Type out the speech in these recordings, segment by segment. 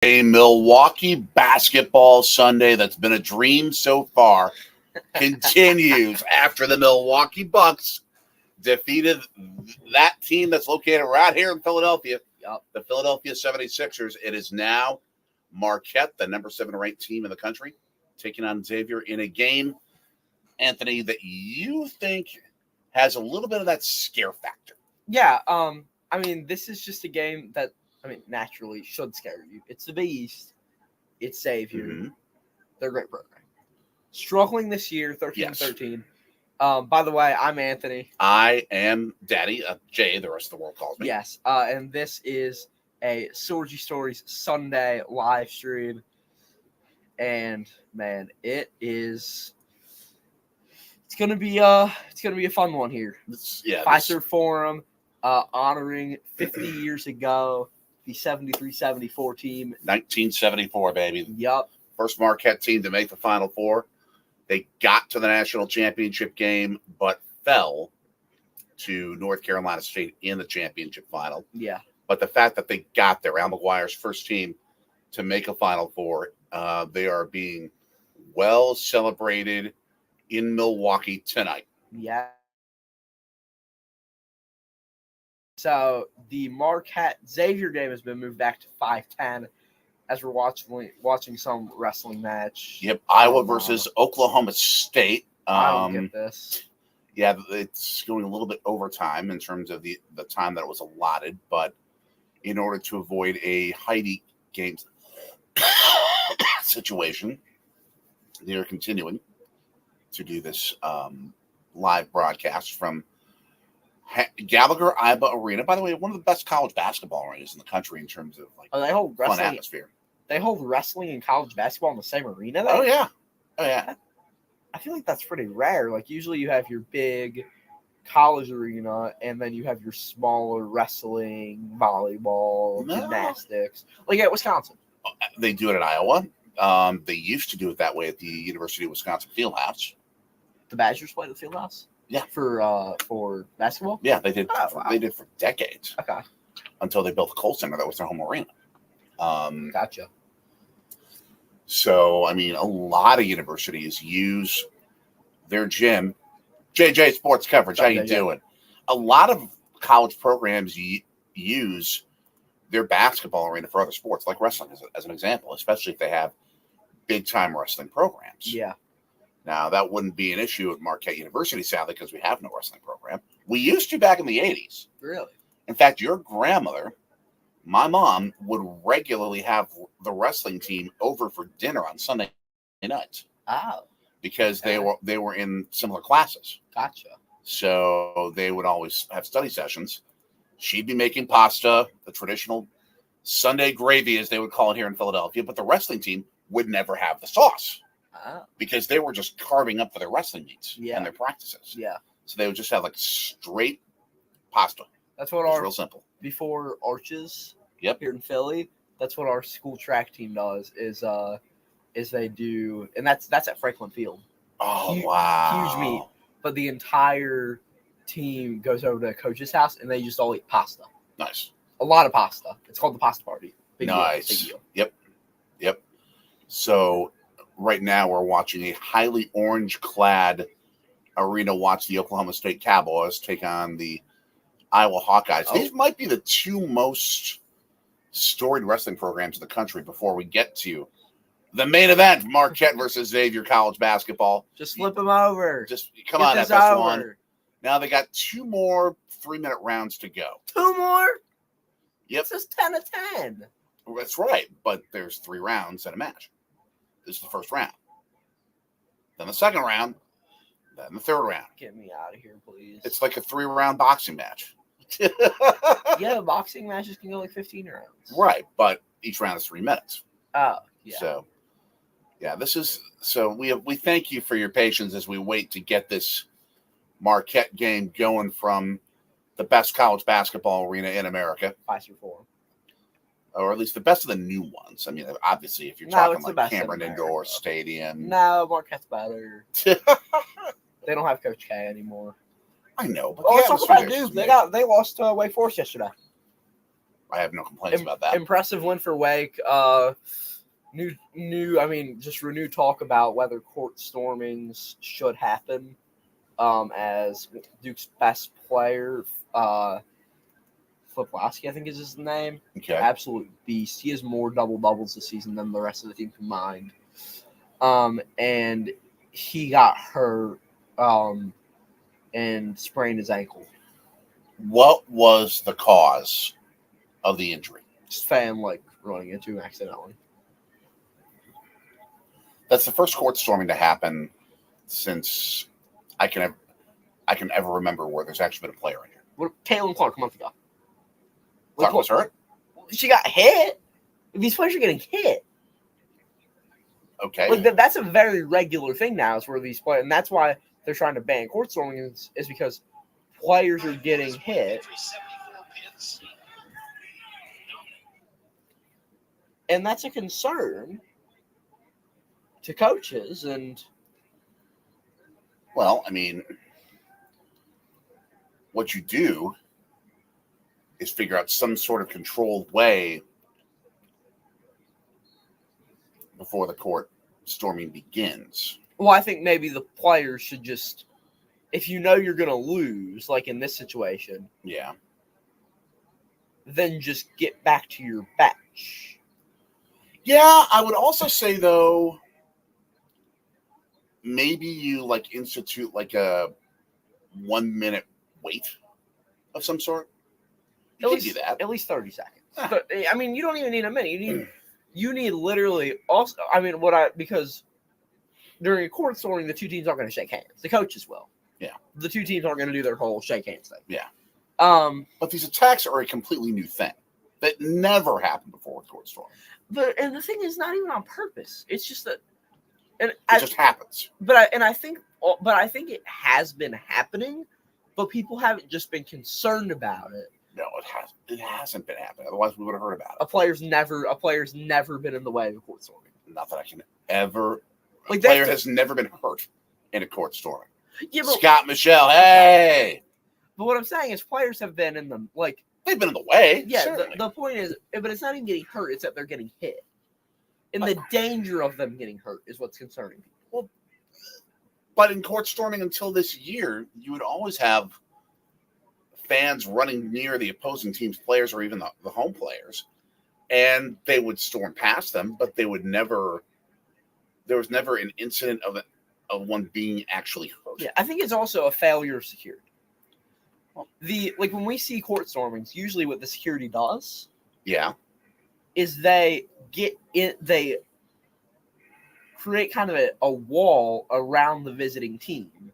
A Milwaukee basketball Sunday that's been a dream so far continues after the Milwaukee Bucks defeated that team that's located right here in Philadelphia, the Philadelphia 76ers. It is now Marquette, the number 7 ranked team in the country, taking on Xavier in a game, Anthony, that you think has a little bit of that scare factor. Yeah, this is just a game that, naturally should scare you. It's the Beast. It's Xavier. Mm-hmm. They're a great program. Struggling this year, 13-13. Yes. By the way, I'm Anthony. I am Daddy, Jay, the rest of the world calls me. Yes, and this is a Sorgi Stories Sunday live stream. And, man, it's gonna be a fun one here. Pfizer Forum, honoring 50 years ago, the 73-74 team. 1974, baby. Yep. First Marquette team to make the Final Four. They got to the national championship game, but fell to North Carolina State in the championship final. Yeah. But the fact that they got there, Al McGuire's first team to make a Final Four, they are being well celebrated in Milwaukee tonight. Yeah. So the Marquette Xavier game has been moved back to 5:10 as we're watching some wrestling match. Yep, Iowa versus Oklahoma State. I don't get this. Yeah, it's going a little bit overtime in terms of the time that it was allotted, but in order to avoid a Heidi Games situation, they are continuing to do this live broadcast from Gallagher Iba Arena. By the way, one of the best college basketball arenas in the country in terms of they hold fun atmosphere. They hold wrestling and college basketball in the same arena. Oh yeah. I feel like that's pretty rare. Like usually you have your big college arena and then you have your smaller wrestling, volleyball, gymnastics. Like at Wisconsin. They do it at Iowa. They used to do it that way at the University of Wisconsin Fieldhouse. The Badgers played at the Fieldhouse? Yeah. For basketball? Yeah, they did. Wow. They did for decades. Okay. Until they built the Kohl Center that was their home arena. Gotcha. So, a lot of universities use their gym. JJ Sports Coverage, how you doing? A lot of college programs use their basketball arena for other sports, like wrestling, as an example, especially if they have big-time wrestling programs. Yeah. Now, that wouldn't be an issue at Marquette University, sadly, because we have no wrestling program. We used to back in the 80s. Really? In fact, your grandmother, my mom, would regularly have the wrestling team over for dinner on Sunday nights. Oh. Because they were in similar classes. Gotcha. So they would always have study sessions. She'd be making pasta, the traditional Sunday gravy, as they would call it here in Philadelphia, but the wrestling team would never have the sauce. Oh. Because they were just carving up for their wrestling meets and their practices. Yeah. So they would just have straight pasta. That's what real simple. Before Arches. Yep. Here in Philly, that's what our school track team does. Is they do, and that's at Franklin Field. Oh, wow! Huge meet, but the entire team goes over to the coach's house and they just all eat pasta. Nice. A lot of pasta. It's called the pasta party. Nice. Big deal. Yep. So right now we're watching a highly orange-clad arena watch the Oklahoma State Cowboys take on the Iowa Hawkeyes. Oh. These might be the two most storied wrestling programs in the country before we get to the main event, Marquette versus Xavier college basketball. Just flip them over. Just come on, FS1. Now they got 2 more 3-minute rounds to go. 2 more? Yep. This is 10-10. That's right, but there's 3 rounds in a match. This is the first round. Then the second round. Then the third round. Get me out of here, please. It's like a 3-round boxing match. Yeah, boxing matches can go like 15 rounds. Right, but each round is 3 minutes. Oh, yeah. So, yeah, we thank you for your patience as we wait to get this Marquette game going from the best college basketball arena in America. Pfizer Forum. Or at least the best of the new ones. Obviously, if you're talking like Cameron Indoor Stadium. No, Marquette's better. They don't have Coach K anymore. I know. But let's talk about Duke. They lost to Wake Forest yesterday. I have no complaints about that. Impressive win for Wake. Just renewed talk about whether court stormings should happen. As Duke's best player, Flipowski, I think is his name. Okay. Absolute beast. He has more double-doubles this season than the rest of the team combined. And he got hurt and sprained his ankle. What was the cause of the injury? Just fan running into him accidentally. That's the first court storming to happen since I can ever remember where there's actually been a player in here. What Caitlin Clark a month ago? Clark was hurt? She got hit. These players are getting hit. Okay. That's a very regular thing now. Is where these players, and that's why they're trying to ban court storming is because players are getting hit. And that's a concern to coaches. And well, I mean, what you do is figure out some sort of controlled way before the court storming begins. Well, I think maybe the players should just, if you know you're going to lose, like in this situation, yeah, then just get back to your bench. Yeah, I would also say, though, maybe you, institute, a 1 minute wait of some sort. You can do that. At least 30 seconds. But, I mean, you don't even need a minute. You need literally also, because during a court storming, the two teams aren't going to shake hands. The coaches will. Yeah. The two teams aren't going to do their whole shake hands thing. Yeah. But these attacks are a completely new thing that never happened before with court storming. And the thing is not even on purpose. It's just that, it just happens. But I think it has been happening, but people haven't just been concerned about it. No, it hasn't been happening. Otherwise, we would have heard about it. A player's never been in the way of a court storming. Not that I can ever. A player has never been hurt in a court storming. Yeah, but, Scott Michelle, hey. But what I'm saying is, players have been in them. They've been in the way. Yeah, the point is, but it's not even getting hurt; it's that they're getting hit, and the danger of them getting hurt is what's concerning people. Well, but in court storming until this year, you would always have fans running near the opposing team's players or even the home players, and they would storm past them, but they would never. There was never an incident of one being actually hurt. Yeah, I think it's also a failure of security. When we see court stormings, usually what the security does, is they create kind of a wall around the visiting team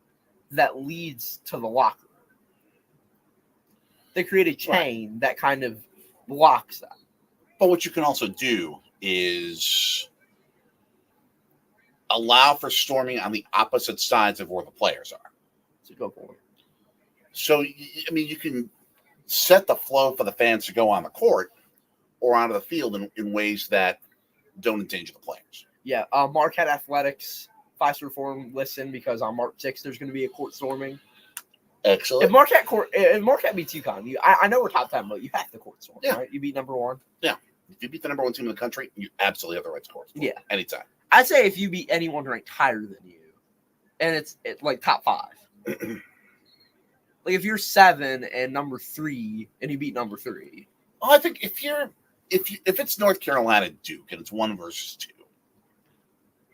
that leads to the locker room. They create a chain that kind of blocks that. But what you can also do is allow for storming on the opposite sides of where the players are. That's a good point. So, I mean, you can set the flow for the fans to go on the court or onto the field in ways that don't endanger the players. Yeah, Marquette Athletics, 5-star form, listen, because on March 6th, there's going to be a court storming. Excellent. If Marquette beats UConn, I know we're top 10, but you have to court storm, right? You beat number 1. Yeah. If you beat the number 1 team in the country, you absolutely have the right to court storm. Yeah. Anytime. I'd say if you beat anyone ranked higher than you, and it's top 5. If you're 7 and number 3, and you beat number 3. Well, I think if it's North Carolina Duke and it's 1 versus 2,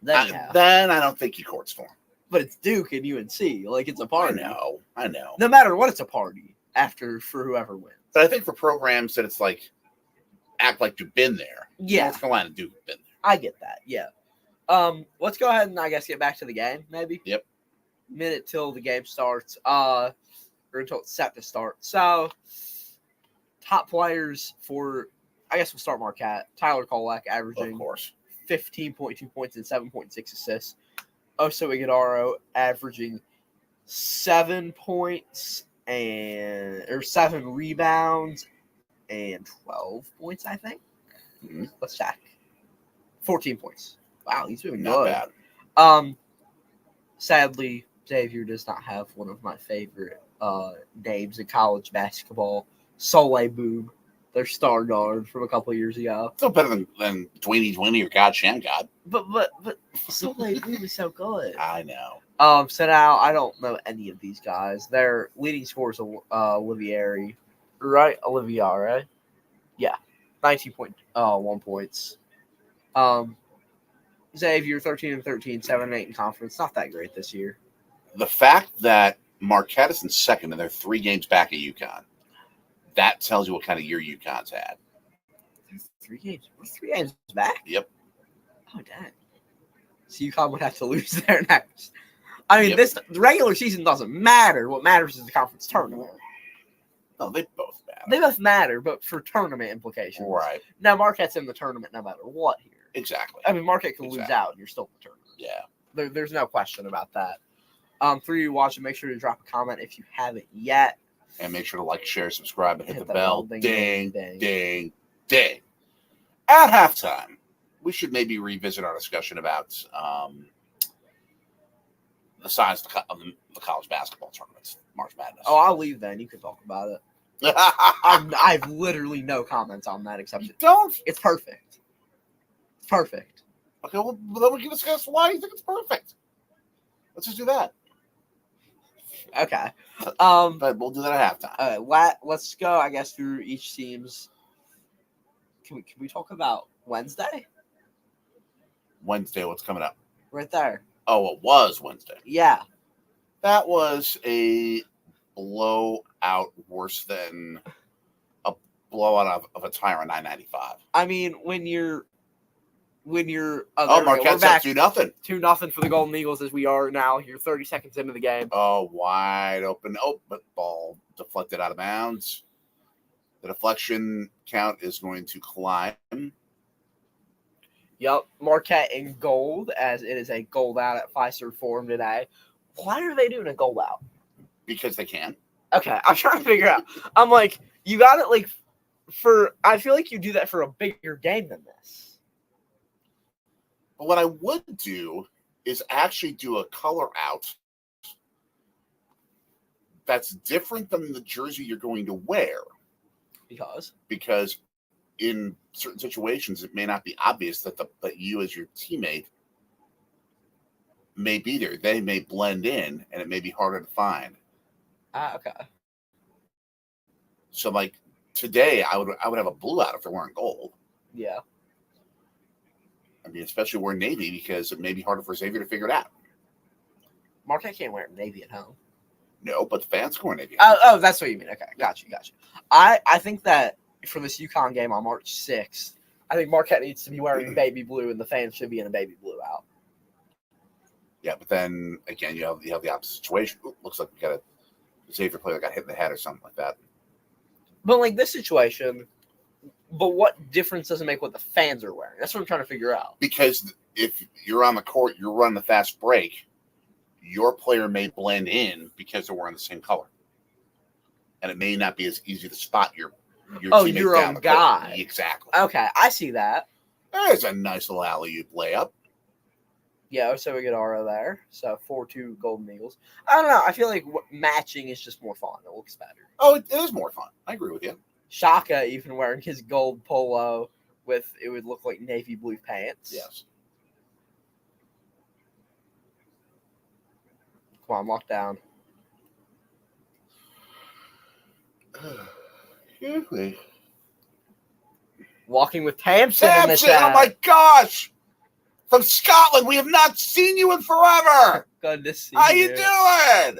then I don't think you court storm. But it's Duke and UNC, it's a party. I know. No matter what, it's a party for whoever wins. But I think for programs that it's act like you've been there. Yeah, North Carolina Duke have been there. I get that. Yeah. Let's go ahead and I guess get back to the game, maybe. Yep. Minute till the game starts. Or until it's set to start. So, top players for, I guess we'll start Marquette. Tyler Kolek averaging, of course, 15.2 points and 7.6 assists. Oso Iguodaro averaging 7 points or 7 rebounds and 12 points, I think. Mm-hmm. Let's check. 14 points. Wow, he's doing not good. Bad. Sadly, Xavier does not have one of my favorite names in college basketball, Soleil Boom. their star guard from a couple of years ago. Still better than Dwayne or God Sham God. But Soleil Blue is so good. I know. So now I don't know any of these guys. Their leading scorer is Olivieri, right? Olivieri, yeah, 19.1 points. Xavier 13-13, 7-8 in conference. Not that great this year. The fact that Marquette is in second and they're 3 games back at UConn, that tells you what kind of year UConn's had. They're 3 games. We're 3 games back. Yep. Oh dang. So UConn would have to lose their next. I mean, Yep. the regular season doesn't matter. What matters is the conference tournament. No, they both matter. They both matter, but for tournament implications. Right. Now, Marquette's in the tournament no matter what here. Exactly. I mean, Marquette can lose Exactly. out and you're still in the tournament. Yeah. There's no question about that. For you watching, make sure to drop a comment if you haven't yet. And make sure to like, share, subscribe, and hit the the bell. bell. Ding, Ding, ding, ding. At halftime, we should maybe revisit our discussion about the size of the college basketball tournaments, March Madness. Oh, I'll leave then. You can talk about it. I've literally no comments on that except Don't. it's perfect. It's perfect. Okay, well, then we can discuss why you think it's perfect. Let's just do that. Okay. But we'll do that at halftime. All right, let's go, I guess, through each team's. Can we talk about Wednesday? Wednesday, what's coming up? Right there. Oh, it was Wednesday. Yeah. That was a blowout worse than a blowout of a tire on 995. I mean, when you're Marquette's up 2-0. 2-0 for the Golden Eagles as we are now here 30 seconds into the game. Oh, wide open. Oh, but ball deflected out of bounds. The deflection count is going to climb. Yep, Marquette in gold as it is a gold out at Fiserv Forum today. Why are they doing a gold out? Because they can. Okay, I'm trying to figure out. I'm like, you got it like I feel like you do that for a bigger game than this. But what I would do is actually do a color out that's different than the jersey you're going to wear. Because in certain situations, it may not be obvious that you as your teammate may be there. They may blend in, and it may be harder to find. Okay. So, like today, I would have a blue out if they're wearing gold. Yeah. I mean, especially wearing navy because it may be harder for Xavier to figure it out. Marquette can't wear navy at home. No, but the fans can wear navy. Oh, that's what you mean. Okay, got you. I think that for this UConn game on March 6th, I think Marquette needs to be wearing baby blue, and the fans should be in a baby blue out. Yeah, but then again, you have the opposite situation. Ooh, looks like we got a Xavier player that got hit in the head or something like that. But like this situation, what difference does it make what the fans are wearing? That's what I'm trying to figure out. Because if you're on the court, you're running the fast break, your player may blend in because they're wearing the same color. And it may not be as easy to spot your teammate your down own the court. guy. Exactly. Okay, I see that. There's a nice little alley-oop layup. Yeah, so we get Ara there. So 4-2 Golden Eagles. I don't know. I feel like matching is just more fun. It looks better. Oh, it is more fun. I agree with you. Shaka even wearing his gold polo with, it would look like navy blue pants. Yes. Come on, lock down. Walking with Tamsin in the chat. Oh my gosh! From Scotland, we have not seen you in forever. Good to see How you. you doing?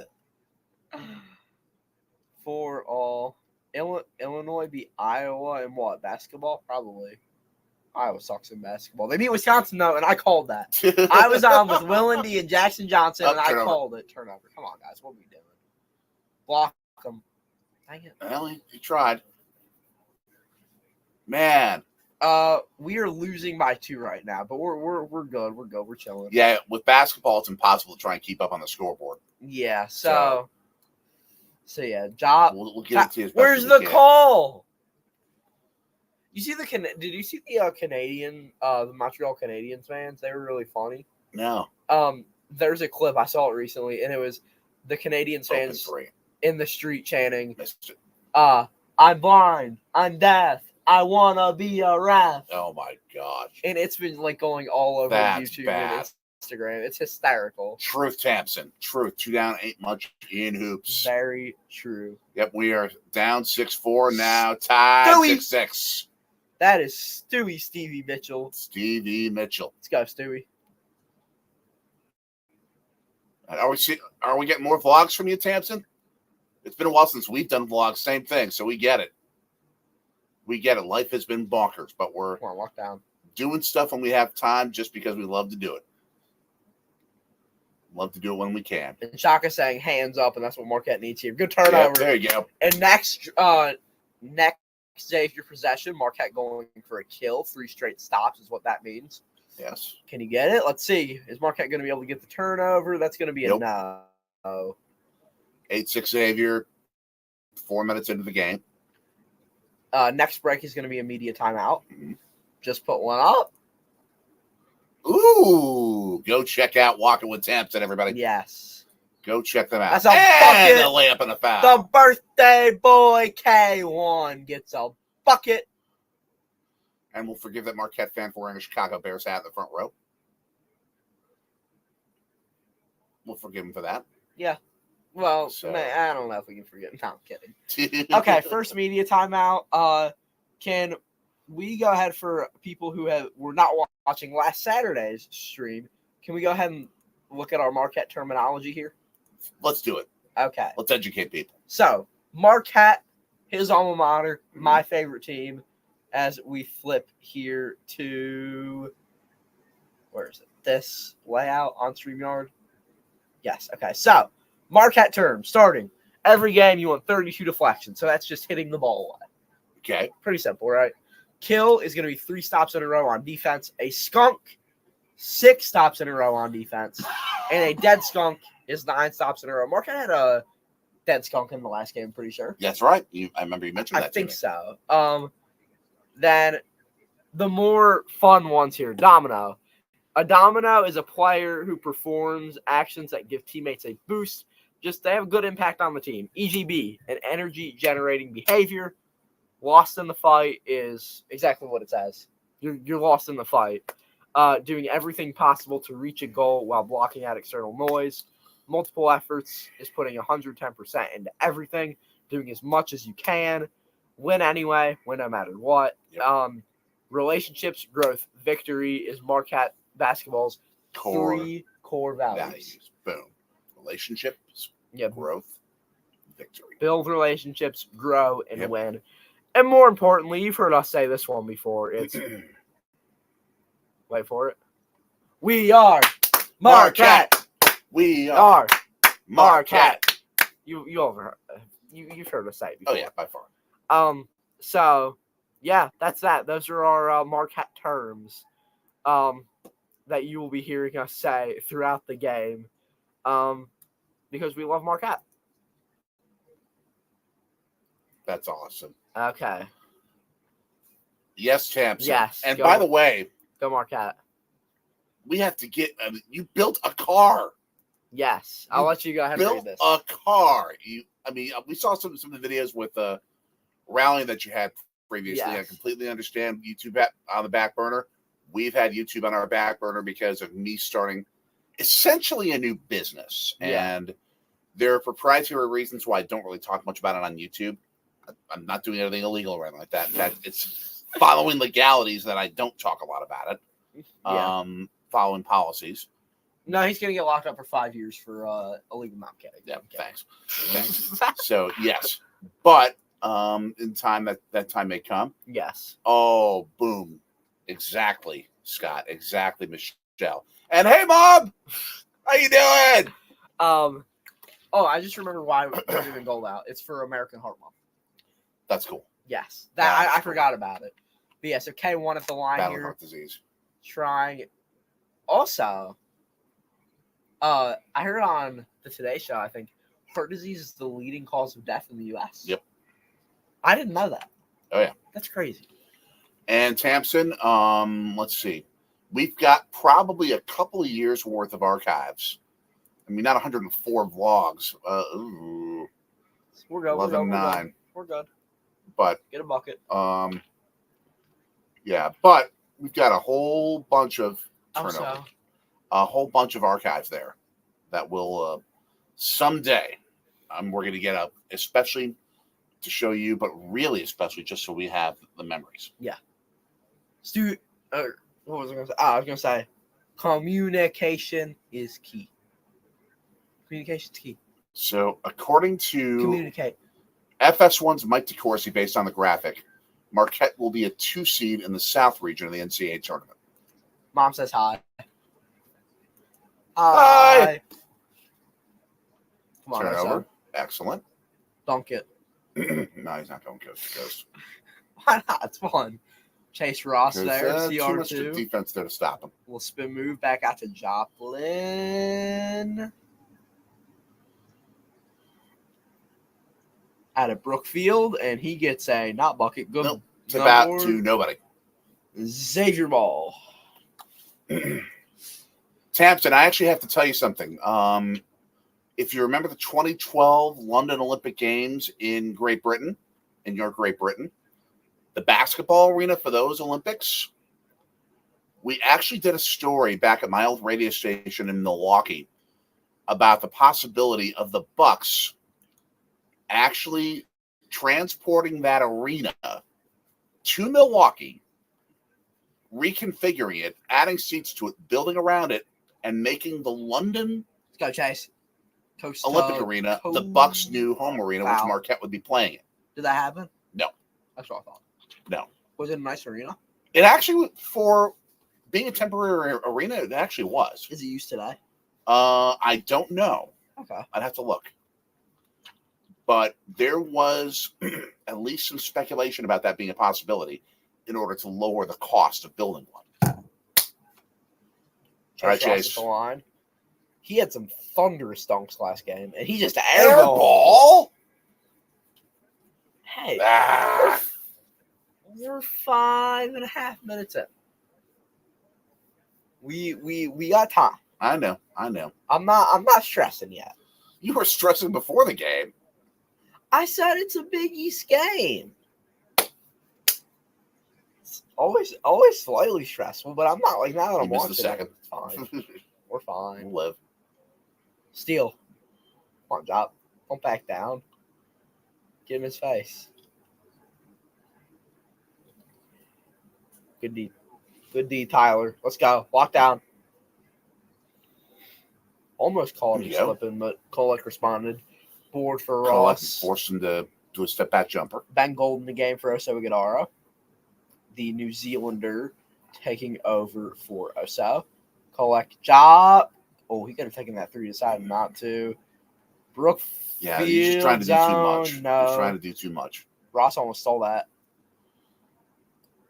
For all. Illinois beat Iowa in what? Basketball? Probably. Iowa sucks in basketball. They beat Wisconsin, though, and I called that. I was on with Willendy and Jackson Johnson, and I called it. Turnover. Come on, guys. What are we doing? Block them. Dang it. Well, he tried. Man. We are losing by 2 right now, but we're good. We're good. We're chilling. Yeah, with basketball, it's impossible to try and keep up on the scoreboard. Yeah. So yeah, job. We'll get into it. Where's the call? You see did you see the Canadian, the Montreal Canadiens fans? They were really funny. No. There's a clip I saw it recently, and it was the Canadians fans in the street chanting, I I'm blind. I'm deaf. I wanna be a ref. Oh my gosh. And it's been like going all over That's YouTube bad. and Instagram. It's hysterical. Truth, Thompson. Truth. 2 down, ain't much in hoops. Very true. Yep, we are down 6-4 now. Tied Stewie. 6-6. That is Stevie Mitchell. Stevie Mitchell. Let's go, Stewie. Are we getting more vlogs from you, Thompson? It's been a while since we've done vlogs. Same thing, so we get it. We get it. Life has been bonkers, but we're Come on, walk down. Doing stuff when we have time just because we love to do it. Love to do it when we can. And Shaka saying hands up, and that's what Marquette needs here. Good turnover. Yep, there you go. And next Xavier possession, Marquette going for a kill. 3 straight stops is what that means. Yes. Can he get it? Let's see. Is Marquette going to be able to get the turnover? That's going to be a no. 8-6 Xavier. 4 minutes into the game. Next break is going to be a media timeout. Mm-hmm. Just put one up. Ooh. Go check out Walking with Thompson, everybody. Yes. Go check them out. That's a bucket. The layup and the foul. The birthday boy K1 gets a bucket. And we'll forgive that Marquette fan for wearing a Chicago Bears hat in the front row. We'll forgive him for that. Yeah. Well, man, I don't know if we can forget. No, I'm kidding. Okay, first media timeout. Can we go ahead for people who were not watching last Saturday's stream? Can we go ahead and look at our Marquette terminology here? Let's do it. Okay. Let's educate people. So, Marquette, his alma mater, my favorite team, as we flip here to, where is it? This layout on StreamYard? Yes, okay. So, Marquette term, starting. Every game, you want 32 deflections. So, that's just hitting the ball away. Okay. Pretty simple, right? Kill is going to be 3 stops in a row on defense. A skunk, 6 stops in a row on defense. And a dead skunk is 9 stops in a row. Marquette had a dead skunk in the last game, I'm pretty sure. That's right. I remember you mentioned that. I think so. Then the more fun ones here, domino. A domino is a player who performs actions that give teammates a boost. Just they have a good impact on the team. EGB, an energy-generating behavior. Lost in the fight is exactly what it says. You're lost in the fight. Doing everything possible to reach a goal while blocking out external noise. Multiple efforts is putting 110% into everything. Doing as much as you can. Win anyway. Win no matter what. Yep. Relationships, growth, victory is Marquette basketball's 3 core values. Boom. Relationships, growth, victory. Build relationships, grow, and win. And more importantly, you've heard us say this one before. It's wait for it. We are Marquette. We are Marquette. You've heard us say it before. Oh yeah, by far. So yeah, that's that. Those are our Marquette terms that you will be hearing us say throughout the game because we love Marquette. That's awesome. Okay. Yes, Thompson. Yes. And by the way, go Marquette. We have to get. You built a car. Yes, I'll let you go ahead and read this. Built a car. We saw some of the videos with the rallying that you had previously. Yes. I completely understand YouTube on the back burner. We've had YouTube on our back burner because of me starting essentially a new business, and there are proprietary reasons why I don't really talk much about it on YouTube. I'm not doing anything illegal or anything like that. In fact, it's following legalities that I don't talk a lot about it. Following policies. No, he's going to get locked up for 5 years for illegal mount kidding. Yeah, thanks. So, yes. But in time, that time may come. Yes. Oh, boom. Exactly, Scott. Exactly, Michelle. And hey, Mom! How you doing? I just remember why we're doing Gold Out. It's for American Heart Month. That's cool. Yes. I forgot about it. But yeah, so K1 at the line Battle here. Heart disease. Trying. Also, I heard on the Today Show, I think, heart disease is the leading cause of death in the U.S. Yep. I didn't know that. Oh, yeah. That's crazy. And Thompson, let's see. We've got probably a couple of years' worth of archives. I mean, not 104 vlogs. We're good. 11-9. We're good. But Get a bucket. yeah, but we've got a whole bunch of turnover, Also, a whole bunch of archives there that will someday we're going to get up, especially to show you, but really especially just so we have the memories. yeah. What was I going to say? I was going to say communication is key. Communication is key. So according to Communicate. FS1's Mike DeCourcy, based on the graphic, Marquette will be a 2 seed in the South region of the NCAA tournament. Mom says hi. Hi. Come on, Turnover. son. Excellent. Dunk it. No, he's not going coast. Why not? It's fun. Chase Ross there. Too much CR2. defense there to stop him. We'll spin move back out to Joplin. Out of Brookfield, and he gets a not bucket. Good. Nope. To nobody. Xavier ball. Tampton, I actually have to tell you something. If you remember the 2012 London Olympic Games in Great Britain, in your Great Britain, the basketball arena for those Olympics, we actually did a story back at my old radio station in Milwaukee about the possibility of the Bucks actually transporting that arena to Milwaukee, reconfiguring it, adding seats to it, building around it, and making the London Let's go, Chase. Coast Olympic Arena the Bucks' new home arena, which Marquette would be playing in. Did that happen? No. That's what I thought. No. Was it a nice arena? It actually, for being a temporary arena, it actually was. Is it used today? I don't know. Okay. I'd have to look. But there was at least some speculation about that being a possibility in order to lower the cost of building one. All right, Chase. The line. He had some thunderous dunks last game, and he just airball. Hey, Ah. we're 5.5 minutes in. We got time. I know. I'm not stressing yet. You were stressing before the game. I said it's a Big East game. It's always slightly stressful, but I'm not like now that I'm watching. The second. It's fine. We're fine. We'll live. Steal. Come on, drop. Don't back down. Get him his face. Good D. Good D, Tyler. Let's go. Lock down. Almost called him slipping, but Kolek responded. Board for Ross. Forced him to do a step back jumper. Ben Golden the game for Oso Gadara. The New Zealander taking over for Oso. Kolek job. Oh, he could have taken that three, decided not to. Brookfield. Yeah, he's just trying to do too much. No. He's trying to do too much. Ross almost stole that.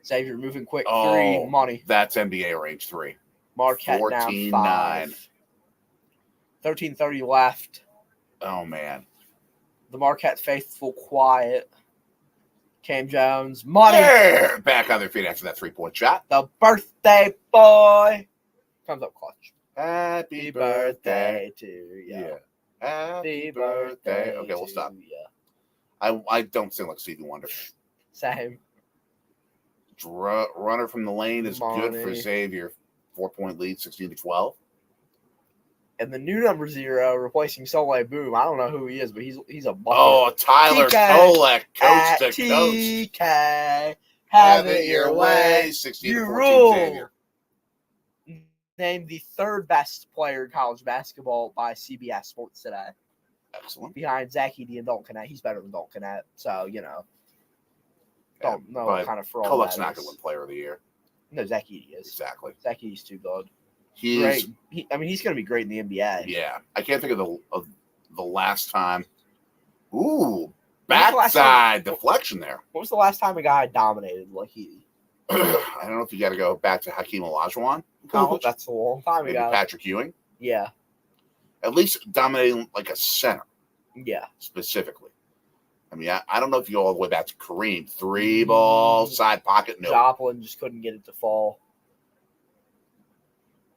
Xavier moving quick. Three. Money. That's NBA range 3. Marquette 14-9. down 5. 13:30 left. Oh, man. The Marquette faithful quiet. Cam Jones. Money. There! Back on their feet after that 3-point shot. The birthday boy. Comes up clutch. Happy birthday to you. Yeah. Happy birthday. Okay, we'll stop. You. I don't sing like Stevie Wonder. Same. Runner from the lane is Money. good for Xavier. 4-point lead, 16-12. And the new number 0 replacing Soleil Boom. I don't know who he is, but he's a bucket. Oh, Tyler Kolek, coach to coach. TK, have it your way. 16-14 Xavier. Named the third best player in college basketball by CBS Sports today. Excellent. Behind Zach Edey and Dalton Knecht. He's better than Dalton Knecht. So, don't know what kind of fraud Kolek's that not is. going to win player of the year. No, Zach Edey is. Exactly. Zach Edey's too good. He's great. He's going to be great in the NBA. Yeah. I can't think of the last time. Ooh, backside deflection there. What was the last time a guy dominated like Edey? I don't know if you got to go back to Hakeem Olajuwon in college. That's a long time Maybe ago. Patrick Ewing. Yeah. At least dominating like a center. Yeah. Specifically. I mean, I don't know if you go all the way back to Kareem. 3-ball, side pocket, no. Joplin just couldn't get it to fall.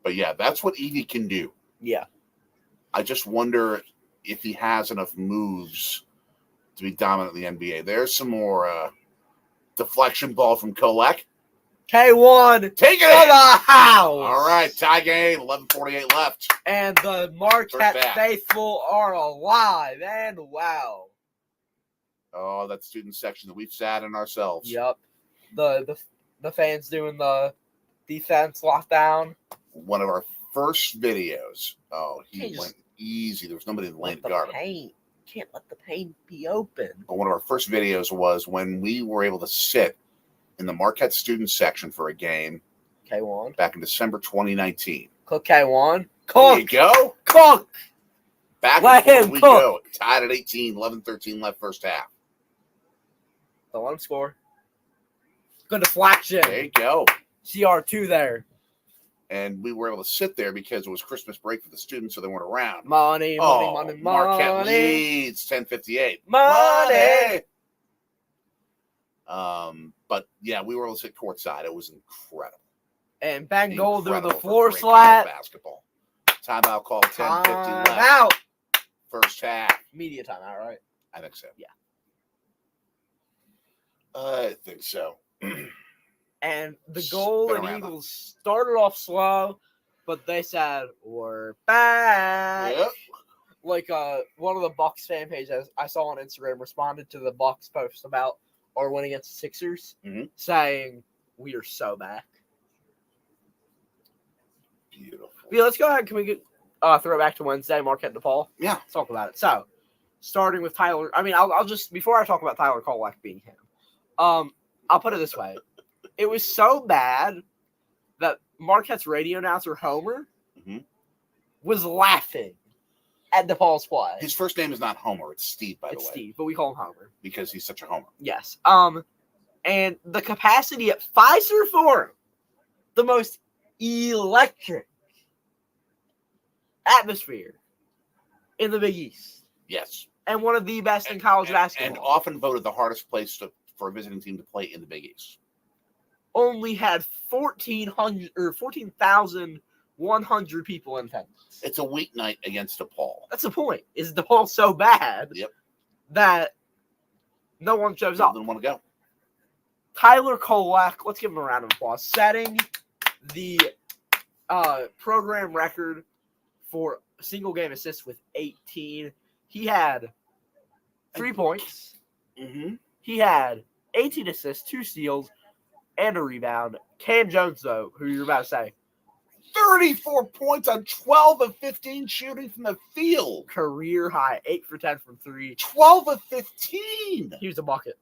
But yeah, that's what Edey can do. Yeah. I just wonder if he has enough moves to be dominant in the NBA. There's some more deflection ball from Kolek. K1 Take it to in. the house. All right, tie game, 11:48 left. And the Marquette First half. faithful are alive. And wow. Oh, that student section that we've sat in ourselves. Yep. The fans doing the defense lockdown. One of our first videos. Oh, he Can't went easy. There was nobody in the lane Let to the guard him. paint. Can't let the paint be open. But one of our first videos was when we were able to sit in the Marquette student section for a game K1. back in December 2019. Cook K1. There you Cook. go. Cook. Back Let and forth him we cook. go. Tied at 18, 11-13 left first half. Don't let him score. Good deflection. There you go. CR2 there. And we were able to sit there because it was Christmas break for the students, so they weren't around. Money. Marquette leads 10:58. Money. But yeah, we were able to sit courtside. It was incredible. And Bengal doing the Incredible floor for great slap. Basketball. Timeout call. 10:50 left. Out. First half. Media timeout, right? I think so. Yeah. I think so. And the Spin Golden around. Eagles started off slow, but they said, "We're back." Yep. Like one of the Bucks fan pages I saw on Instagram responded to the Bucks post about our win against the Sixers, saying, "We are so back." Beautiful. Yeah, let's go ahead. Can we get throw it back to Wednesday, Marquette DePaul? Yeah. Let's talk about it. So, starting with Tyler. I mean, I'll just before I talk about Tyler Kolek being him, I'll put it this way: it was so bad that Marquette's radio announcer Homer was laughing at DePaul's play. His first name is not Homer; it's Steve, by the way. It's Steve, but we call him Homer because he's such a homer. Yes. And the capacity at Pfizer Forum, the most electric atmosphere in the Big East. Yes. And one of the best in college basketball. And often voted the hardest place for a visiting team to play in the Big East. Only had 14,100 people in attendance. It's a weeknight against DePaul. That's the point. Is DePaul so bad that no one shows up? Didn't want to go. Tyler Kolek, let's give him a round of applause, setting the program record for single game assists with 18. He had 3 points. He had 18 assists, 2 steals, and a rebound. Cam Jones, though, who you're about to say, 34 points on 12 of 15 shooting from the field. Career high, 8 for 10 from 3. 12 of 15. He was a bucket.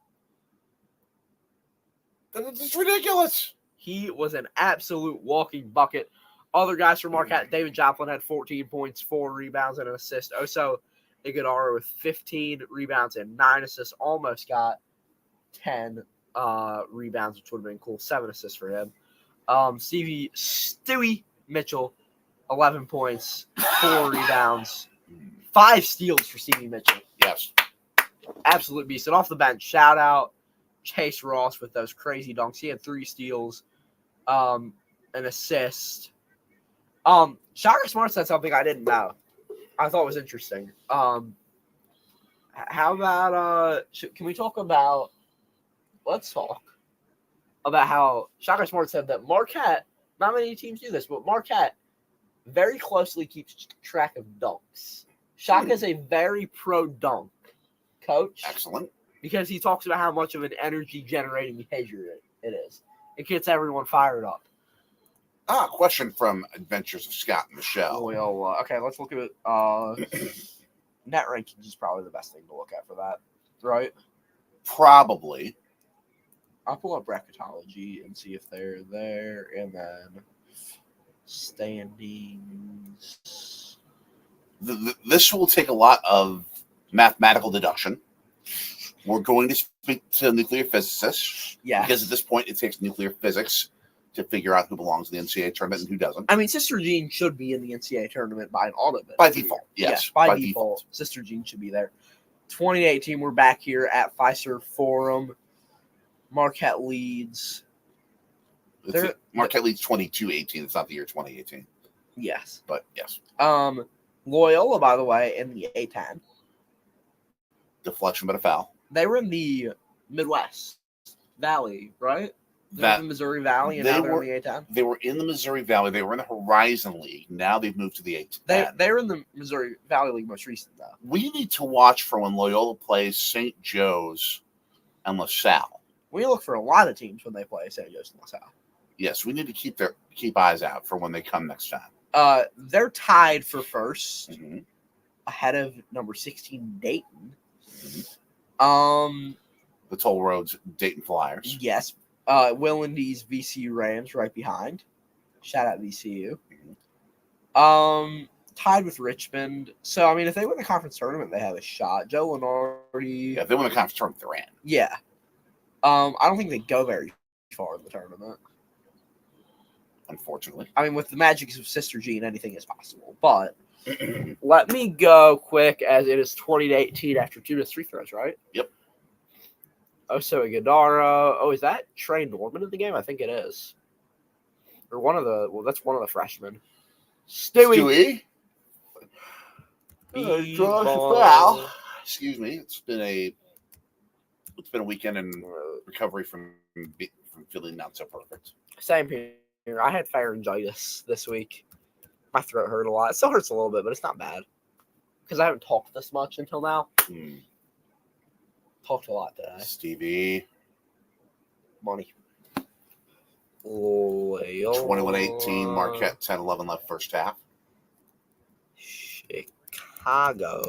It's ridiculous. He was an absolute walking bucket. Other guys from Marquette, David Joplin had 14 points, 4 rebounds, and an assist. Oso Iguodala with 15 rebounds and 9 assists. Almost got 10 rebounds, which would have been cool. 7 assists for him. Stewie Mitchell, 11 points, 4 rebounds, 5 steals for Stevie Mitchell. Yes. Absolute beast. And off the bench, shout out Chase Ross with those crazy dunks. He had 3 steals, an assist. Shaka Smart said something I didn't know. I thought was interesting. How about can we talk about? Let's talk about how Shaka Smart said that Marquette. Not many teams do this, but Marquette very closely keeps track of dunks. Shaka is a very pro dunk coach. Excellent. Because he talks about how much of an energy-generating behavior it is. It gets everyone fired up. Question from Adventures of Scott and Michelle. Well, okay, let's look at it. Net rankings is probably the best thing to look at for that, right? Probably. I'll pull up bracketology and see if they're there, and then standings. This will take a lot of mathematical deduction. We're going to speak to nuclear physicists. Yeah. Because at this point, it takes nuclear physics to figure out who belongs in the NCAA tournament and who doesn't. I mean, Sister Jean should be in the NCAA tournament by an automatic. By default, yes. By default, Sister Jean should be there. 2018, we're back here at Pfizer Forum. Marquette leads. Marquette leads 22-18. It's not the year 2018. Yes. But, yes. Loyola, by the way, in the A10. Deflection, but a foul. They were in the Midwest Valley, right? They were That in the Missouri Valley, and they now they're were- in the A-10. They were in the Missouri Valley. They were in the Horizon League. Now they've moved to the A-10. They were in the Missouri Valley League most recent, though. We need to watch for when Loyola plays St. Joe's and LaSalle. We look for a lot of teams when they play St. Joe's and LaSalle. Yes, we need to keep eyes out for when they come next time. They're tied for first, Mm-hmm. ahead of number 16 Dayton. Mm-hmm. The toll roads, Dayton Flyers. Yes. Will Indy's VCU Rams right behind. Shout out VCU. Mm-hmm. Tied with Richmond. So I mean, if they win the conference tournament, they have a shot. Joe Lenardi. Yeah, if they win the conference tournament, they're in. Yeah. I don't think they go very far in the tournament. Unfortunately. I mean, with the magic of Sister Jean, anything is possible. But let me go quick, as it is 20-18 after 2 to 3 throws, right? Yep. Oso Iguodaro. Oh, is that Trey Norman in the game? I think it is. Or that's one of the freshmen. Stewie. Draws a foul. Excuse me. It's been a weekend in recovery from feeling not so perfect. Same here. I had pharyngitis this week. My throat hurt a lot. It still hurts a little bit, but it's not bad. Because I haven't talked this much until now. Talked a lot today. Stevie. Money. Loyola. 21-18. Marquette 10-11 left first half. Chicago.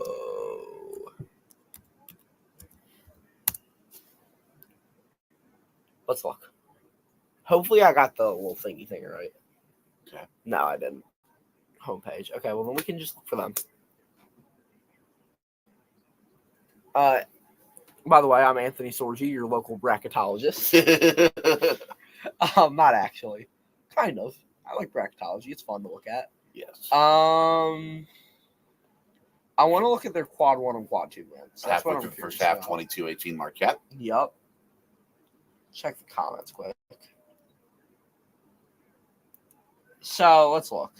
Let's look. Hopefully I got the little thingy thing right. Okay. No, I didn't. Homepage. Okay, well then we can just look for them. By the way, I'm Anthony Sorgi, your local bracketologist. Not actually. Kind of. I like bracketology. It's fun to look at. Yes. I want to look at their quad 1 and quad 2 wins. That's what I'm through the curious first half, about. 22-18 Marquette. Yep. Check the comments quick. So let's look.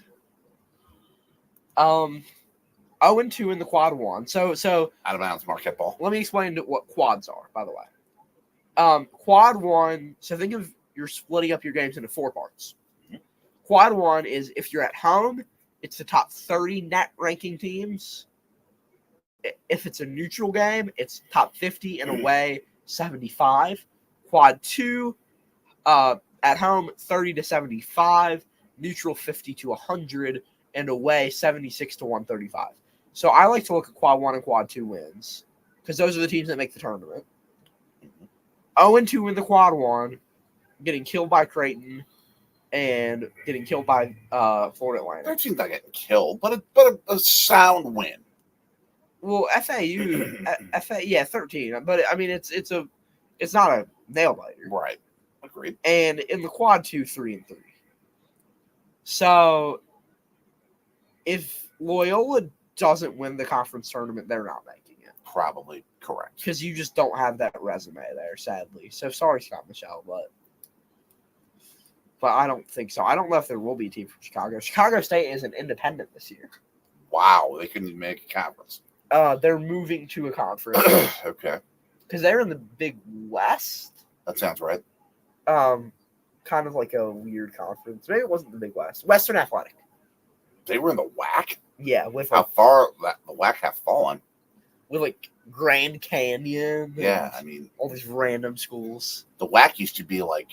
0-2 in the quad 1. So Out of bounds, Marquette ball. let me explain what quads are, by the way. Quad 1, so think of you're splitting up your games into 4 parts. Mm-hmm. Quad 1 is if you're at home, it's the top 30 net ranking teams. If it's a neutral game, it's top 50 and away 75. Quad 2, at home 30 to 75, neutral 50 to 100, and away 76 to 135. So I like to look at quad 1 and quad 2 wins because those are the teams that make the tournament. 0-2 in the quad 1, getting killed by Creighton and getting killed by Florida Atlantic. Their team's not getting killed, but a sound win. Well, FAU, yeah, 13. But I mean, it's not a nail biter, Right. Agreed. and in the quad 2, 3-3. So if Loyola doesn't win the conference tournament, they're not making it. Probably correct. Because you just don't have that resume there, sadly. So sorry, Scott Michelle, but I don't think so. I don't know if there will be a team from Chicago. Chicago State is an independent this year. Wow, they couldn't even make a conference. They're moving to a conference Okay. because they're in the Big West. That sounds right. Kind of like a weird conference. Maybe it wasn't the Big West. Western Athletic. They were in the WAC? Yeah, with How far the WAC have fallen. with like Grand Canyon. Yeah, and I mean, all these random schools. the WAC used to be like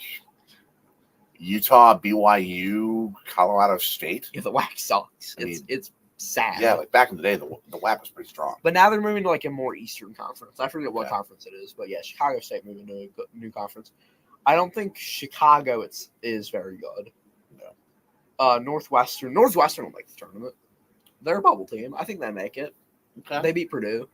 Utah, BYU, Colorado State. Yeah, the WAC sucks. I mean, It's sad. Yeah, like back in the day, the WAC was pretty strong. But now they're moving to like a more Eastern conference. I forget what Yeah. conference it is, but yeah, Chicago State moving to a new conference. I don't think Chicago is very good. No. Northwestern will make the tournament. They're a bubble team. I think they make it. Okay. They beat Purdue.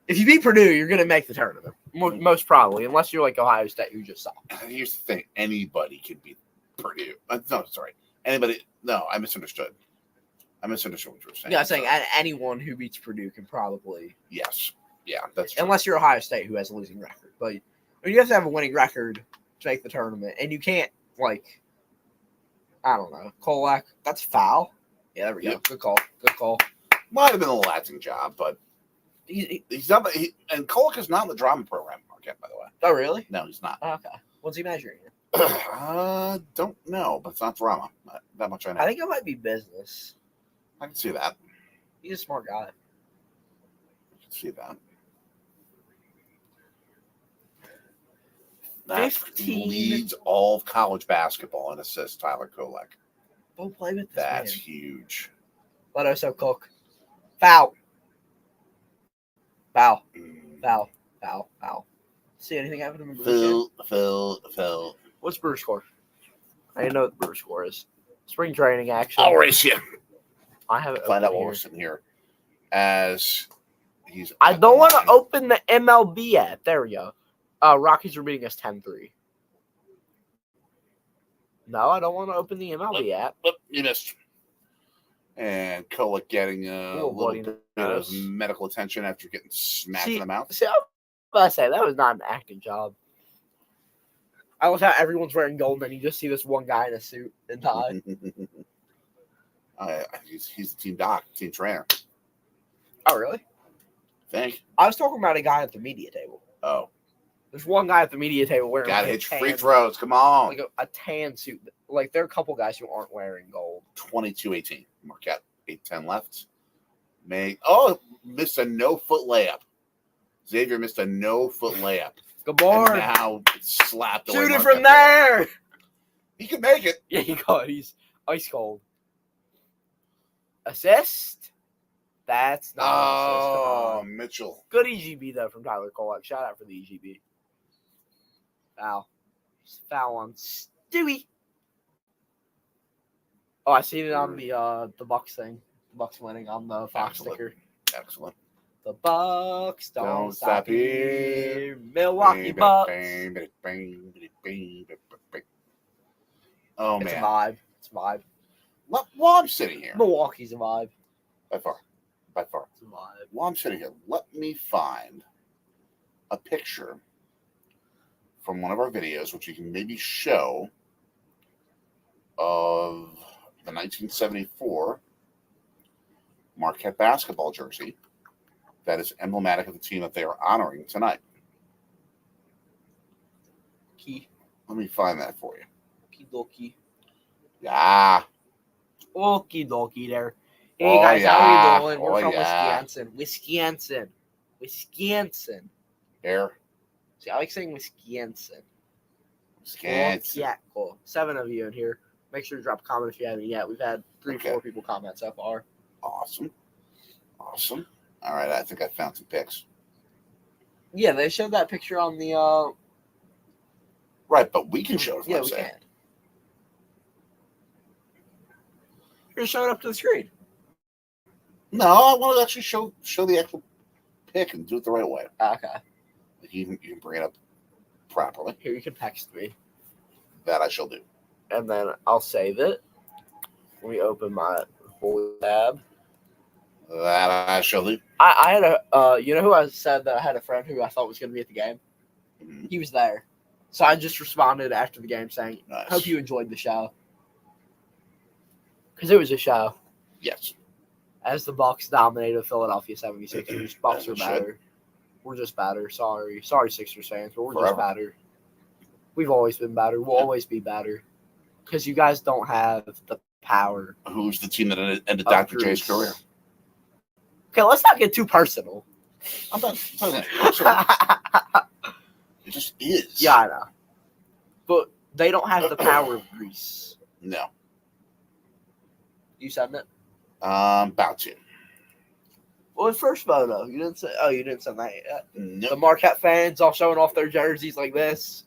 If you beat Purdue, you're going to make the tournament. Most probably, unless you're like Ohio State, who just suck. Here's the thing: anybody can beat Purdue. No, sorry, anybody. No, I misunderstood. I misunderstood what you were saying. Yeah, I'm saying anyone who beats Purdue can probably. Yes. Yeah, that's true. Unless you're Ohio State, who has a losing record. But you have to have a winning record to make the tournament. And you can't, like, I don't know, Kolak. That's foul. Yeah, there we go. Yep. Good call. Might have been a little acting job, but He's not. And Kolek is not in the drama program, Marquette, by the way. Oh, really? No, he's not. Okay. What's he measuring? Don't know, but it's not drama. That much I know. I think it might be business. I can see that. He's a smart guy. I can see that. That 15 leads all of college basketball in assists, Tyler Kolek. Don't play with this That's man. huge. Let us cook. Foul. Foul. Mm. Foul. Foul. Foul. See anything happen in the Brewers game? Phil. What's Brewers score? I didn't know what the Brewers score is. Spring training action. I'll race you. I haven't Find out opened while we're sitting here. As he's. I at don't the want to line. open the MLB app. There we go. Rockies are beating us 10-3. No, I don't want to open the MLB app. Oop, you missed. And Kolek getting a Little little bloody bit nose. of medical attention after getting smacked in the mouth. See, I was about to say, that was not an acting job. I love how everyone's wearing gold, and you just see this one guy in a suit and tie. He's the team doc, team trainer. Oh, really? Think. I was talking about a guy at the media table. Oh, There's one guy at the media table wearing gotta like hit a tan, free throws. Come on. like a tan suit. Like, there are a couple guys who aren't wearing gold. 22-18. Marquette, 8-10 left. Missed a no-foot layup. Xavier missed a no-foot layup. Good board. And now it's slapped away. Shoot it Marquette from there. He can make it. Yeah, he got. He's ice cold. Assist. That's not an assist. Come on. Mitchell. Good EGB though from Tyler Kolek. Shout out for the EGB. Foul. Foul on Stewie. Oh, I seen it on the Bucks thing. The Bucks winning on the Fox Excellent. sticker. Excellent. The Bucks don't Don't stop stop here. Milwaukee Bucks. Oh, It's a man. vibe. It's a vibe. While I'm sitting here, Milwaukee's a vibe. by far. It's a vibe. While I'm sitting here, let me find a picture from one of our videos, which you can maybe show, of the 1974 Marquette basketball jersey that is emblematic of the team that they are honoring tonight. Key. Let me find that for you. Okie dokie. Yeah. Okie dokie there. Hey Oh, guys, yeah. how are you doing? We're Oh, from yeah. Wisconsin. Here. See, I like saying Wisconsin. Wisconsin. Yeah, cool. 7 of you in here. Make sure to drop a comment if you haven't yet. We've had 3, Okay. 4 people comment so far. Awesome. All right, I think I found some pics. Yeah, they showed that picture on the Right, but we can show it. Yeah, I'm we saying. can. You're showing up to the screen. No, I want to actually show the actual pic and do it the right way. Okay. Like you can bring it up properly. Here, you can text me. That I shall do. And then I'll save it. Let me open my whole tab. That I shall do. I had a, you know who I said that I had a friend who I thought was going to be at the game? Mhm. He was there. So I just responded after the game saying, Nice. hope you enjoyed the show. Because it was a show. Yes. As the Bucks dominated Philadelphia 76ers. Bucks As are we should. better. We're just better. Sorry, Sixers fans, but we're Forever. just better. We've always been better. We'll always be better. Because you guys don't have the power. Who's the team that ended of Dr. J's Greece. career? Okay, let's not get too personal. I'm not talking that personal. It just is. Yeah, I know. But they don't have the power of Greece. No. You said it? About to. Well, the first photo, you didn't say. Oh, you didn't send that yet. The Nope. Marquette fans all showing off their jerseys like this.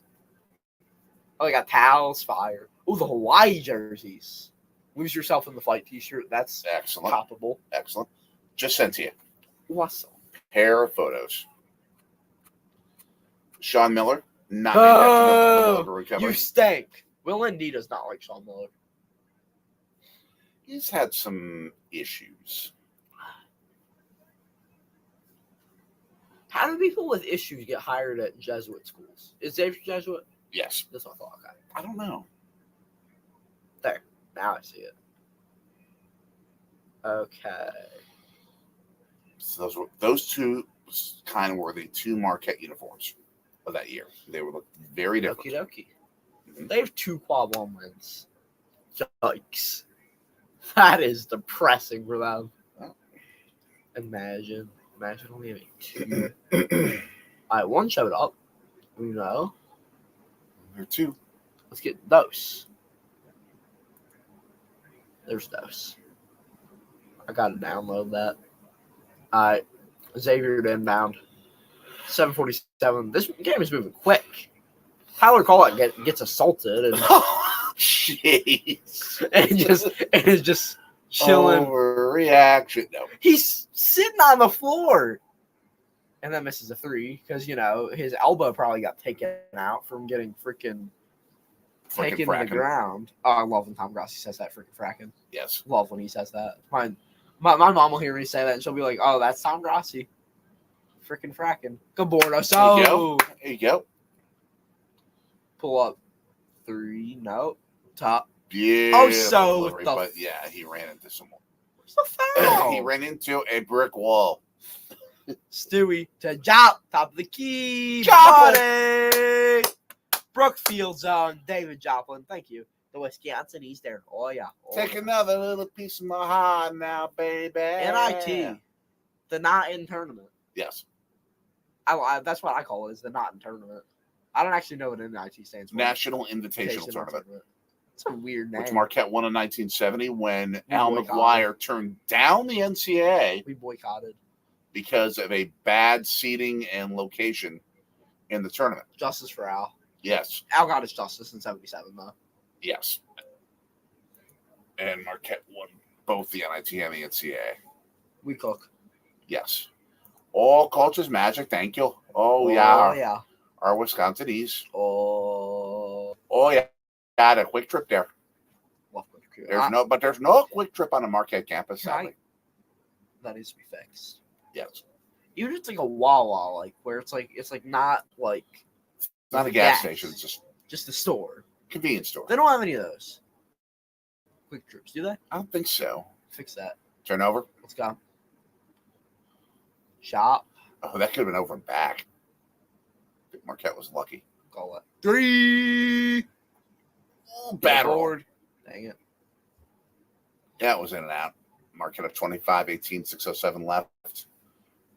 Oh, they got towels, fire. Oh, the Hawaii jerseys. Lose yourself in the fight T-shirt. That's Excellent. toppable. Excellent. Just sent to you. Awesome. Pair of photos. Sean Miller, not Oh, named recovery. you stink. Will Indy does not like Sean Miller. He's had some issues. How do people with issues get hired at Jesuit schools? Is Xavier Jesuit? Yes. That's what I thought. Okay. I don't know. There. Now I see it. Okay. So those two kind of were the two Marquette uniforms of that year. They were very different. Okie dokie. They have 2 quad 1 wins. Yikes. That is depressing for them. Imagine only having 2. All right, 1 showed up. Uno. There are 2. Let's get those. There's those. I gotta download that. All right, Xavier to inbound. 7:47. This game is moving quick. Tyler Collett gets assaulted and Jeez. and is just chilling. Overreaction. No. He's sitting on the floor, and then misses a 3 because his elbow probably got taken out from getting freaking taken to the ground. Oh, I love when Tom Grossi says that. Freaking fracking. Yes. Love when he says that. My mom will hear me say that, and she'll be like, "Oh, that's Tom Grossi." Freaking fracking. Good board. So There you go. Pull up 3. No. Top. Beautiful with but yeah, he ran into someone. Where's the foul? He ran into a brick wall. Stewie to Jop. Top of the key. Joplin. Buddy. Brookfield zone. David Joplin. Thank you. The Wisconsin East there. Oh, yeah. Take another little piece of my heart now, baby. NIT. The not in tournament. Yes. That's what I call it, is the not in tournament. I don't actually know what NIT stands for. National Invitational Tournament. It's a weird name. Which Marquette won in 1970 when Al McGuire turned down the NCAA. We boycotted. Because of a bad seating and location in the tournament. Justice for Al. Yes. Al got his justice in 77, though. Yes. And Marquette won both the NIT and the NCAA. We cook. Yes. All cultures magic, thank you. Oh yeah. Our Wisconsinese. Oh yeah. Got a quick trip there. Love quick trip. There's no quick trip on the Marquette campus, sadly. That needs to be fixed. Yes. Even if it's like a Wawa, where it's not like it's not a gas station, it's just a store. Convenience store. They don't have any of those. Quick trips, do they? I don't think so. Fix that. Turn over. Let's go. Shop. Oh, that could have been over and back. I think Marquette was lucky. Call it 3. Bad roll. Dang it. Yeah, it was in and out. Marquette up 25-18, 6:07 left.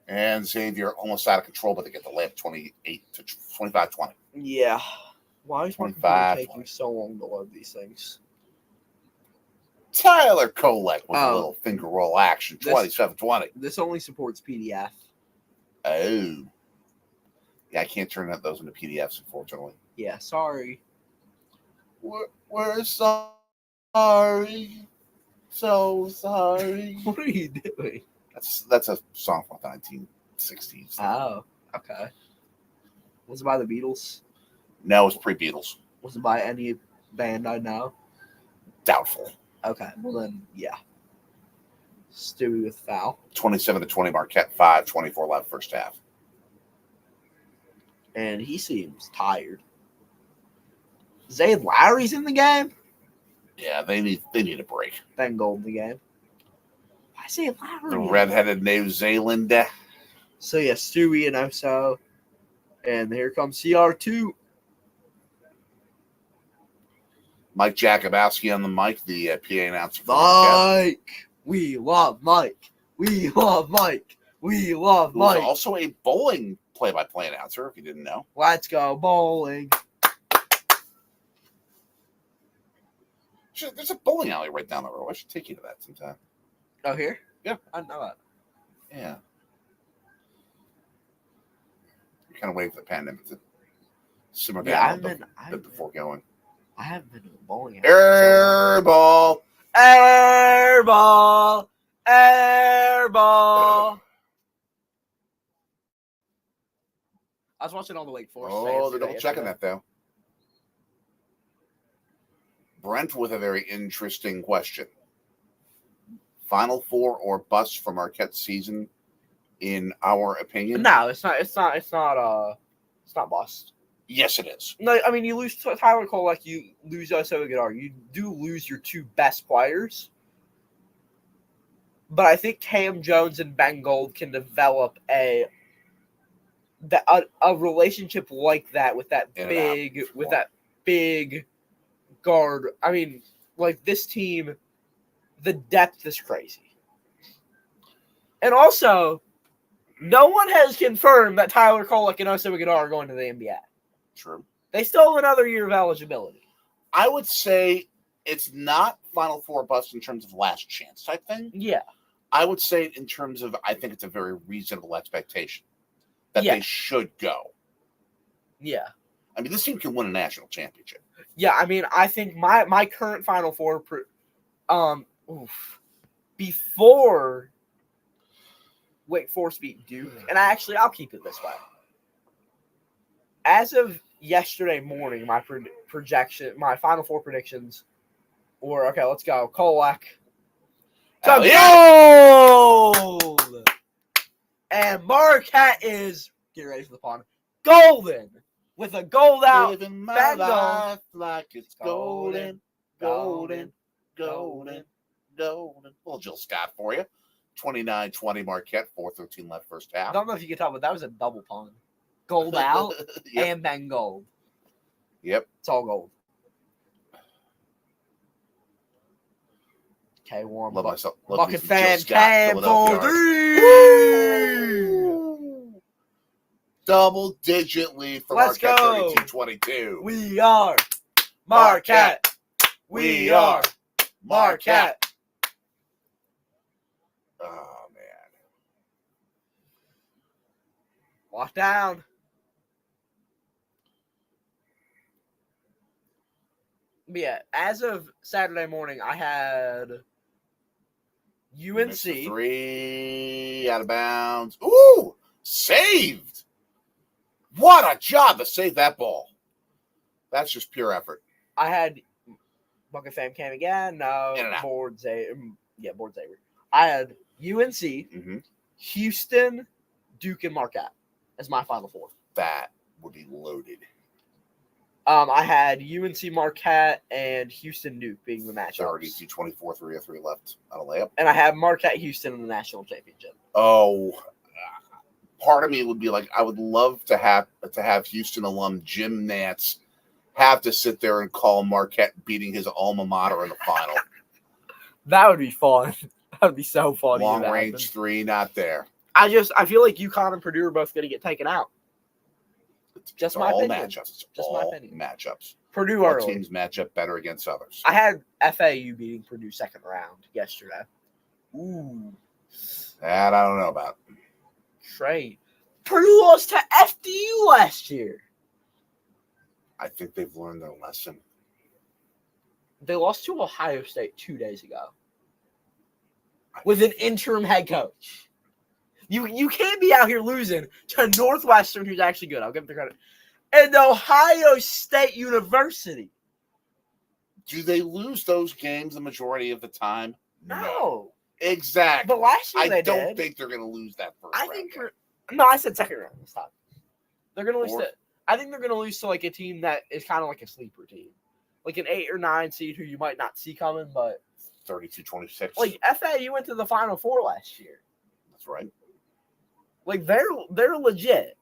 And Xavier almost out of control, but they get the layup 25-20. Yeah. Why is my computer taking so long to load these things? Tyler Kolek with a little finger roll action, 27-20. This only supports PDF. Oh. Yeah, I can't turn those into PDFs, unfortunately. Yeah, sorry. We're sorry. So sorry. What are you doing? That's a song from the 1960s. Oh, okay. Was it by the Beatles? No, it was pre-Beatles. Was it by any band I know? Doubtful. Okay, well then, yeah. Stewie with foul. 27-20 Marquette, 5:24 left first half. And he seems tired. Zay Lowry's in the game? Yeah, they need a break. Then Gold in the game. Why Zay Lowry? The redheaded New Zealand. So yeah, Stewie and Oso. And here comes CR2. Mike Jakubowski on the mic, the PA announcer. Mike! We love Mike. We love Mike. We love Mike. Who's also a bowling play-by-play announcer, if you didn't know. Let's go bowling. There's a bowling alley right down the road. I should take you to that sometime. Oh, here? Yeah. I know that. Yeah. You're kind of waiting for the pandemic to simmer down before going. I haven't been to the bowling alley. Air ball. Air ball. Air ball. I was watching all the Wake Forest. Oh, they're double checking that, though. Brent with a very interesting question. Final Four or bust for Marquette's season, in our opinion? No, it's not. It's not bust. Yes, it is. No, I mean you lose Tyler Kolek, you lose Oso Aguilar. You do lose your 2 best players, but I think Cam Jones and Ben Gold can develop a that a relationship like that with that In and big out. with that big guard. I mean, like this team, the depth is crazy. And also, no one has confirmed that Tyler Kolek and Oso Iguodala are going to the NBA. True. They still have another year of eligibility. I would say it's not Final Four bust in terms of last chance type thing. Yeah. I would say in terms of, I think it's a very reasonable expectation that they should go. Yeah. I mean, this team can win a national championship. Yeah, I mean, I think my current Final Four, before Wake Forest beat Duke, and I'll keep it this way. As of yesterday morning, my my Final Four predictions were, okay, let's go. Kolek. Gold! And Marquette is, get ready for the pun, golden. With a gold out. Living my Bengal. life like it's golden. Little Jill Scott for you. 29-20 Marquette, 4:13 left first half. I don't know if you can tell, but that was a double pun. Gold out and then gold. Yep. It's all gold. Okay, warm. Love myself. Bucket fan came for three. Double-digit lead for Let's Marquette, go. 32-22. We are Marquette. We are Marquette. Oh, man. Lock down. But yeah, as of Saturday morning, I had UNC. Three out of bounds. Ooh, saved. What a job to save that ball. That's just pure effort. I had Bucket Fam came again. No, In and out. Board Xavier. Yeah, Board Xavier. I had UNC, Houston, Duke, and Marquette as my Final Four. That would be loaded. I had UNC, Marquette, and Houston, Duke being the matchups. 32-24, 3 of 3 left on a layup. And I have Marquette, Houston in the national championship. Oh, part of me would be like, I would love to have Houston alum Jim Nance have to sit there and call Marquette beating his alma mater in the final. That would be fun. That would be so funny. Long range three, not there. I feel like UConn and Purdue are both going to get taken out. It's my all opinion. matchups. It's Just all my opinion. matchups. Purdue All early. teams match up better against others. I had FAU beating Purdue second round yesterday. Ooh. That I don't know about. Trade. Purdue lost to FDU last year. I think they've learned their lesson. They lost to Ohio State 2 days ago with an interim head coach. You can't be out here losing to Northwestern, who's actually good. I'll give them the credit. And Ohio State University. Do they lose those games the majority of the time? No. Exactly. But last year I they don't did. think they're going to lose that first I round think game. No, I said second round this time. They're going to lose Fourth? I think they're going to lose to like a team that is kind of like a sleeper team. Like an 8 or 9 seed who you might not see coming, but 32-26. like FAU went to the Final Four last year. That's right. Like they're legit.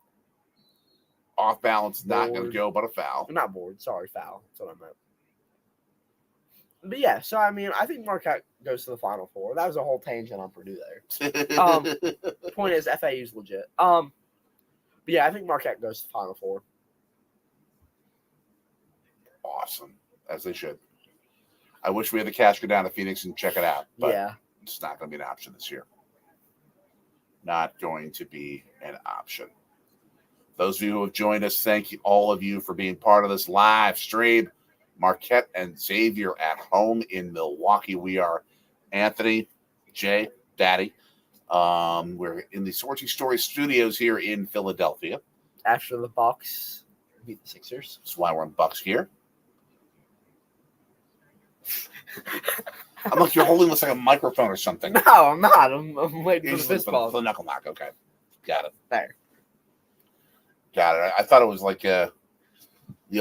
Off balance, not going to Board. go, but a foul. Not bored. Sorry, foul. That's what I meant. But yeah, so I mean, I think Marquette goes to the Final Four. That was a whole tangent on Purdue there. The point is, FAU's legit. But yeah, I think Marquette goes to the Final Four. Awesome, as they should. I wish we had the cash go down to Phoenix and check it out, but Yeah. it's not going to be an option this year. Not going to be an option. Those of you who have joined us, thank you, all of you, for being part of this live stream. Marquette and Xavier at home in Milwaukee. We are Anthony, Jay, Daddy. We're in the Sorgi Story Studios here in Philadelphia. After the Bucks beat the Sixers. That's why we're in Bucks here. I'm like, you're holding this like a microphone or something. No, I'm not. I'm waiting for the fist For ball. the knuckle knock. Okay. Got it. There. Got it. I thought it was like the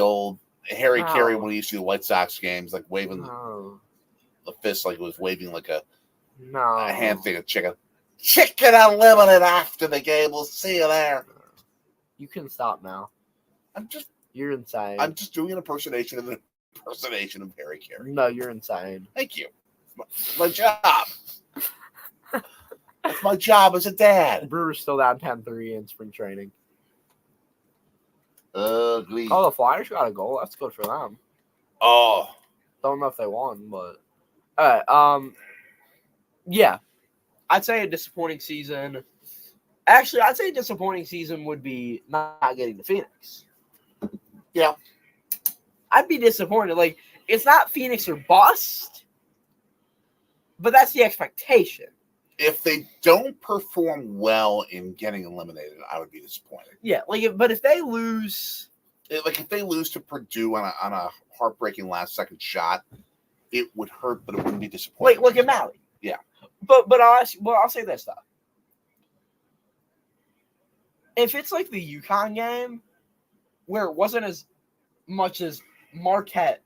old Harry No. Carey when he used to do the White Sox games, like waving No. the fist like it was waving like a No. hand thing of chicken. Chicken Unlimited after the game. We'll see you there. You can stop now. You're insane. I'm just doing an impersonation of Harry Carey. No, you're insane. Thank you. My job. That's my job as a dad. Brewers still down 10-3 in spring training. Ugly. Oh, the Flyers got a goal. That's good for them. Oh. Don't know if they won, but all right. Yeah, I'd say a disappointing season. Actually, I'd say a disappointing season would be not getting to Phoenix. Yeah. I'd be disappointed. Like, it's not Phoenix or bust, but that's the expectation. If they don't perform well in getting eliminated, I would be disappointed. Yeah, but if they lose, if they lose to Purdue on a heartbreaking last second shot, it would hurt, but it wouldn't be disappointing. Look at Maui. Yeah, but I'll say this though. If it's like the UConn game, where it wasn't as much as Marquette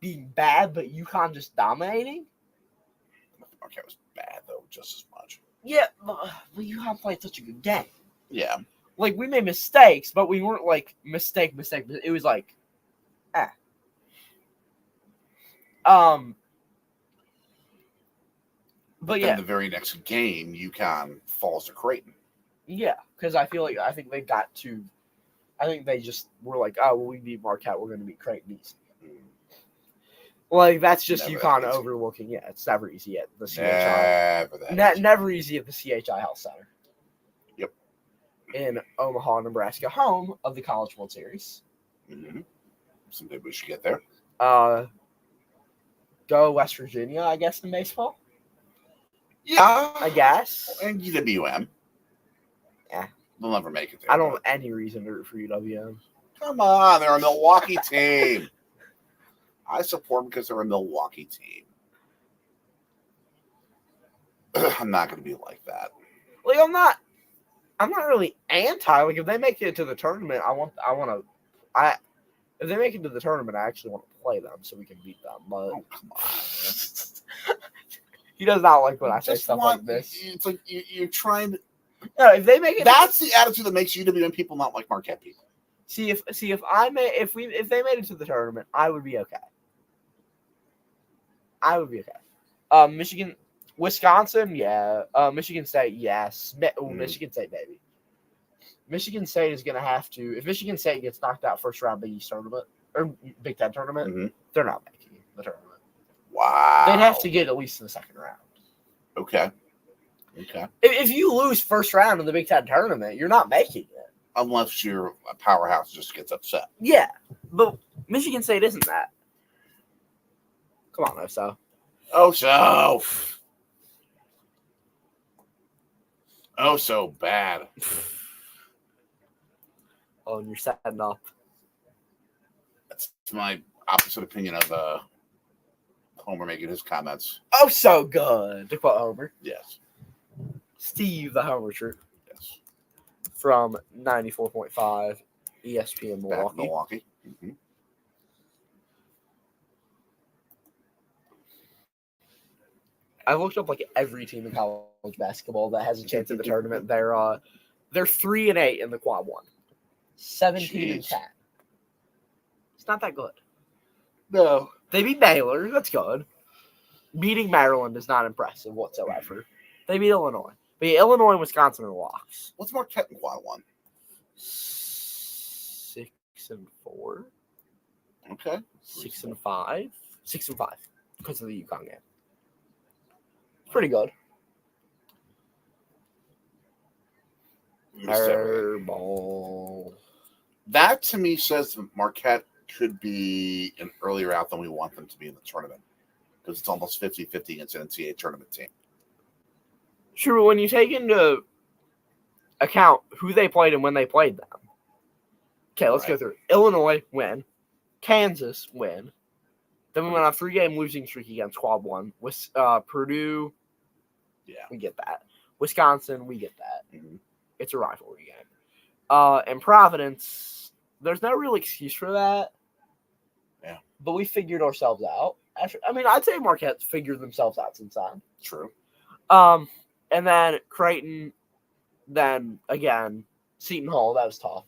being bad, but UConn just dominating. Marquette was bad though, just as much. Yeah, but UConn played such a good game. Yeah. Like, we made mistakes, but we weren't like mistake. It was like, But then the very next game, UConn falls to Creighton. Yeah, because I think they just were like, oh, well, we beat Marquette, we're going to beat Creighton easy. Like, that's just UConn overlooking. Yeah, it's never easy at the CHI. Never easy at the CHI Health Center. Yep. In Omaha, Nebraska, home of the College World Series. Mm-hmm. Someday we should get there. Go West Virginia, I guess, in baseball. Yeah. I guess. And UWM. Yeah. They'll never make it there. I don't have any reason to root for UWM. Come on, they're a Milwaukee team. I support them because they're a Milwaukee team. I'm not going to be like that. Like, I'm not really anti. Like, if they make it to the tournament, if they make it to the tournament, I actually want to play them so we can beat them. But come on, man. He does not like when I say stuff like this. It's like you're trying to. No, if they make it, that's the attitude that makes UWM people not like Marquette people. If they made it to the tournament, I would be okay. Michigan, Wisconsin, yeah. Michigan State, yes. Michigan State, baby. Michigan State is going to have to. If Michigan State gets knocked out first round Big East tournament or Big Ten tournament, they're not making the tournament. Wow. They'd have to get at least in the second round. Okay. If you lose first round in the Big Ten tournament, you're not making it. Unless you're a powerhouse just gets upset. Yeah, but Michigan State isn't that. Come on, Oso. Oh, so bad. Oh, and you're setting up. That's my opposite opinion of Homer making his comments. Oh, so good. To quote Homer. Yes. Steve, the Homer Troop. Yes. From 94.5 ESPN Milwaukee. Milwaukee. Mm-hmm. I looked up like every team in college basketball that has a chance at the tournament. They're 3-8 in the quad one. 17-10. It's not that good. No. They beat Baylor. That's good. Beating Maryland is not impressive whatsoever. They beat Illinois. But yeah, Illinois and Wisconsin are locks. What's Marquette in quad one? 6-4. Okay. 6-5. 6-5 because of the UConn game. Pretty good. Airball. That to me says that Marquette could be an earlier out than we want them to be in the tournament because it's almost 50-50 against an NCAA tournament team. Sure, but when you take into account who they played and when they played them. Okay, let's go through. Illinois, win. Kansas, win. Then we went on a 3-game losing streak against quad one. With Purdue, we get that. Wisconsin, we get that. Mm-hmm. It's a rivalry game. And Providence, there's no real excuse for that. Yeah. But we figured ourselves out. I'd say Marquette's figured themselves out since then. True. And then Creighton, then again, Seton Hall, that was tough.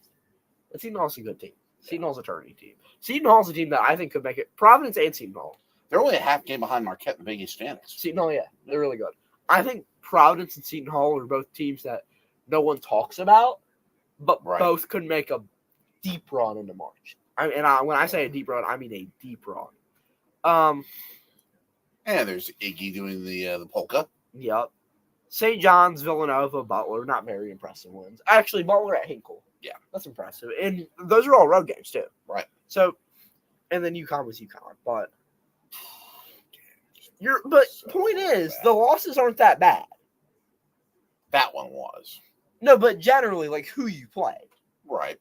And Seton Hall's a good team. Seton Hall's a tourney team. Seton Hall's a team that I think could make it. Providence and Seton Hall. They're only a half game behind Marquette in the Big East standings. Seton Hall, yeah, they're really good. I think Providence and Seton Hall are both teams that no one talks about, but both could make a deep run into March. When I say a deep run, I mean a deep run. And there's Iggy doing the polka. Yep. St. John's, Villanova, Butler, not very impressive wins. Actually, Butler at Hinkle. Yeah. That's impressive. And those are all road games, too. Right. So, and then UConn was UConn. But point is, the losses aren't that bad. That one was. No, but generally, like, who you played. Right.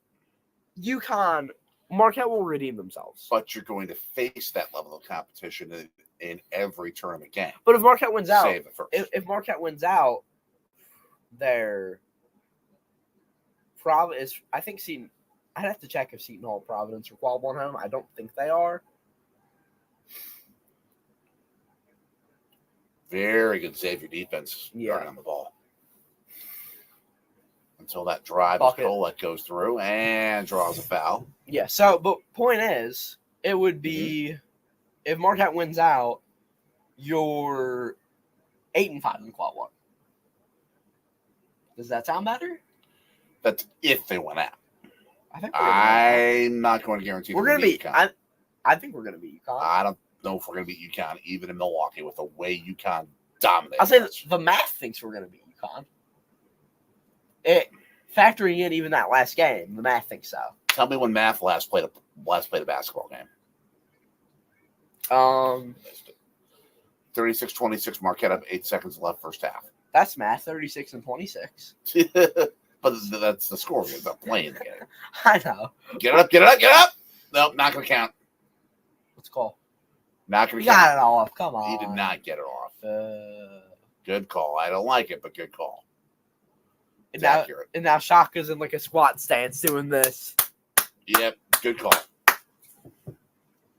UConn, Marquette will redeem themselves. But you're going to face that level of competition in every tournament game. But if Marquette wins out, save it first. If Marquette wins out, they're Providence. I think Seton. I'd have to check if Seton Hall, Providence are quad one home. I don't think they are. Very good Xavier defense on the ball. Until that drive as Colette goes through and draws a foul. Yeah, so, but point is, it would be, if Marquette wins out, you're 8-5 in quad one. Does that sound better? That's if they win out. I'm not going to guarantee we're going to beat UConn. I think we're going to beat UConn. I don't know if we're going to beat UConn, even in Milwaukee, with the way UConn dominates. I'll say the math thinks we're going to beat UConn. Factoring in even that last game, the math thinks so. Tell me when math last played a basketball game. 36-26, Marquette up 8 seconds left first half. That's math, 36-26. But that's the score. You're not playing the game. I know. Get it up. Nope, not going to count. What's the call? Not going to count. Got it off. Come on. He did not get it off. Good call. I don't like it, but good call. It's accurate. And now Shaka's in like a squat stance doing this. Yep, good call.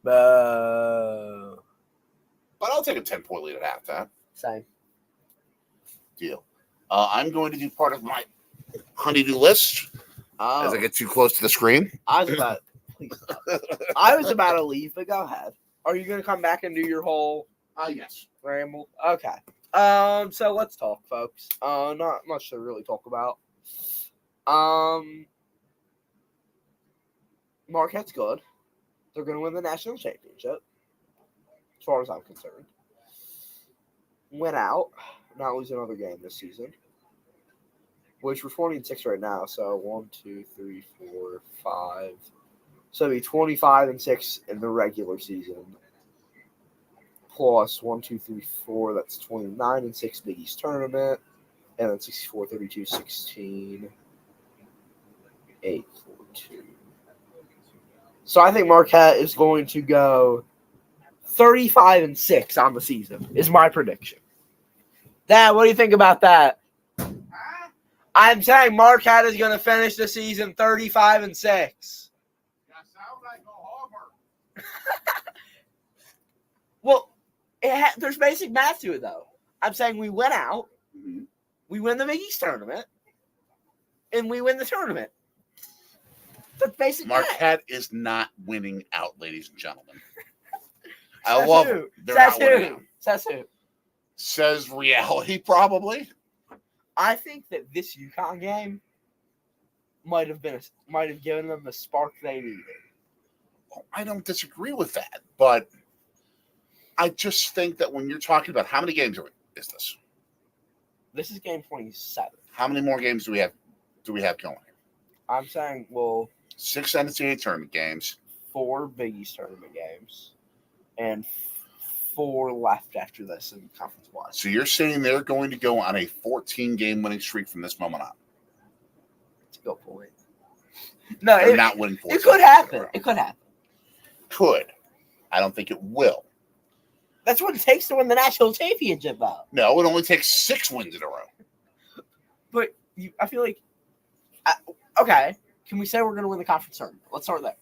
But I'll take a 10-point lead at halftime. Same. Deal. I'm going to do part of my honeydew list as I get too close to the screen. I was about to leave, but go ahead. Are you going to come back and do your whole yes ramble? Okay. So let's talk, folks. Not much to really talk about. Marquette's good. They're going to win the national championship, as far as I'm concerned. Went out, not lose another game this season. Which we're 20-6 right now, so 1, 2, 3, 4, 5. So it'd be 25-6 in the regular season. Plus 1, 2, 3, 4. That's 29-6 Big East tournament, and then 64, 32, 16, 8, 4, 2. So I think Marquette is going to go 35-6 on the season. Is my prediction. Dad, what do you think about that? I'm saying Marquette is going to finish the season 35-6. That sounds like a homer. Well, there's basic math to it, though. I'm saying we win out, we win the Big East tournament, and we win the tournament. That's basic Marquette math. is not winning out, ladies and gentlemen. I love it. They're not winning out. Says who? Says reality, probably. I think that this UConn game might have given them the spark they needed. I don't disagree with that, but I just think that when you're talking about how many games is this? This is game 27. How many more games do we have going? I'm saying, 6 NCAA tournament games, 4 Big East tournament games, and 4 left after this in conference play. So you're saying they're going to go on a 14-game winning streak from this moment on? That's a good point. No, they're not winning 14. It could happen. It could happen. Could. I don't think it will. That's what it takes to win the national championship, though. No, it only takes 6 wins in a row. But I feel like, okay, can we say we're going to win the conference tournament? Let's start there.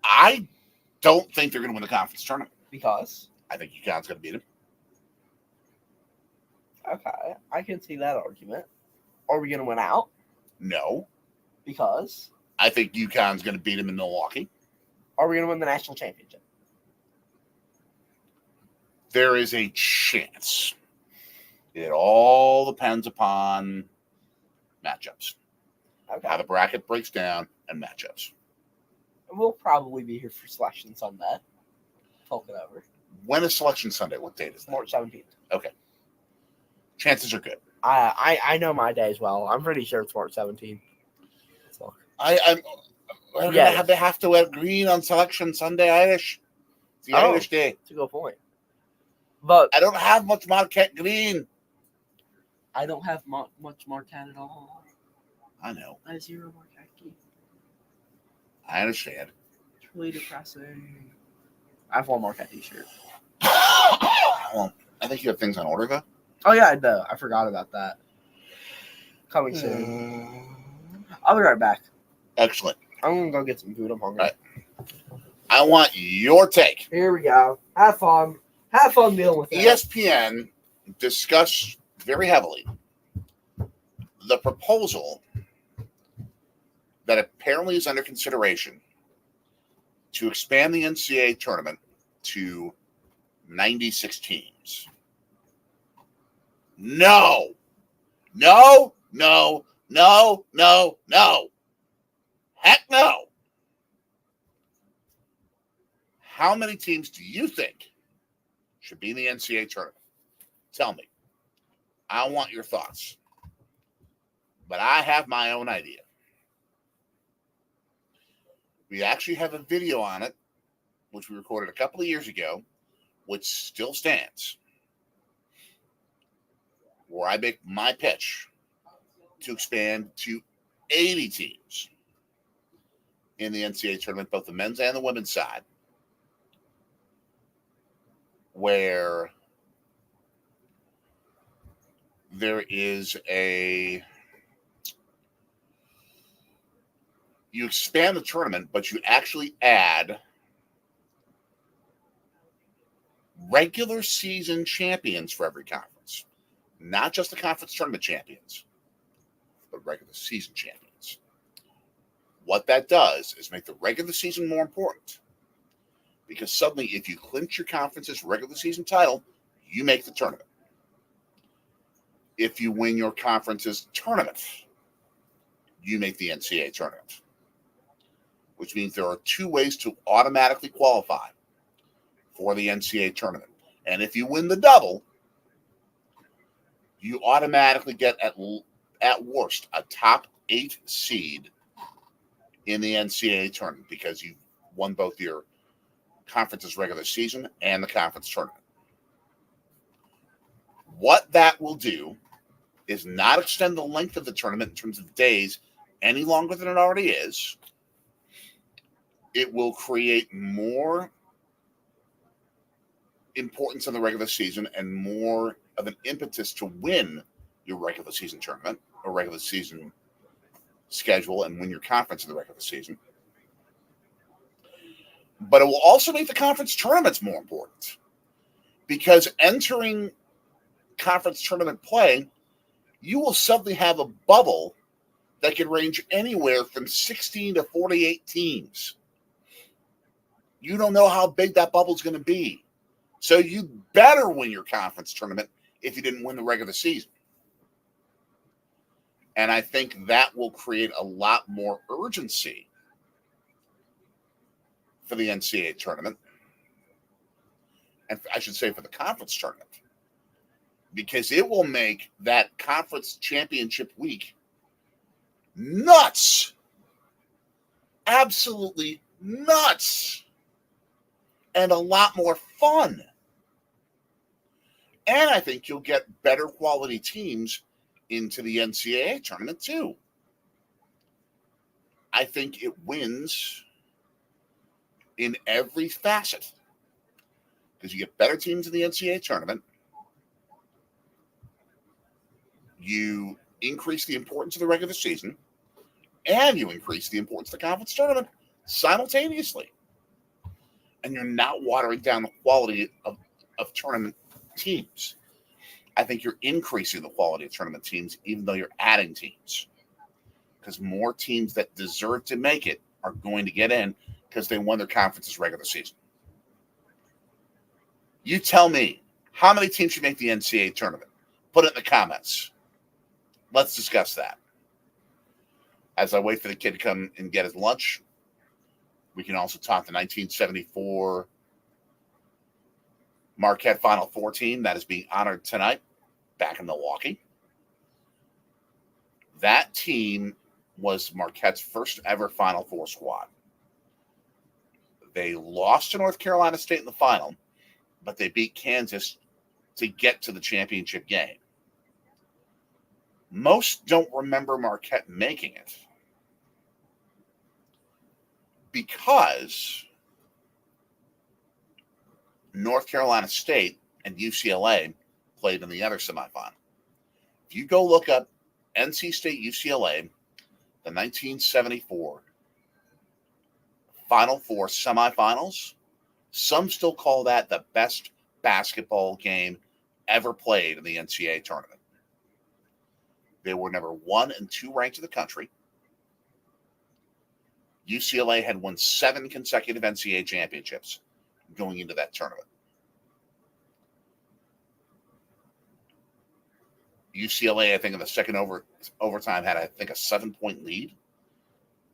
I don't think they're going to win the conference tournament. Because? I think UConn's going to beat them. Okay, I can see that argument. Are we going to win out? No. Because I think UConn's going to beat them in Milwaukee. are we going to win the national championship? There is a chance. It all depends upon matchups. Okay. How the bracket breaks down and matchups. We'll probably be here for Selection Sunday. Talk it over. When is Selection Sunday? What date is that? March 17th. Okay. Chances are good. I know my day as well. I'm pretty sure it's March 17th. So, I'm Yeah. they have to wear green on Selection Sunday Irish. It's the Oh. Irish day. that's a good point. But I don't have much Marquette green. I don't have much Marquette at all. I know. I have 0 Marquette key. I understand. It's really depressing. I have 1 Marquette t-shirt. Well, I think you have things on order, though. Oh, yeah, I do. I forgot about that. Coming soon. I'll be right back. Excellent. I'm going to go get some food. I'm hungry. Right. I want your take. Here we go. Have fun. Have fun dealing with that. ESPN discussed very heavily the proposal that apparently is under consideration to expand the NCAA tournament to 96 teams. No. No, no, no, no, no. Heck no. How many teams do you think should be in the NCAA tournament? Tell me. I want your thoughts. But I have my own idea. We actually have a video on it, which we recorded a couple of years ago, which still stands, where I make my pitch to expand to 80 teams in the NCAA tournament, both the men's and the women's side, where there is you expand the tournament, but you actually add regular season champions for every conference. Not just the conference tournament champions, but regular season champions. What that does is make the regular season more important. Because suddenly, if you clinch your conference's regular season title, you make the tournament. If you win your conference's tournament, you make the NCAA tournament. Which means there are 2 ways to automatically qualify for the NCAA tournament. And if you win the double, you automatically get, at worst, a top 8 seed in the NCAA tournament because you've won both your conference's regular season and the conference tournament. What that will do is not extend the length of the tournament in terms of days any longer than it already is. It will create more importance in the regular season and more of an impetus to win your regular season tournament or regular season schedule and win your conference in the regular season. But it will also make the conference tournaments more important because entering conference tournament play, you will suddenly have a bubble that can range anywhere from 16 to 48 teams. You don't know how big that bubble is going to be. So you better win your conference tournament if you didn't win the regular season. And I think that will create a lot more urgency for the NCAA tournament. And I should say for the conference tournament. Because it will make that conference championship week nuts. Absolutely nuts. And a lot more fun. And I think you'll get better quality teams into the NCAA tournament too. I think it wins in every facet. Because you get better teams in the NCAA tournament. You increase the importance of the regular season. And you increase the importance of the conference tournament simultaneously. And you're not watering down the quality of tournament teams. I think you're increasing the quality of tournament teams, even though you're adding teams. because more teams that deserve to make it are going to get in because they won their conference's regular season. You tell me, how many teams should make the NCAA tournament? Put it in the comments. Let's discuss that. As I wait for the kid to come and get his lunch, we can also talk the 1974 Marquette Final Four team that is being honored tonight back in Milwaukee. That team was Marquette's first ever Final Four squad. They lost to North Carolina State in the final, but they beat Kansas to get to the championship game. Most don't remember Marquette making it because North Carolina State and UCLA played in the other semifinal. If you go look up NC State UCLA, the 1974 Final Four semifinals, some still call that the best basketball game ever played in the NCAA tournament. They were number 1 and 2 ranked in the country. UCLA had won 7 consecutive NCAA championships going into that tournament. UCLA, I think, in the second overtime had, I think, a 7-point lead.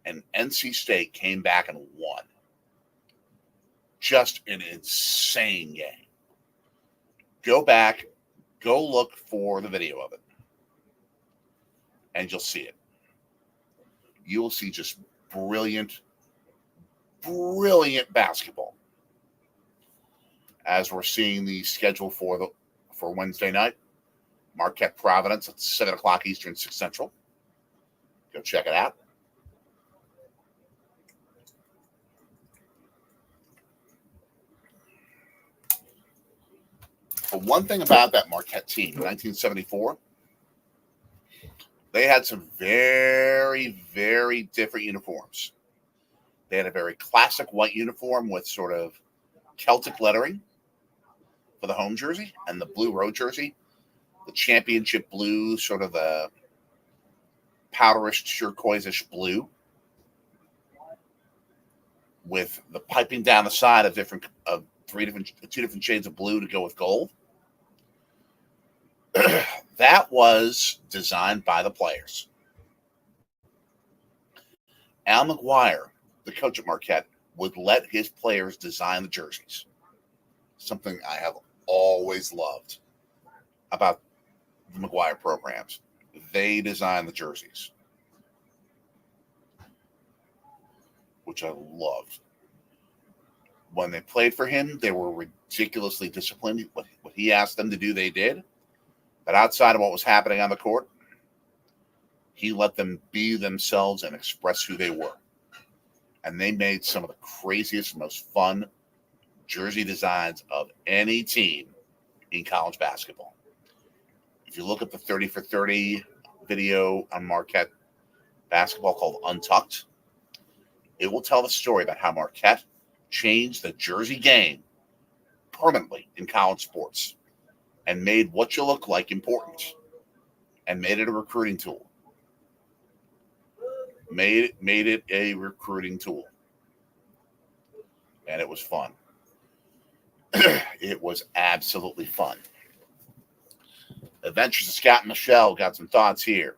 And NC State came back and won. Just an insane game. Go back, go look for the video of it, and you'll see it. You will see just brilliant, brilliant basketball. As we're seeing the schedule for Wednesday night, Marquette Providence at 7 o'clock Eastern, 6 Central. Go check it out. But one thing about that Marquette team in 1974, they had some very, very different uniforms. They had a very classic white uniform with sort of Celtic lettering for the home jersey and the blue road jersey. The championship blue, sort of the powderish, turquoise-ish blue, with the piping down the side of two different shades of blue to go with gold. That was designed by the players. Al McGuire, the coach at Marquette, would let his players design the jerseys. Something I have always loved about the McGuire programs. They design the jerseys, which I loved. When they played for him, they were ridiculously disciplined. What he asked them to do, they did. But outside of what was happening on the court, he let them be themselves and express who they were. And they made some of the craziest, most fun jersey designs of any team in college basketball. If you look at the 30 for 30 video on Marquette basketball called Untucked, it will tell the story about how Marquette changed the jersey game permanently in college sports and made what you look like important and made it a recruiting tool. Made it a recruiting tool. And it was fun. It was absolutely fun. Adventures of Scott and Michelle got some thoughts here.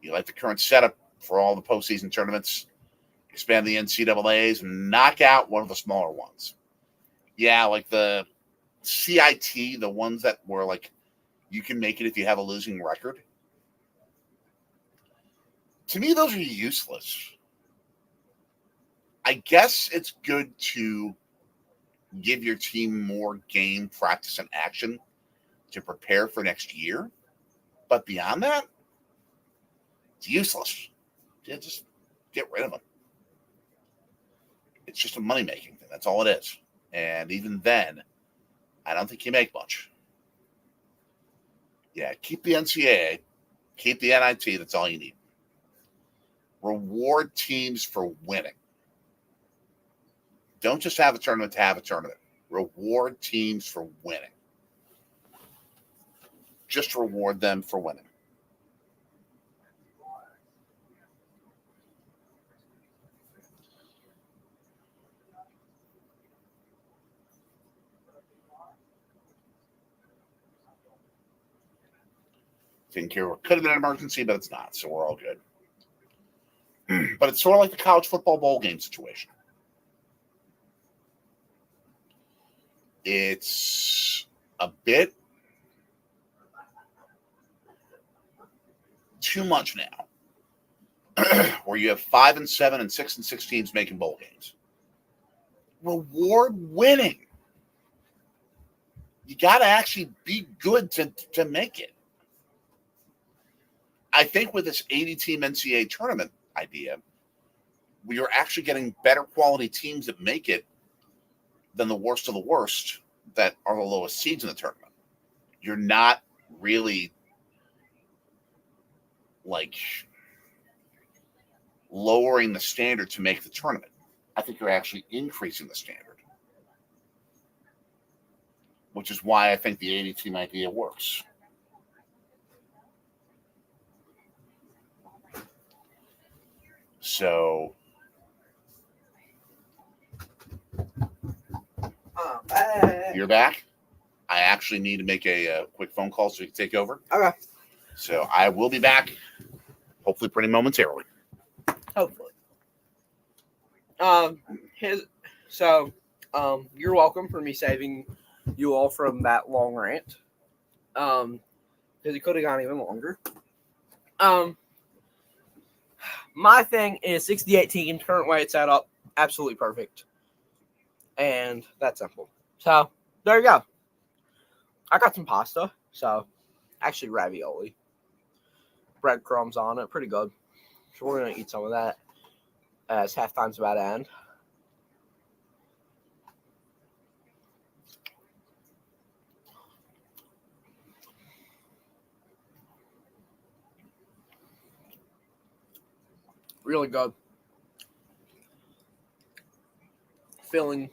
You like the current setup for all the postseason tournaments? Expand the NCAAs and knock out one of the smaller ones. Yeah, like the CIT, the ones that were like, you can make it if you have a losing record. To me, those are useless. I guess it's good to give your team more game, practice, and action to prepare for next year. But beyond that, it's useless. Yeah, just get rid of them. It's just a money-making thing. That's all it is. And even then, I don't think you make much. Yeah, keep the NCAA, keep the NIT. That's all you need. Reward teams for winning. Don't just have a tournament to have a tournament. Reward teams for winning. Just reward them for winning. Think here could have been an emergency, but it's not, so we're all good. But it's sort of like the college football bowl game situation. It's a bit too much now, where you have 5 and 7 and 6 and 6 teams making bowl games. Reward winning. You got to actually be good to make it. I think with this 80-team NCAA tournament idea, we are actually getting better quality teams that make it than the worst of the worst that are the lowest seeds in the tournament. You're not really like lowering the standard to make the tournament. I think you're actually increasing the standard, which is why I think the 80-team idea works. So you're back. I actually need to make a quick phone call so you can take over. Okay. So I will be back, hopefully pretty momentarily. Hopefully. You're welcome for me saving you all from that long rant. Because it could have gone even longer. My thing is 60-18, current way it's set up, absolutely perfect. And that's simple. So, there you go. I got some pasta. So, actually ravioli. Breadcrumbs on it. Pretty good. So, we're going to eat some of that as halftime's about to end. Really good. Filling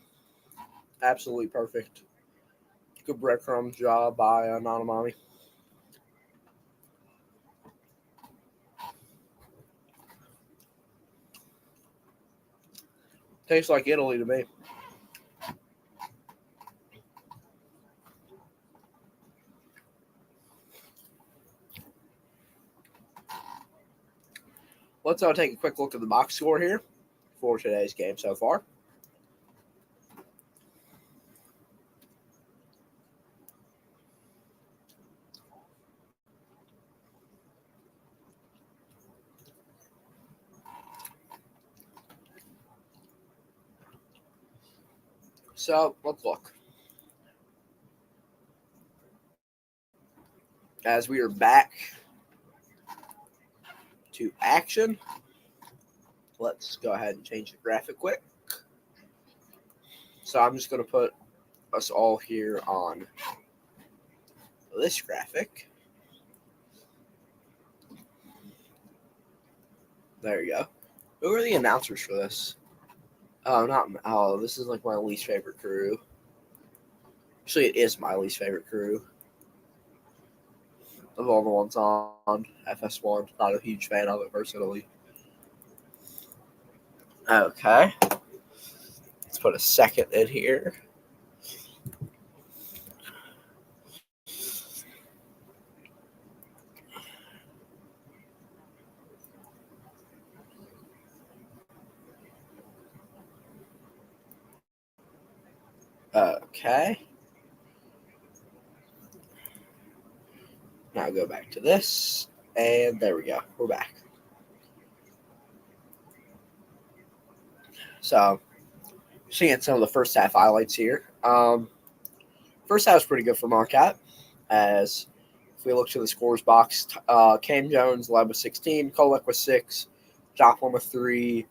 absolutely perfect. Good breadcrumbs job by Nanamami. Tastes like Italy to me. Let's take a quick look at the box score here for today's game so far. So, let's look. As we are back to action, let's go ahead and change the graphic quick. So I'm just going to put us all here on this graphic. There you go. Who are the announcers for this? This is like my least favorite crew. Actually, it is my least favorite crew of all the ones on FS1. Not a huge fan of it personally. Okay. Let's put a second in here. Okay. Now go back to this. And there we go. We're back. So, seeing some of the first half highlights here. First half was pretty good for Marquette. As if we look to the scores box, Cam Jones led with 16, Kolek with 6, Joplin with 3,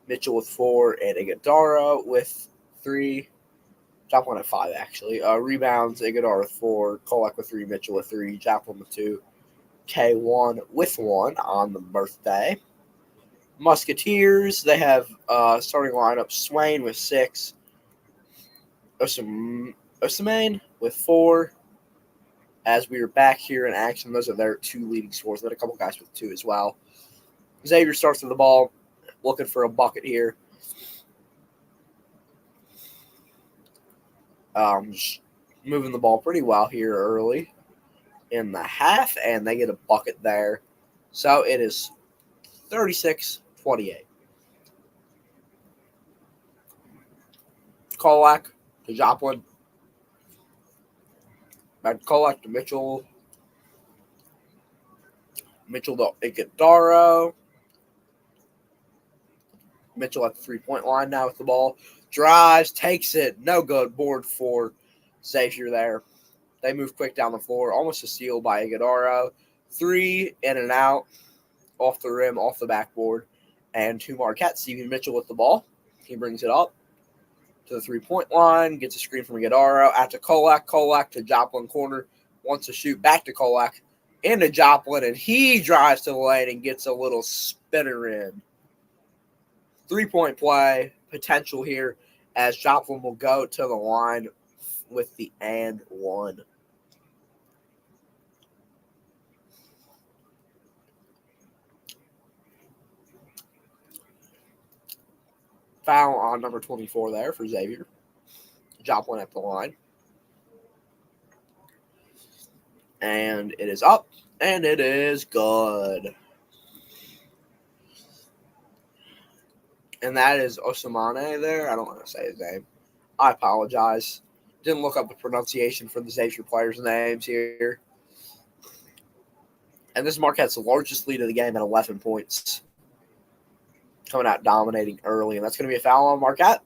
Mitchell with 4, and Iguodara with 3. Joplin at 5, actually. Rebounds, Iguodara with 4, Kolek with 3, Mitchell with 3, Joplin with 2, K1 with 1 on the birthday. Musketeers, they have starting lineup Swain with 6, Osamane with 4. As we are back here in action, those are their 2 leading scorers. Then a couple guys with 2 as well. Xavier starts with the ball, looking for a bucket here. Just moving the ball pretty well here early in the half, and they get a bucket there. So it is 36-28. Kolak to Joplin. Back to Kolak to Mitchell. Mitchell to Iguodaro. Mitchell at the three-point line now with the ball. Drives, takes it. No good. Board for Xavier there. They move quick down the floor. Almost a steal by Iguodaro. 3 in and out. Off the rim, off the backboard. And to Marquette, Stevie Mitchell with the ball. He brings it up to the three-point line. Gets a screen from Iguodaro. Out to Kolak. Kolak to Joplin corner. Wants to shoot back to Kolak. Into Joplin. And he drives to the lane and gets a little spinner in. 3-point play potential here as Joplin will go to the line with the and one. Foul on number 24 there for Xavier. Joplin at the line. And it is up, and it is good. And that is Osamane there. I don't want to say his name. I apologize. Didn't look up the pronunciation for the Xavier players' names here. And this is Marquette's largest lead of the game at 11 points. Coming out dominating early, and that's going to be a foul on Marquette.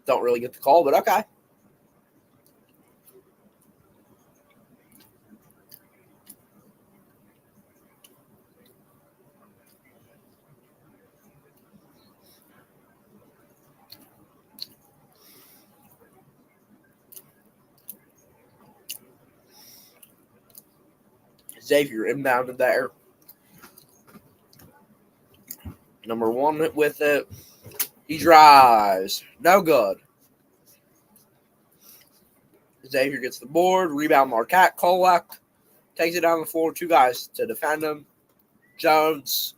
Don't really get the call, but okay. Xavier inbounded there. Number one with it. He drives. No good. Xavier gets the board. Rebound Marquette. Kolak takes it down the floor. Two guys to defend him. Jones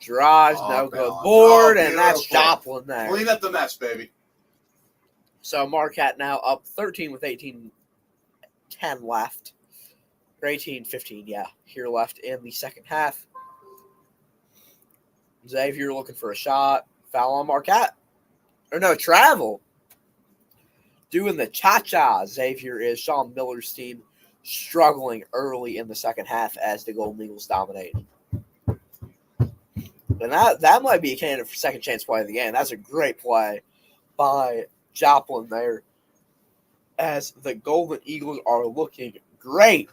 drives. No good. Board, and that's Joplin there. Clean up the mess, baby. So Marquette now up 13 with 18-10 left. Or 18-15, yeah, here left in the second half. Xavier looking for a shot. Foul on Marquette. Or no, travel. Doing the cha-cha. Xavier is Sean Miller's team struggling early in the second half as the Golden Eagles dominate. And that might be a candidate for second chance play of the game. That's a great play by Joplin there as the Golden Eagles are looking great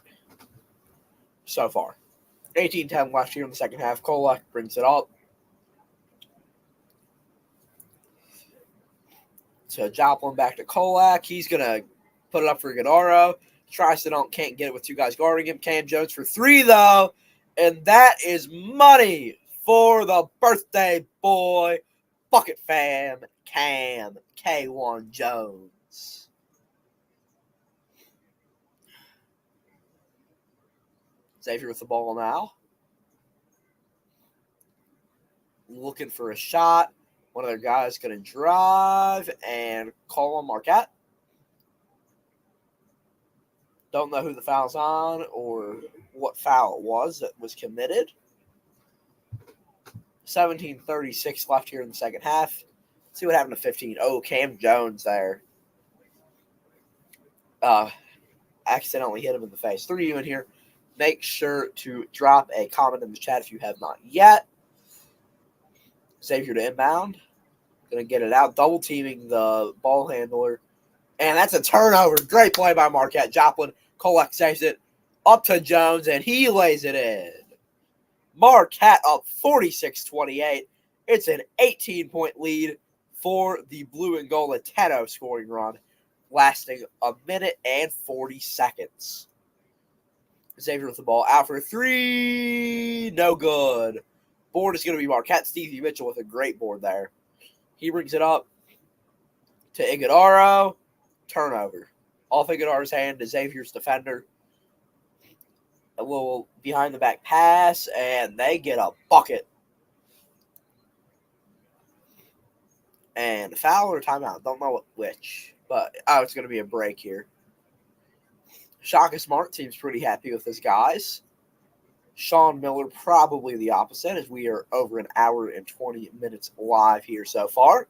so far. 18-10 left here in the second half. Kolak brings it up. So Joplin back to Kolak. He's going to put it up for Iguodaro. Tries to dunk, can't get it with two guys guarding him. Cam Jones for three, though. And that is money for the birthday boy. Bucket fam, Cam K1 Jones. Xavier with the ball now. Looking for a shot. One of their guys going to drive and call on Marquette. Don't know who the foul's on or what foul it was that was committed. 17:36 left here in the second half. Let's see what happened to 15. Oh, Cam Jones there. Accidentally hit him in the face. 3 of you in here. Make sure to drop a comment in the chat if you have not yet. Xavier to inbound. Going to get it out. Double teaming the ball handler. And that's a turnover. Great play by Marquette. Joplin. Kolak saves it up to Jones, and he lays it in. Marquette up 46-28. It's an 18-point lead for the blue and gold. A 10-0 scoring run lasting a minute and 40 seconds. Xavier with the ball out for three. No good. Board is going to be Marquette. Stevie Mitchell with a great board there. He brings it up to Iguodaro. Turnover. Off Iguodaro's hand to Xavier's defender. A little behind the back pass, and they get a bucket. And foul or timeout. Don't know which. But it's going to be a break here. Shaka Smart seems pretty happy with his guys. Sean Miller, probably the opposite, as we are over an hour and 20 minutes live here so far.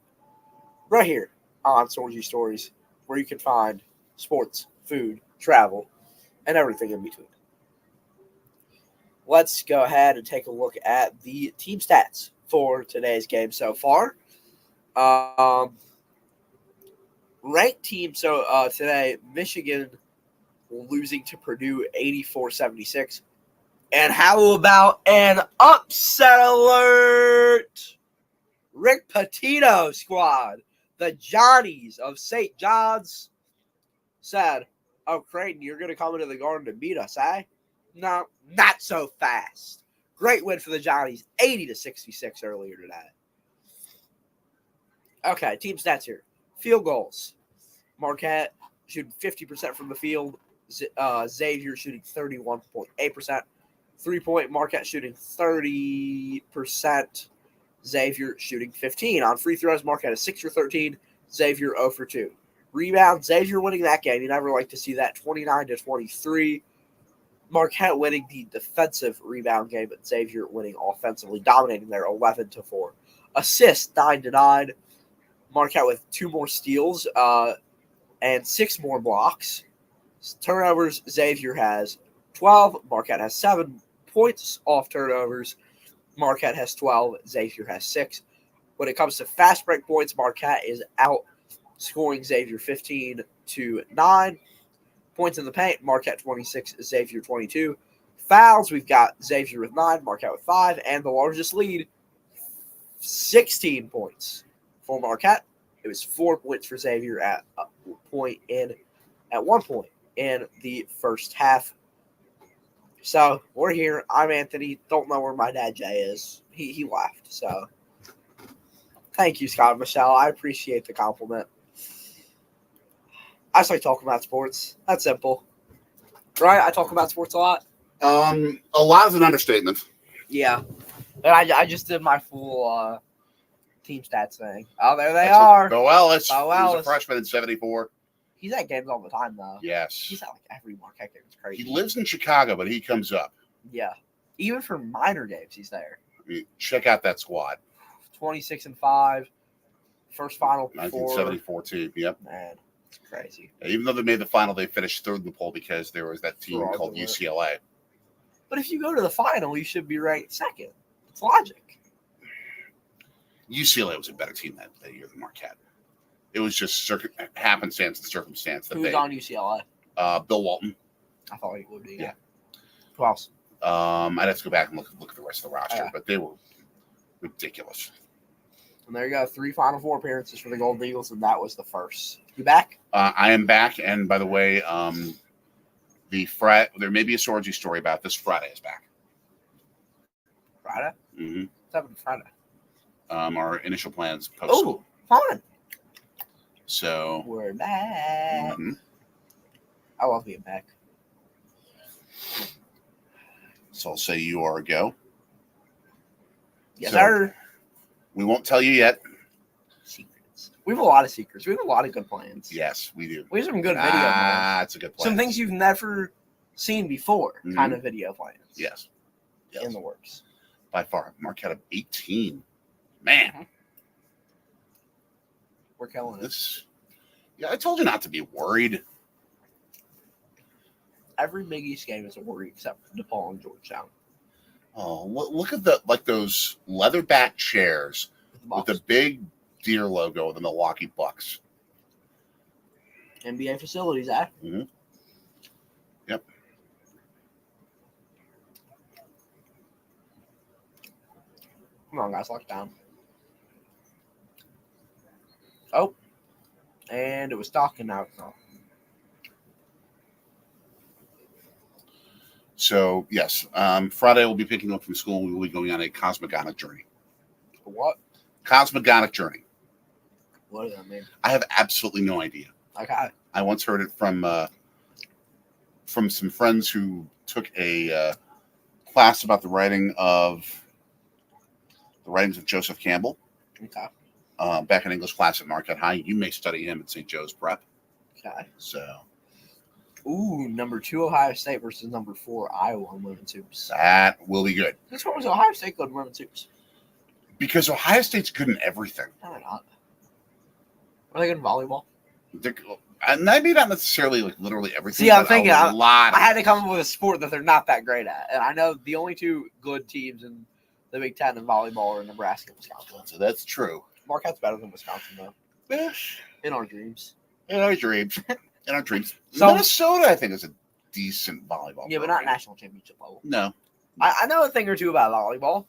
Right here on Sorgi Stories, where you can find sports, food, travel, and everything in between. Let's go ahead and take a look at the team stats for today's game so far. Ranked team today, Michigan losing to Purdue 84-76. And how about an upset alert? Rick Pitino squad, the Johnnies of St. John's, said, "Oh, Creighton, you're going to come into the Garden to beat us, eh? No, not so fast." Great win for the Johnnies, 80-66 earlier today. Okay, team stats here. Field goals. Marquette shooting 50% from the field. Xavier shooting 31.8%. 3-point, Marquette shooting 30%. Xavier shooting 15%. On free throws, Marquette is 6 for 13. Xavier 0 for 2. Rebound, Xavier winning that game. You never like to see that, 29-23. Marquette winning the defensive rebound game, but Xavier winning offensively, dominating there 11-4. Assists 9-9. Marquette with 2 more steals and 6 more blocks. Turnovers, Xavier has 12. Marquette has 7 points off turnovers. Marquette has 12. Xavier has 6. When it comes to fast break points, Marquette is outscoring Xavier 15-9. Points in the paint, Marquette 26, Xavier 22. Fouls, we've got Xavier with 9, Marquette with 5, and the largest lead, 16 points for Marquette. It was 4 points for Xavier at one point in the first half. So we're here. I'm Anthony. Don't know where my dad Jay is. He left. So thank you, Scott and Michelle. I appreciate the compliment. I just like talking about sports. That's simple. Right? I talk about sports a lot. A lot is an understatement. Yeah. And I just did my full team stats thing. Oh, there they are. Bo Ellis. Bo He was a Ellis. freshman in 74. He's at games all the time, though. Yes. He's at like every Marquette game. It's crazy. He lives in Chicago, but he comes up. Yeah. Even for minor games, he's there. I mean, check out that squad. 26-5. First final 1974 team. Yep. Man, it's crazy. Even though they made the final, they finished third in the poll because there was that team Fraudulent. called UCLA. But if you go to the final, you should be ranked second. It's logic. UCLA was a better team that year than Marquette. It was just happenstance and circumstance that Who was on UCLA? Bill Walton. I thought he would be. Yeah. Who else? I'd have to go back and look at the rest of the roster, Yeah. but they were ridiculous. And there you go. 3 Final Four appearances for the Golden Eagles, and that was the first. You back? I am back, and by the way, there may be a Sorgi story about this. Friday is back. Friday? Mm-hmm. What's happening Friday? Our initial plans post. Oh, fun. So We're back. mhm. I love being back. So I'll say you are a go. Yes, So- sir. We won't tell you yet. Secrets. We have a lot of secrets. We have a lot of good plans. Yes, we do. We have some good video plans. That's a good plan. Some things you've never seen before, Mhm. kind of video plans. Yes. Yes. In the works. By far. Marquette of 18. Man, We're killing it. this. Yeah, I told you not to be worried. Every Big East game is a worry except for DePaul and Georgetown. Oh, look at those leatherback chairs with the big deer logo of the Milwaukee Bucks. NBA facilities, eh? Mm-hmm. Yep. Come on, guys, lock down. Oh, and it was talking now. No. So yes, Friday we'll be picking up from school. We will be going on a cosmogonic journey. What? Cosmogonic journey. What does that mean? I have absolutely no idea. Okay. I once heard it from some friends who took a class about the writings of Joseph Campbell. Okay. Back in English class at Marquette High. You may study him at St. Joe's Prep. Okay. So Ooh, number 2 Ohio State versus number 4 Iowa in women's hoops. That will be good. This one was Ohio State good in women's hoops. Because Ohio State's good in everything. No, they're not. Are they good in volleyball? Maybe not necessarily like literally everything. See, I'm but thinking a lot. I had to come up with a sport that they're not that great at, and I know the only 2 good teams in the Big Ten in volleyball are Nebraska and Wisconsin. So that's true. Marquette's better than Wisconsin, though. In our dreams. In our dreams. In our dreams. So, Minnesota, I think, is a decent volleyball. Yeah, but not national championship level. No. I know a thing or two about volleyball.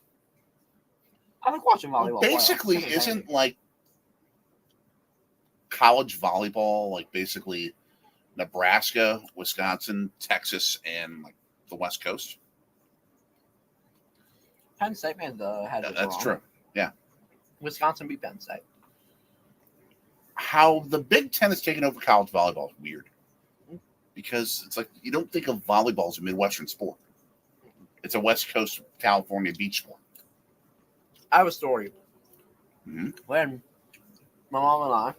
I like watching volleyball. Basically, isn't like college volleyball like basically Nebraska, Wisconsin, Texas, and like the West Coast? Penn State had that's true. Yeah. Wisconsin beat Penn State. How the Big Ten has taken over college volleyball is weird. Because it's like you don't think of volleyball as a Midwestern sport. It's a West Coast California beach sport. I have a story. Mm-hmm. When my mom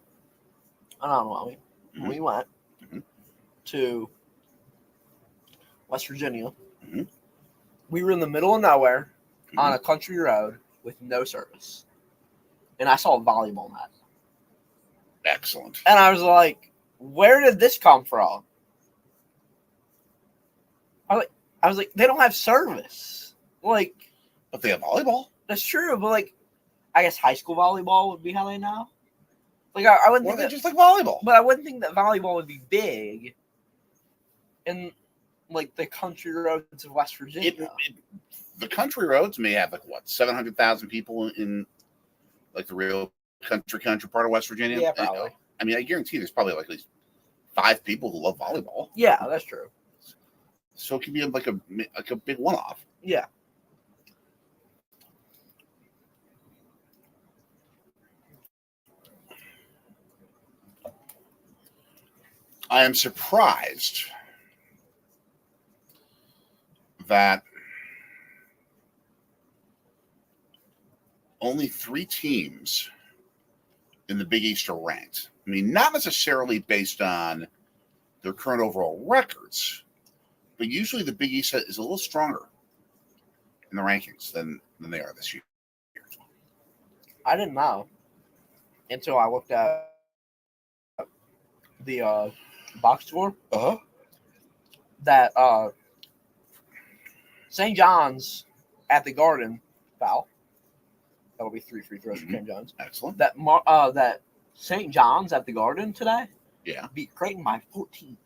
and mommy, we went to West Virginia. Mm-hmm. We were in the middle of nowhere on a country road with no service. And I saw a volleyball net. Excellent. And I was like, where did this come from? I was like, they don't have service. Like, but they have volleyball. That's true, but like, I guess high school volleyball would be how they know. Like, I wouldn't think that just like volleyball. But I wouldn't think that volleyball would be big in like the country roads of West Virginia. The country roads may have like what 700,000 people in like the real country part of West Virginia. Yeah, probably. I mean, I guarantee there's probably like at least 5 people who love volleyball. Yeah, that's true. So it can be like a big one-off. Yeah. I am surprised that only 3 teams in the Big East are ranked. I mean, not necessarily based on their current overall records, but usually the Big East is a little stronger in the rankings than they are this year. I didn't know until I looked at the box score. That St. John's at the Garden foul. That'll be 3 free throws for St. John's. Excellent. That St. John's at the Garden today. Yeah. Beat Creighton by 14.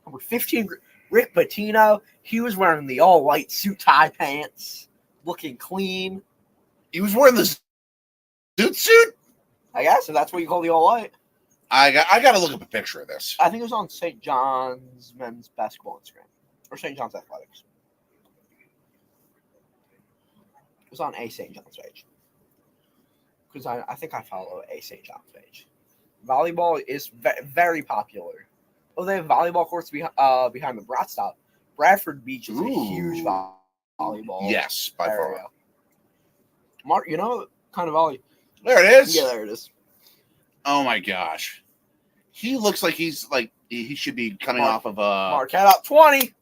Number 15, Rick Pitino. He was wearing the all-white suit tie pants, looking clean. He was wearing the suit? I guess, if that's what you call the all-white. I got to look up a picture of this. I think it was on St. John's men's basketball Instagram. Or St. John's Athletics. It was on a St. John's page. Because I think I follow a St. John's page. Volleyball is very popular. Oh, they have volleyball courts behind the Brat Stop. Bradford Beach is a huge volleyball Yes, by area. far. Mark, you know what kind of volley? There it is. Yeah, there it is. Oh my gosh. He looks like he should be coming off of Marquette up 20.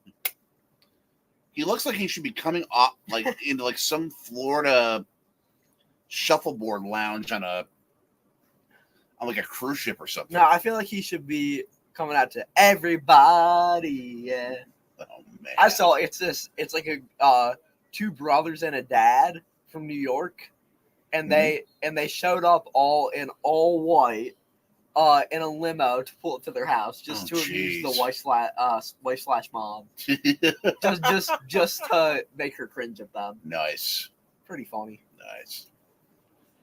He looks like he should be coming off like into like some Florida shuffleboard lounge on like a cruise ship or something. No, I feel like he should be coming out to everybody. Yeah. Oh man. I saw it's like a 2 brothers and a dad from New York, and they showed up all in all white in a limo to pull it to their house just to amuse the wife slash mom. just to make her cringe at them. Nice. Pretty funny. Nice.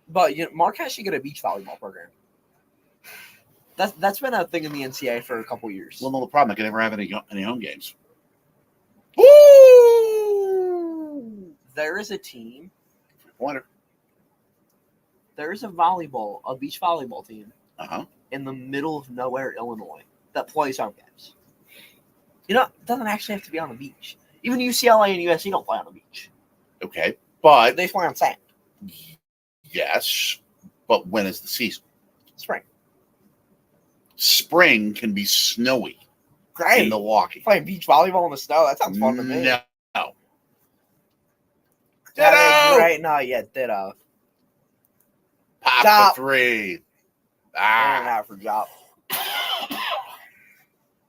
But Marquette should get a beach volleyball program. That's been a thing in the NCAA for a couple years. Well, no, the problem, I can never have any home games. Woo! There is a team. Pointer. There is a beach volleyball team in the middle of nowhere, Illinois, that plays home games. It doesn't actually have to be on the beach. Even UCLA and USC don't play on the beach. Okay, but they play on sand. Yes, but when is the season? Spring. Spring can be snowy. Great. in Milwaukee. Playing beach volleyball in the snow. That sounds fun to me. No. Have Ditto! a great night. Yeah, ditto. Pop Stop. the three. In and Ah. out for job.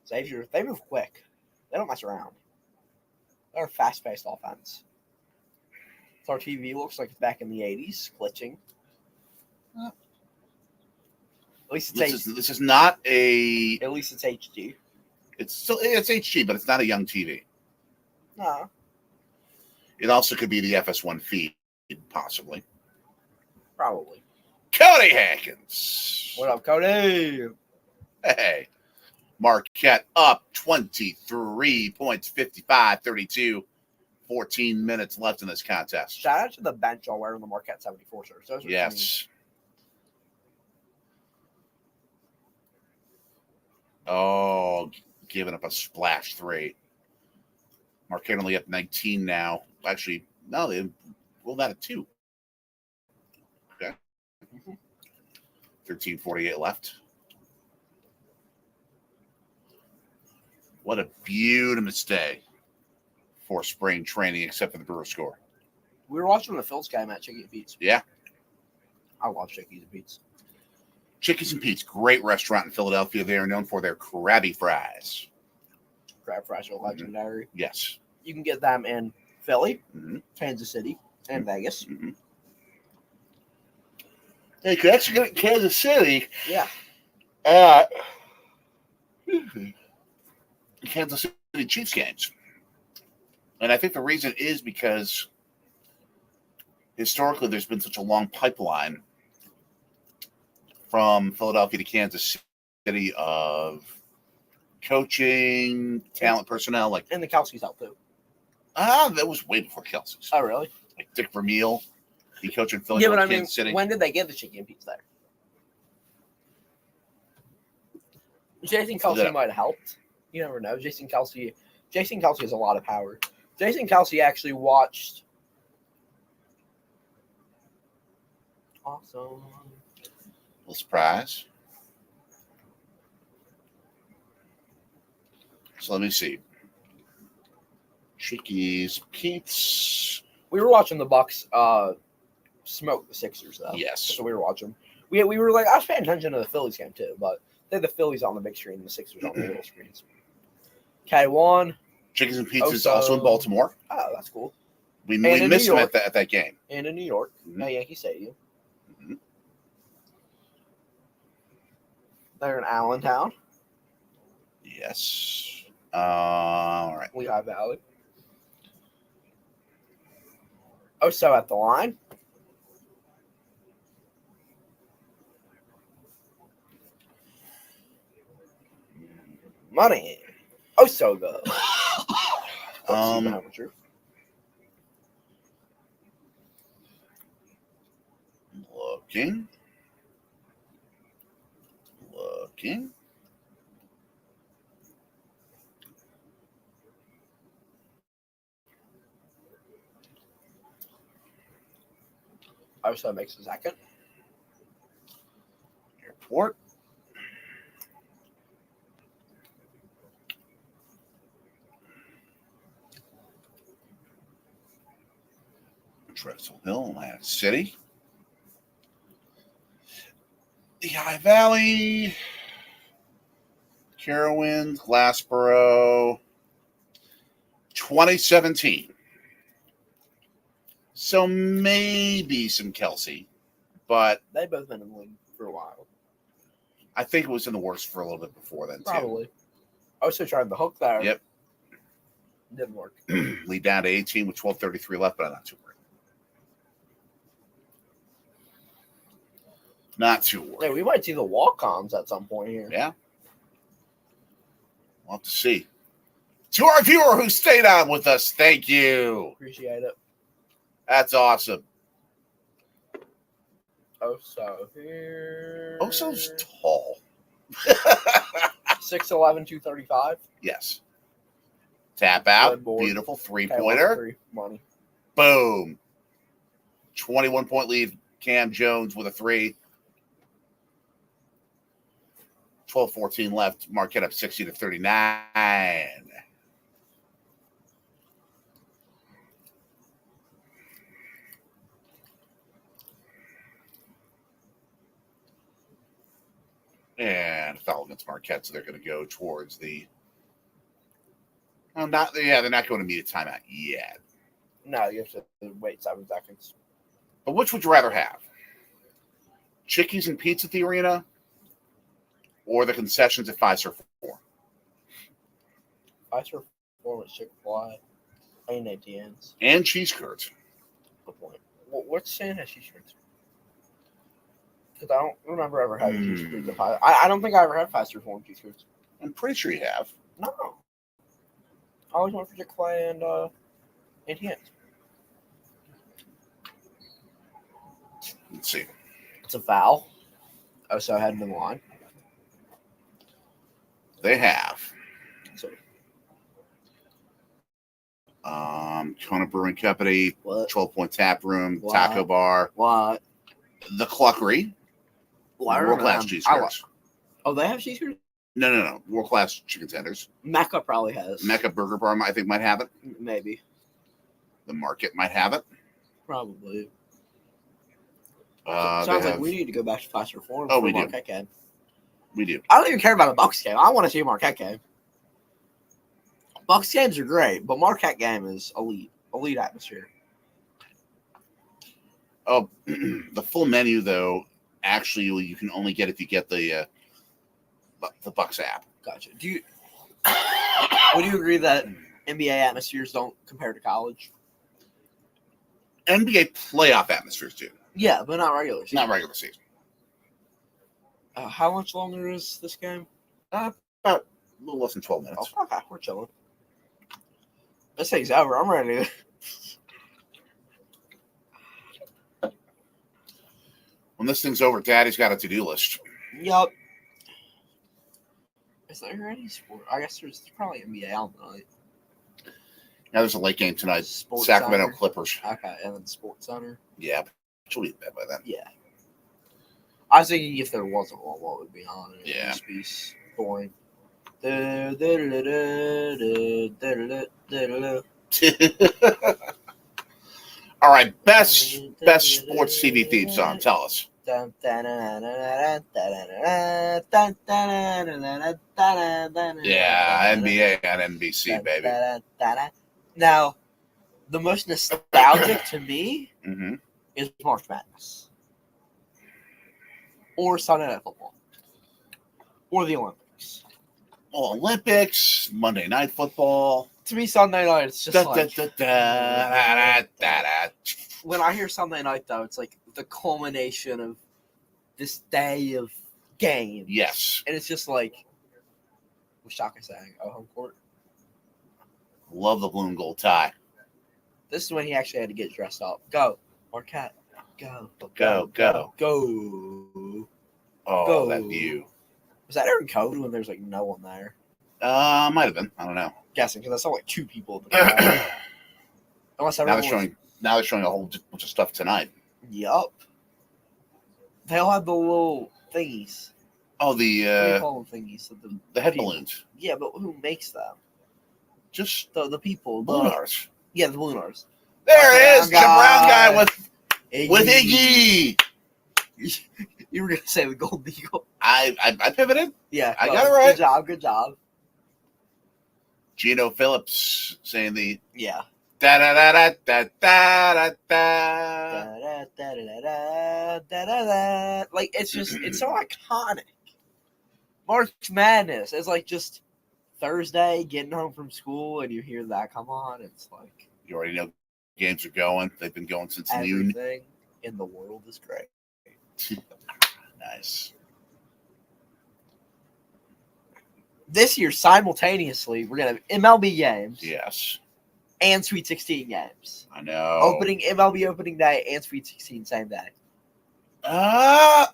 Xavier, they move quick. They don't mess around. They're a fast-paced offense. So our TV looks like it's back in the 80s, glitching. At least it's This is not a. At least it's HD. It's HG, but it's not a young TV. No. It also could be the FS1 feed, possibly. Probably. Cody Hankins. What up, Cody? Hey. Marquette up 23 points, 55-32. 14 minutes left in this contest. Shout out to the bench all wearing the Marquette 74 shirts. Those are clean. Yes. Oh, giving up a splash three. Marquette only up 19 now. Actually, no, they rolled out at 2. Okay. 13:48 left. What a beautiful day for spring training, except for the Brewer score. We were watching the Phil's game at Chickies and Pete's. Yeah. I love Chickies and Pete's. Chickies and Pete's, great restaurant in Philadelphia. They are known for their Krabby Fries. Crab fries are legendary. Yes. You can get them in Philly, Mm-hmm. Kansas City, and Vegas. Mm-hmm. Hey, you can actually get it in Kansas City Yeah. at Kansas City Chiefs games. And I think the reason is because historically there's been such a long pipeline from Philadelphia to Kansas City of coaching, talent, personnel. Like, And the Kelsey's help too. that was way before Kelsey's. Oh, really? Like Dick Vermeil, he coached in Philly, Yeah, but I mean, Kansas City. when did they get the Chicken and Pete's there? Jason Kelsey might have helped. You never know. Jason Kelsey has a lot of power. Jason Kelsey actually watched. Awesome. Little surprise. So let me see. Chickies, Pete's. We were watching the Bucks smoke the Sixers though. Yes. So we were watching. We were like, I was paying attention to the Phillies game too, but they had the Phillies on the big screen and the Sixers on the little screens. K1. Chickies and Pete's is also in Baltimore. Oh, that's cool. We in missed New them York. at that game. And in New York, Mhm. at Yankee Stadium. Mhm. They're in Allentown, Yes. All right. Lehigh Valley. So at the line. Money. So good. Amateur. Looking. So makes a second. Airport. Drexel Hill, Atlantic City. Lehigh Valley. Carowinds, Glassboro. 2017. So maybe some Kelsey, but They've both been in the league for a while. I think it was in the works for a little bit before then, too. Probably. So tried the hook there. Yep. Didn't work. Lead down to 18 with 12:33 left, but I'm not too worried. Not too worried. Hey, we might see the walk-ons at some point here. Yeah. We'll have to see. To our viewer who stayed on with us, thank you. Appreciate it. That's awesome. So here. Oso's tall. 6'11", 235. Yes. Tap out. Good board. Beautiful three-pointer. Three. Money. Boom. 21-point lead. Cam Jones with a 3. 12:14 left. Marquette up 60-39. And foul against Marquette, so they're going to go towards the. They're not going to meet a timeout yet. No, you have to wait 7 seconds. But which would you rather have? Chickies and pizza at the arena, or the concessions at Fiserv 4? Fiserv 4 with Chick-fil-A and ATMs. And cheese curds. Good point. What's saying has cheese curds? Because I don't remember ever having cheese curds at Fiserv. I don't think I ever had Fiserv 4 and cheese curds. I'm pretty sure you have. No. I always went for Chick-fil-A and ATMs. Let's see. It's a foul. Oh, so I had them on. They have. So, Kona Brewing Company, what? 12-point tap room, What? taco bar, What? the Cluckery, world class cheese curds. Oh, they have cheese curds? No. World class chicken tenders. Mecca probably has. Mecca Burger Bar, I think, might have it. Maybe. The Market might have it. Probably. They Sounds like have- we need to go back to Fiserv 4 Oh, for we do. Marquette game. We do. I don't even care about a Bucks game. I want to see a Marquette game. Bucks games are great, but Marquette game is elite. Elite atmosphere. Oh, the full menu, though, actually, you can only get if you get the Bucks app. Gotcha. Would you agree that NBA atmospheres don't compare to college? NBA playoff atmospheres do. Yeah, but not regular season. Not regular season. How much longer is this game? About a little less than 12 minutes. Oh, okay, we're chilling. This thing's over. I'm ready. When this thing's over, Daddy's got a to-do list. Yup. Is there any sport? I guess there's probably NBA on tonight. Now there's a late game tonight. Sports Sacramento Center. Clippers. Okay, and then Sports Center. Yeah, she'll be in bed by then. Yeah. I was thinking if there wasn't one, what would be on it? Yeah. It'd just be boring. All right, best sports TV theme song. Tell us. Yeah, NBA and NBC, baby. Now, the most nostalgic to me Mm-hmm. is March Madness. Or Sunday Night Football. Or the Olympics. Well, Olympics, Monday Night Football. To me, Sunday night, it's just like... Da. When I hear Sunday night, though, it's like the culmination of this day of games. Yes. And it's just like... What's Shaka saying? Oh, home court? Love the blue and gold tie. This is when he actually had to get dressed up. Go, Marquette. Go. Go. Go. Oh, Go. that view. Was that Aaron Code when there's like no one there? Might have been. I don't know. Guessing, because I saw like 2 people at the time. Unless Now everyone they're showing a whole bunch of stuff tonight. Yup. They all have the little thingies. Oh, What do you the call them thingies? head balloons. Yeah, but who makes them? Just The people. balloonars. Yeah, the balloonars. There it is, the Brown brown guy guy. with Iggy. You were gonna say the Golden Eagle. I pivoted. Yeah, I got it right. Good job. Gino Phillips saying the Yeah. da da da da da da da. Like it's so iconic. March Madness. It's like just Thursday, getting home from school, and you hear that come on. It's like You already know games are going. They've been going since noon. everything in the world is great. Nice. This year, simultaneously, we're gonna have MLB games Yes, and Sweet 16 games. I know. MLB opening day and Sweet 16 same day. Well,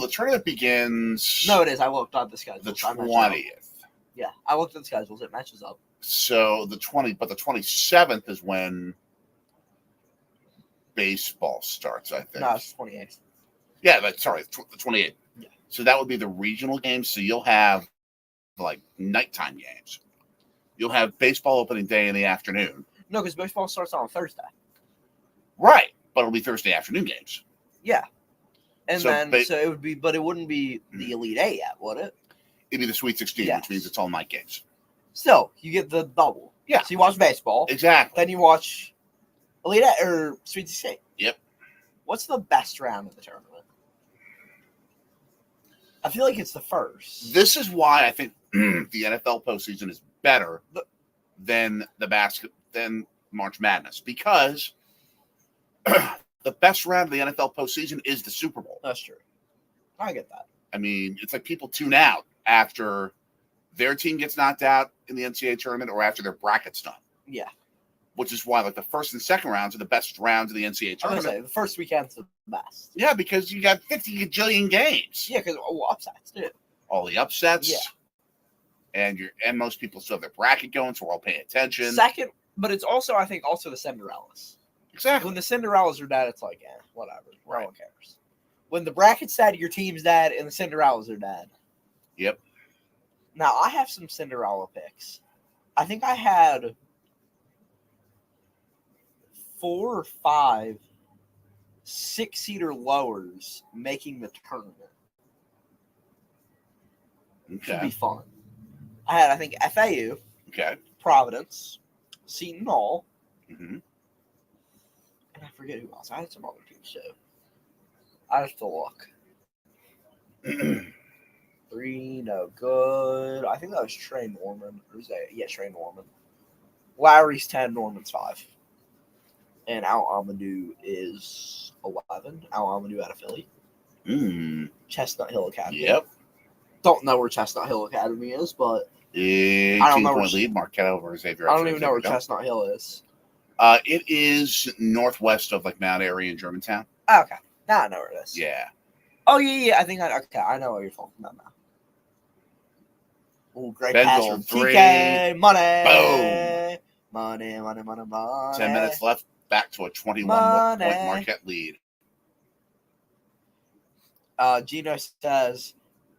the tournament begins. No, it is. I looked on the schedule. the I matched it up. 20th. Yeah, I looked at the schedules. It matches up. So the 27th is when baseball starts. I think. No, it's 28th. Yeah, the 28th. Yeah. So that would be the regional games. So you'll have like nighttime games. You'll have baseball opening day in the afternoon. No, because baseball starts on Thursday. Right. But it'll be Thursday afternoon games. Yeah. And So so it would be, but it wouldn't be the Elite Eight yet, would it? It'd be the Sweet 16, Yes. which means it's all night games. Still, you get the double. Yeah. So you watch baseball. Exactly. Then you watch Elite Eight or Sweet 16. Yep. What's the best round of the tournament? I feel like it's the first. This is why I think the NFL postseason is better than than March Madness, because the best round of the NFL postseason is the Super Bowl. That's true. I get that. I mean, it's like people tune out after their team gets knocked out in the NCAA tournament or after their bracket's done. Yeah. Which is why, like, the first and second rounds are the best rounds of the NCAA I was tournament. gonna say the first weekend's the best. Yeah, because you got 50 gajillion games. Yeah, because upsets too. All the upsets. Yeah. And most people still have their bracket going, so we're all paying attention. Second, but it's also, I think, also the Cinderellas. Exactly. When the Cinderellas are dead, it's like, whatever. Right. No one cares. When the bracket's dead, your team's dead, and the Cinderellas are dead. Yep. Now, I have some Cinderella picks. I think I had 4 or 5 6-seater lowers making the tournament. Okay. Should be fun. I had, I think, FAU, Okay. Providence, Seton Hall, Mm-hmm. and I forget who else. I had some other teams too. I have to look. 3, no good. I think that was Trey Norman. Or was that? Yeah, Trey Norman. Lowry's 10, Norman's 5. And Al Amadou is 11. Al Amadou out of Philly. Chestnut Hill Academy. Yep. Don't know where Chestnut Hill Academy is, but 18-point lead, Marquette over Xavier. I don't even know where Chestnut Hill is. It is northwest of like Mount Airy in Germantown. Oh, okay. Now I know where it is. Yeah. Oh, yeah. I think I know what you're talking about now. Oh, great pass from 3. TK. Money. Boom. Money. 10 minutes left. Back to a 21-point Marquette lead. Gino says,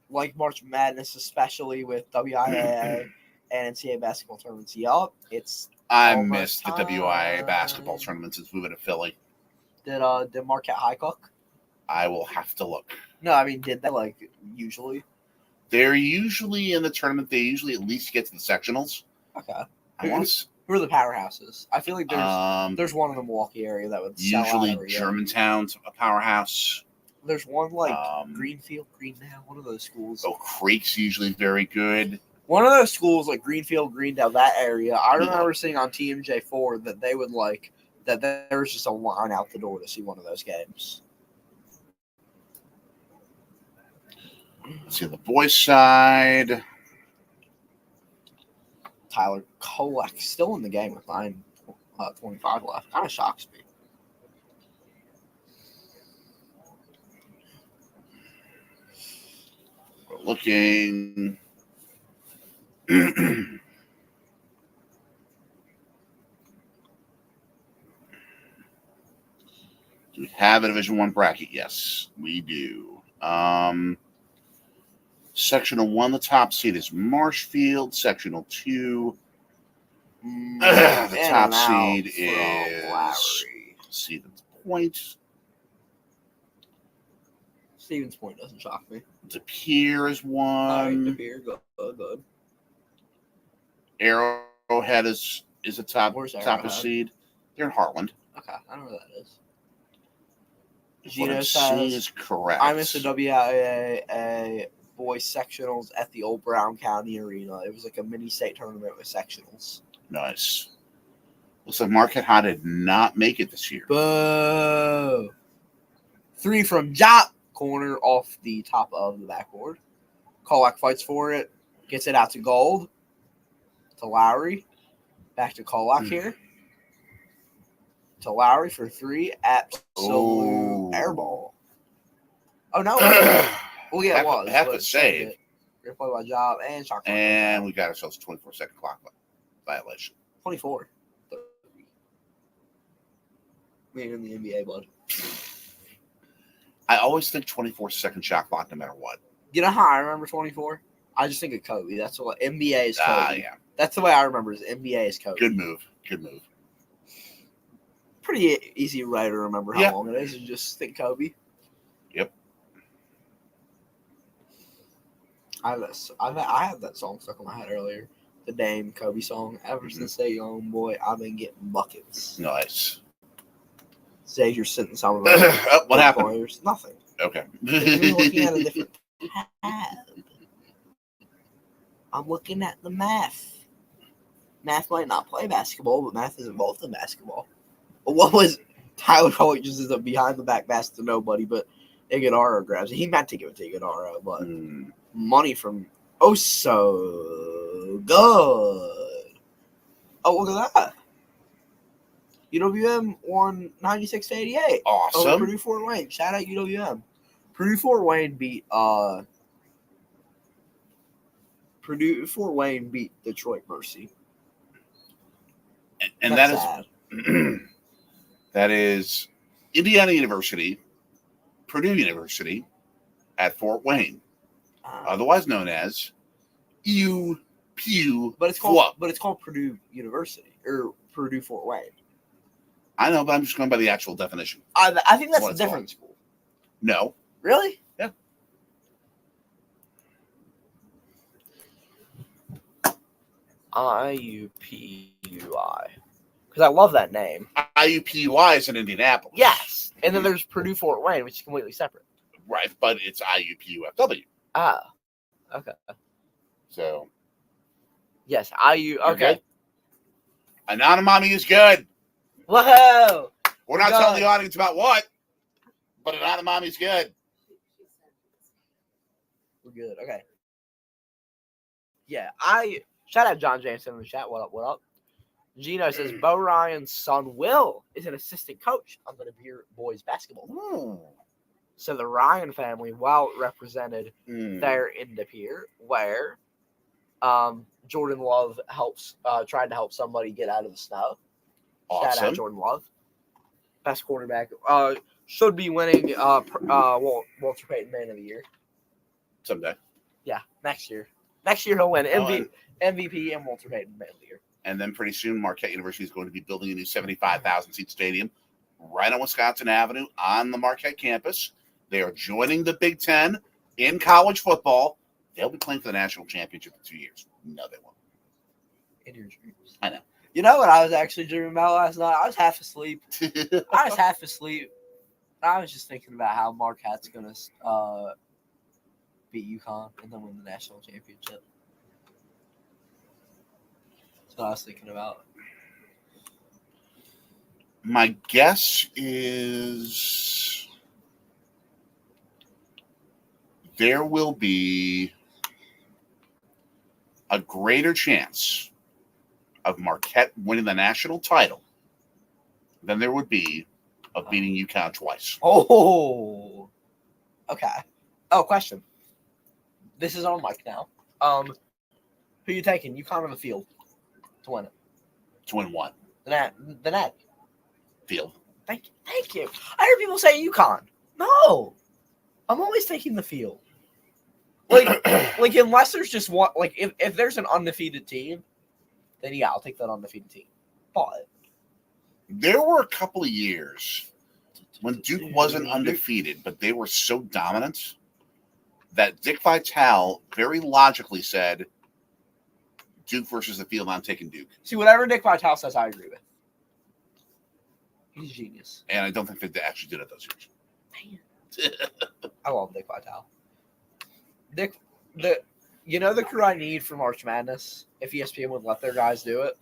like March Madness, especially with WIAA and NCAA basketball tournaments. Yup, it's. I missed the WIAA basketball tournament since moving to Philly. Did Marquette High cook? I will have to look. No, I mean, did they usually? They're usually in the tournament. They usually at least get to the sectionals. Okay. Who are the powerhouses? I feel like there's one in the Milwaukee area that would sell usually out Germantown's a powerhouse. There's one Greenfield, Greendale, one of those schools. Oak Creek's usually very good. One of those schools like Greenfield, Greendale, that area. I remember seeing on TMJ4 that they would that there was just a line out the door to see one of those games. Let's see the boys' side. Tyler Kolek still in the game with 9:25 left. Kind of shocks me. We're looking. Do we have a Division I bracket? Yes, we do. Sectional 1, the top seed is Marshfield. Sectional 2, the top seed is Stevens Point. Stevens Point doesn't shock me. De Pere is 1. De Pere, good. Arrowhead is a top seed. They're in Heartland. Okay, I don't know where that is. Gino says is correct. I missed the WIAA boys sectionals at the old Brown County Arena. It was like a mini state tournament with sectionals. Nice. Looks like Marquette High did not make it this year. Boo! 3 from Jop corner off the top of the backboard. Kolak fights for it. Gets it out to Gold. To Lowry. Back to Kolak here. To Lowry for 3. Absolute airball. Oh, no. Well, yeah, it was. Have to save. Great play by Job and shot clock. And we got ourselves a 24-second clock violation. 24. We ain't in the NBA, bud. I always think 24-second shot clock no matter what. You know how I remember 24? I just think of Kobe. That's what NBA is Kobe. Yeah. That's the way I remember is NBA is Kobe. Good move. Good move. Pretty easy way to remember how long it is. You just think Kobe. Yep. I had that song stuck in my head earlier. The Dame Kobe song. Ever since a young boy, I've been getting buckets. Nice. Xavier sitting some of What happened? Players. Nothing. Okay. You're looking at a different tab. I'm looking at the math. Math might not play basketball, but math is involved in basketball. What was Tyler probably just is a behind the back pass to nobody, but Iguodala grabs it. He meant to give it to Iguodala, but money from so good. Oh, look at that. UWM won 96-88. Awesome. Over Purdue Fort Wayne. Shout out UWM. Purdue Fort Wayne beat Detroit Mercy. And That's that is sad. that is Indiana University, Purdue University at Fort Wayne, otherwise known as UPU. But it's called Purdue University or Purdue Fort Wayne. I know, but I'm just going by the actual definition. I think that's a different school. No. Really? Yeah. IUPUI. Because I love that name. IUPUI is in Indianapolis. Yes. And then there's Purdue Fort Wayne, which is completely separate. Right, but it's IUPUFW. Ah. Okay. So. Yes, IU. Okay. Anonymami is good. Whoa! We're not telling the audience about what, but Anonymami is good. We're good. Okay. Yeah, shout out John Jameson in the chat. What up? What up? Gino says Bo Ryan's son Will is an assistant coach on the Beer boys basketball. Ooh. So the Ryan family, well represented there in De Pere, where Jordan Love tried to help somebody get out of the snow. Awesome. Shout out Jordan Love. Best quarterback. Should be winning Walter Payton Man of the Year. Someday. Yeah, next year. Next year he'll win MVP and Walter Payton Man of the Year. And then pretty soon Marquette University is going to be building a new 75,000-seat stadium right on Wisconsin Avenue on the Marquette campus. They are joining the Big Ten in college football. They'll be playing for the national championship in 2 years. No, they won't. In your dreams. I know. You know what I was actually dreaming about last night? I was half asleep. I was just thinking about how Marquette's going to beat UConn and then win the national championship. That's what I was thinking about. My guess is there will be a greater chance of Marquette winning the national title than there would be of beating UConn twice. Oh, okay. Oh, question. This is on mic now. Who you taking? UConn or the field to win it? To win one. The net. Field. Thank you. I hear people say UConn. No, I'm always taking the field. Like unless there's just one. Like if there's an undefeated team, then yeah, I'll take that undefeated team. But there were a couple of years when Duke wasn't undefeated, but they were so dominant that Dick Vitale very logically said, Duke versus the field, I'm taking Duke. See, whatever Dick Vitale says, I agree with. He's a genius. And I don't think that they actually did it those years. I love Dick Vitale. The crew I need for March Madness, if ESPN would let their guys do it,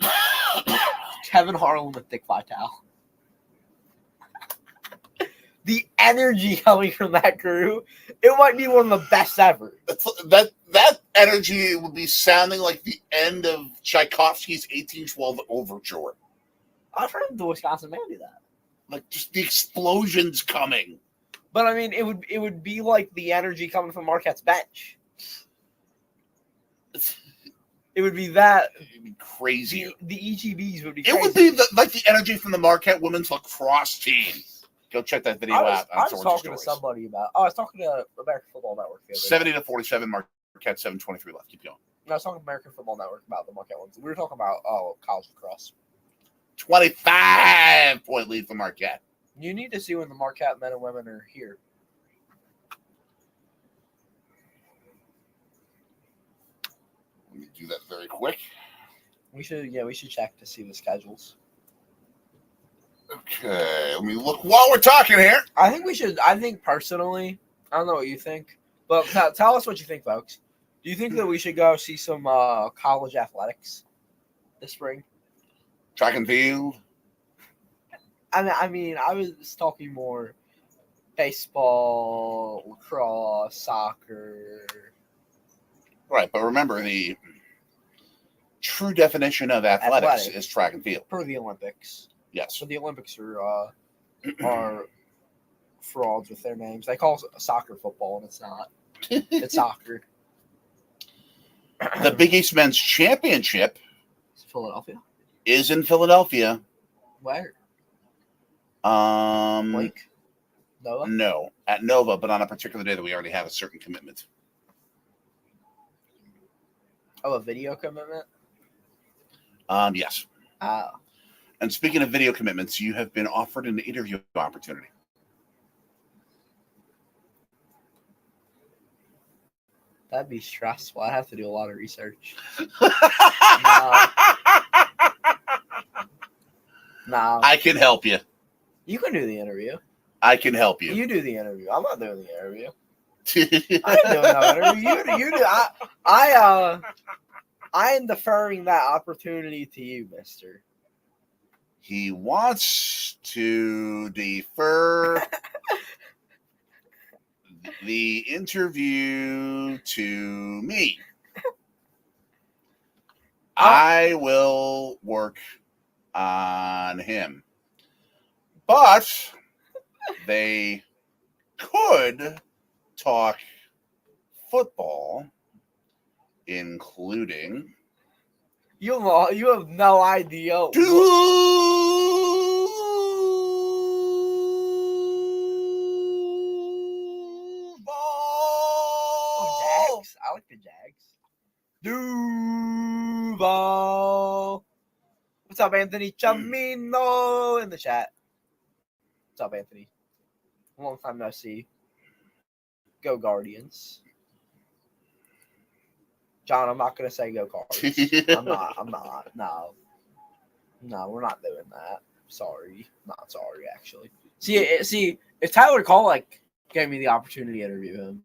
Kevin Harlan with Dick Vitale. The energy coming from that crew, it might be one of the best ever. That energy would be sounding like the end of Tchaikovsky's 1812 Overture. I've heard the Wisconsin man do that. Like just the explosions coming. But I mean, it would be like the energy coming from Marquette's bench. It would be that. It'd be crazy. The EGBs would be crazy. It would be like the energy from the Marquette women's lacrosse team. Go check that video I was, out on I was Sorgi talking to Stories. somebody about. Oh, I was talking to American Football Network the other day. 70-47, Marquette 7:23 left. Keep going. I was talking to American Football Network about the Marquette ones. We were talking about college lacrosse. 25-point lead for Marquette. You need to see when the Marquette men and women are here. Let me do that very quick. We should check to see the schedules. Okay, let me look while we're talking here. I think we should. I think personally, I don't know what you think, but tell us what you think, folks. Do you think that we should go see some college athletics this spring? Track and field. I mean, I was talking more baseball, lacrosse, soccer. Right, but remember the true definition of athletics is track and field. For the Olympics. Yes. So the Olympics are frauds with their names. They call it soccer football, and it's not. It's soccer. The Big East Men's Championship Philadelphia. is in Philadelphia. Where? Like Nova? No, at Nova, but on a particular day that we already have a certain commitment. Oh, a video commitment? Yes. Oh. And speaking of video commitments, you have been offered an interview opportunity. That'd be stressful. I'd have to do a lot of research. No. I can help you. You can do the interview. I can help you. You do the interview. I'm not doing the interview. I ain't doing no interview. You do. I am deferring that opportunity to you, mister. He wants to defer the interview to me. I will work on him. But they could talk football, including You have no idea. Oh, Jags. I like the Jags. Duval. What's up, Anthony Chamino in the chat? What's up, Anthony? Long time no see. Go Guardians. John, I'm not gonna say go Cards. I'm not. No, we're not doing that. Sorry, not sorry. Actually, see, if Tyler Kolek gave me the opportunity to interview him,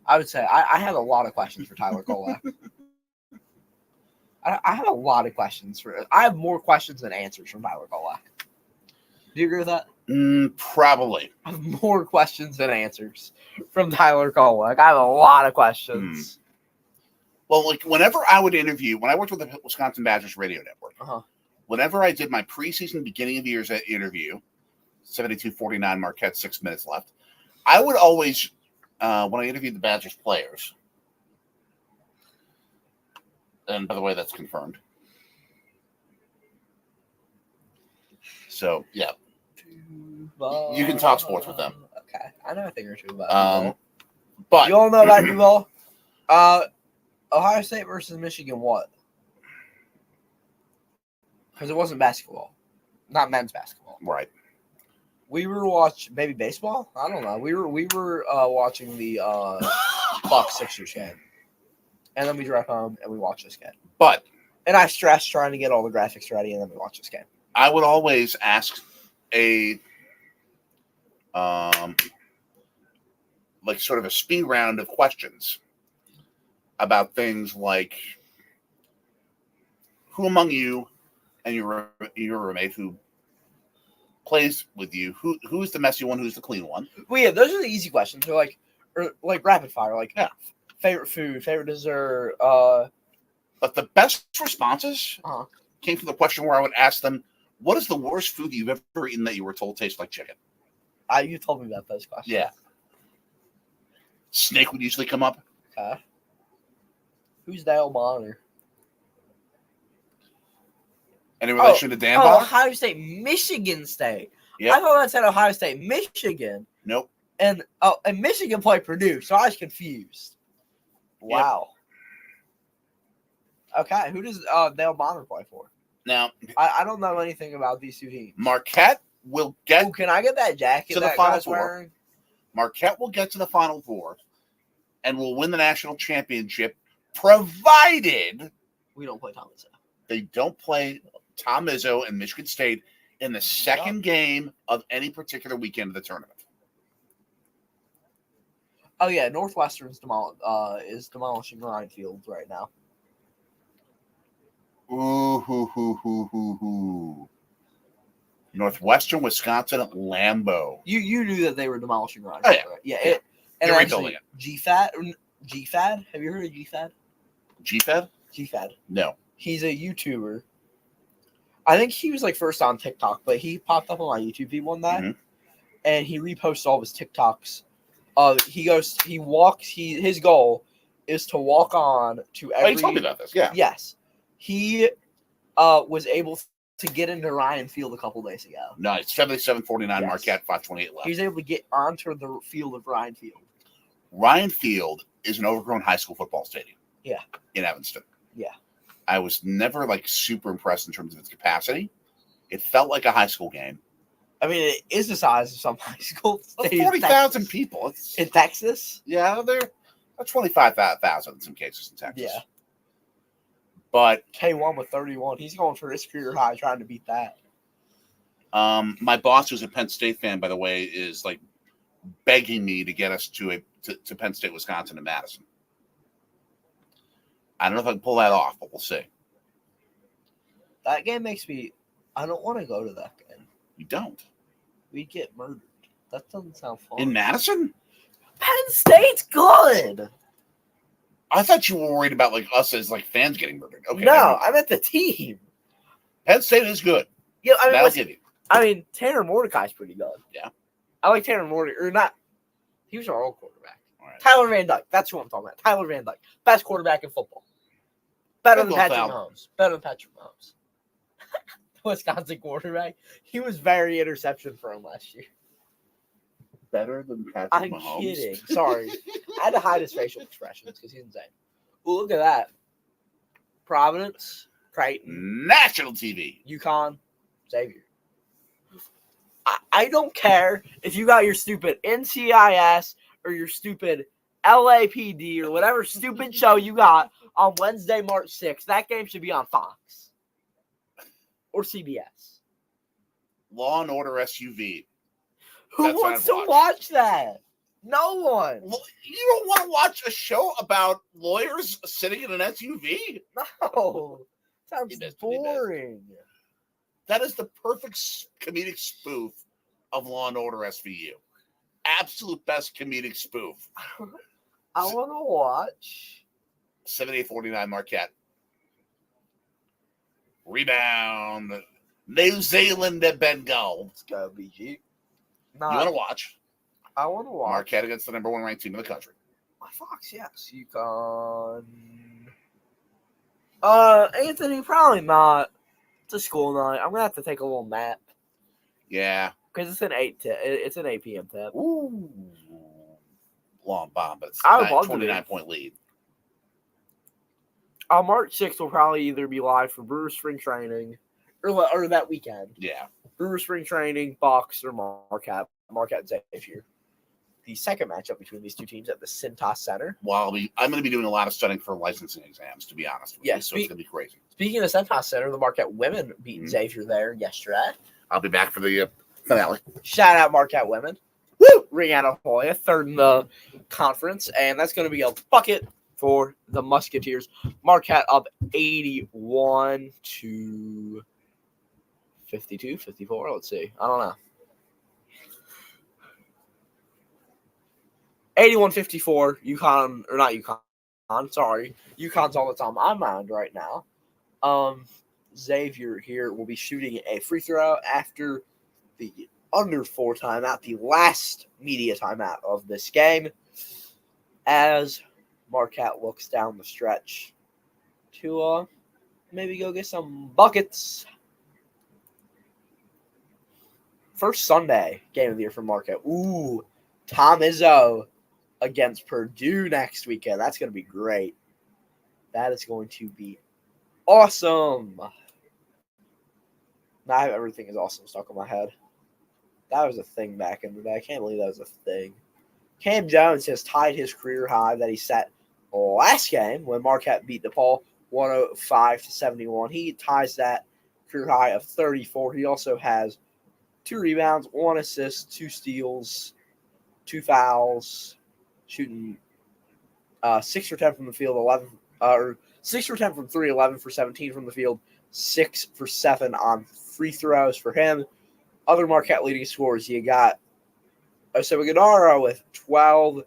I would say I have a lot of questions for Tyler Kolek. I have a lot of questions for. I have more questions than answers from Tyler Kolek. Do you agree with that? Probably. I have more questions than answers from Tyler Kolek. I have a lot of questions. Well, like whenever I would interview, when I worked with the Wisconsin Badgers Radio Network, whenever I did my preseason beginning of the year's interview, 72-49 Marquette, 6 minutes left, I would always, when I interviewed the Badgers players, and by the way, that's confirmed. So, yeah. You can talk sports with them. Okay. I know a thing or two about Duval. But you all know about Duval? Ohio State versus Michigan, what? Because it wasn't basketball. Not men's basketball. Right. We were watching maybe baseball? I don't know. We were watching the Bucks Sixers game. And then we drove home and we watched this game. And I stressed trying to get all the graphics ready and then we watched this game. I would always ask a like sort of a speed round of questions about things like who among you and your roommate who plays with you, who is the messy one, who's the clean one? Well, yeah, those are the easy questions. They're like rapid fire, like favorite food, favorite dessert. But the best responses came from the question where I would ask them, "What is the worst food you've ever eaten that you were told tastes like chicken?" You told me about those questions. Yeah. Snake would usually come up. Okay. Who's Dale Bonner? Any relation to Dan Bonner? Ohio State, Michigan State. Yep. I thought that said Ohio State, Michigan, Nope. and Michigan played Purdue, so I was confused. Wow. Okay, who does Dale Bonner play for? Now, I don't know anything about these two teams. Marquette will get Ooh, can I get that jacket to the that Final guy's Four. wearing? Marquette will get to the Final Four and will win the national championship, provided We don't play Thomas. they don't play Tom Izzo and Michigan State in the second game of any particular weekend of the tournament. Oh yeah, Northwestern's is demolishing Ryan Fields right now. Ooh. Northwestern, Wisconsin, at Lambeau. You knew that they were demolishing Ryan. Oh, Fields, right? Yeah. They're rebuilding it. GFAD. Have you heard of GFAD? GFED? GFAD. No. He's a YouTuber. I think he was like first on TikTok, but he popped up on my YouTube feed one day, and he reposts all of his TikToks. His goal is to walk on to every. Oh, you told me about this. Yeah. Yes, he was able to get into Ryan Field a couple days ago. Nice. 77-49 Yes. Marquette, 5:28 left. He was able to get onto the field of Ryan Field. Ryan Field is an overgrown high school football stadium. Yeah. In Evanston. Yeah. I was never like super impressed in terms of its capacity. It felt like a high school game. I mean, it is the size of some high school stadium. 40,000 people. In Texas? Yeah, they're 25,000 in some cases in Texas. Yeah. But K1 with 31. He's going for his career high trying to beat that. my boss, who's a Penn State fan, by the way, is like begging me to get us to Penn State, Wisconsin, and Madison. I don't know if I can pull that off, but we'll see. That game makes me. I don't want to go to that game. You don't. We'd get murdered. That doesn't sound fun. In Madison? Penn State's good. I thought you were worried about like us as like fans getting murdered. Okay. No, I meant the team. Penn State is good. Yeah, I mean, That'll give you. Tanner Mordecai's pretty good. Yeah. I like Tanner Mordecai. Or not. He was our old quarterback. All right. Tyler Van Dyke. That's who I'm talking about. Tyler Van Dyke. Best quarterback in football. Better than Patrick Mahomes. Better than Patrick Mahomes. Wisconsin quarterback. He was very interception prone last year. Better than Patrick I'm Mahomes. kidding. Sorry. I had to hide his facial expressions because he's insane. Ooh, look at that. Providence, Creighton, National TV. UConn, Xavier. I don't care if you got your stupid NCIS or your stupid LAPD or whatever stupid show you got on Wednesday, March 6th. That game should be on Fox or CBS. Law and Order SUV. Who That's what wants I'd to watch that? No one. Well, you don't want to watch a show about lawyers sitting in an SUV? No. Sounds He missed. boring. That is the perfect comedic spoof of Law and Order SVU. Absolute best comedic spoof. I want to watch 78-49 Marquette. Rebound. New Zealand at Bengal. Let's go, BG. You want to watch I want to watch Marquette against the number one ranked team in the country? Fox, yes. UConn. Anthony, probably not. It's a school night. I'm gonna have to take a little nap Yeah. because it's an 8 p.m. tip. Ooh. Long bomb, but it's I a would love to be. 29-point lead. March 6th will probably either be live for Brewer Spring Training or that weekend. Yeah. Brewer Spring Training, Bucks, or Marquette Xavier. The second matchup between these two teams at the Cintas Center. Well, I'm going to be doing a lot of studying for licensing exams, to be honest with you. So it's going to be crazy. Speaking of Cintas Center, the Marquette women beat Xavier there yesterday. I'll be back for the finale. Shout out Marquette women. Woo! Rihanna Hoya, third in the conference, and that's going to be a bucket for the Musketeers. Marquette up 81 to 52, 54. Let's see. I don't know. 81-54. UConn, or not UConn. Sorry. UConn's all that's on my mind right now. Xavier here will be shooting a free throw after the under 4 timeout, the last media timeout of this game, as Marquette looks down the stretch to maybe go get some buckets. first Sunday game of the year for Marquette. Ooh, Tom Izzo against Purdue next weekend. That's going to be great. That is going to be awesome. Now everything is awesome stuck in my head. That was a thing back in the day. I can't believe that was a thing. Cam Jones has tied his career high that he set last game when Marquette beat DePaul 105-71. He ties that career high of 34. He also has 2 rebounds, 1 assist, 2 steals, 2 fouls, shooting 6 for 10 from the field, 6 for 10 from 3, 11 for 17 from the field, 6 for 7 on free throws for him. Other Marquette leading scorers, you got Osawa with 12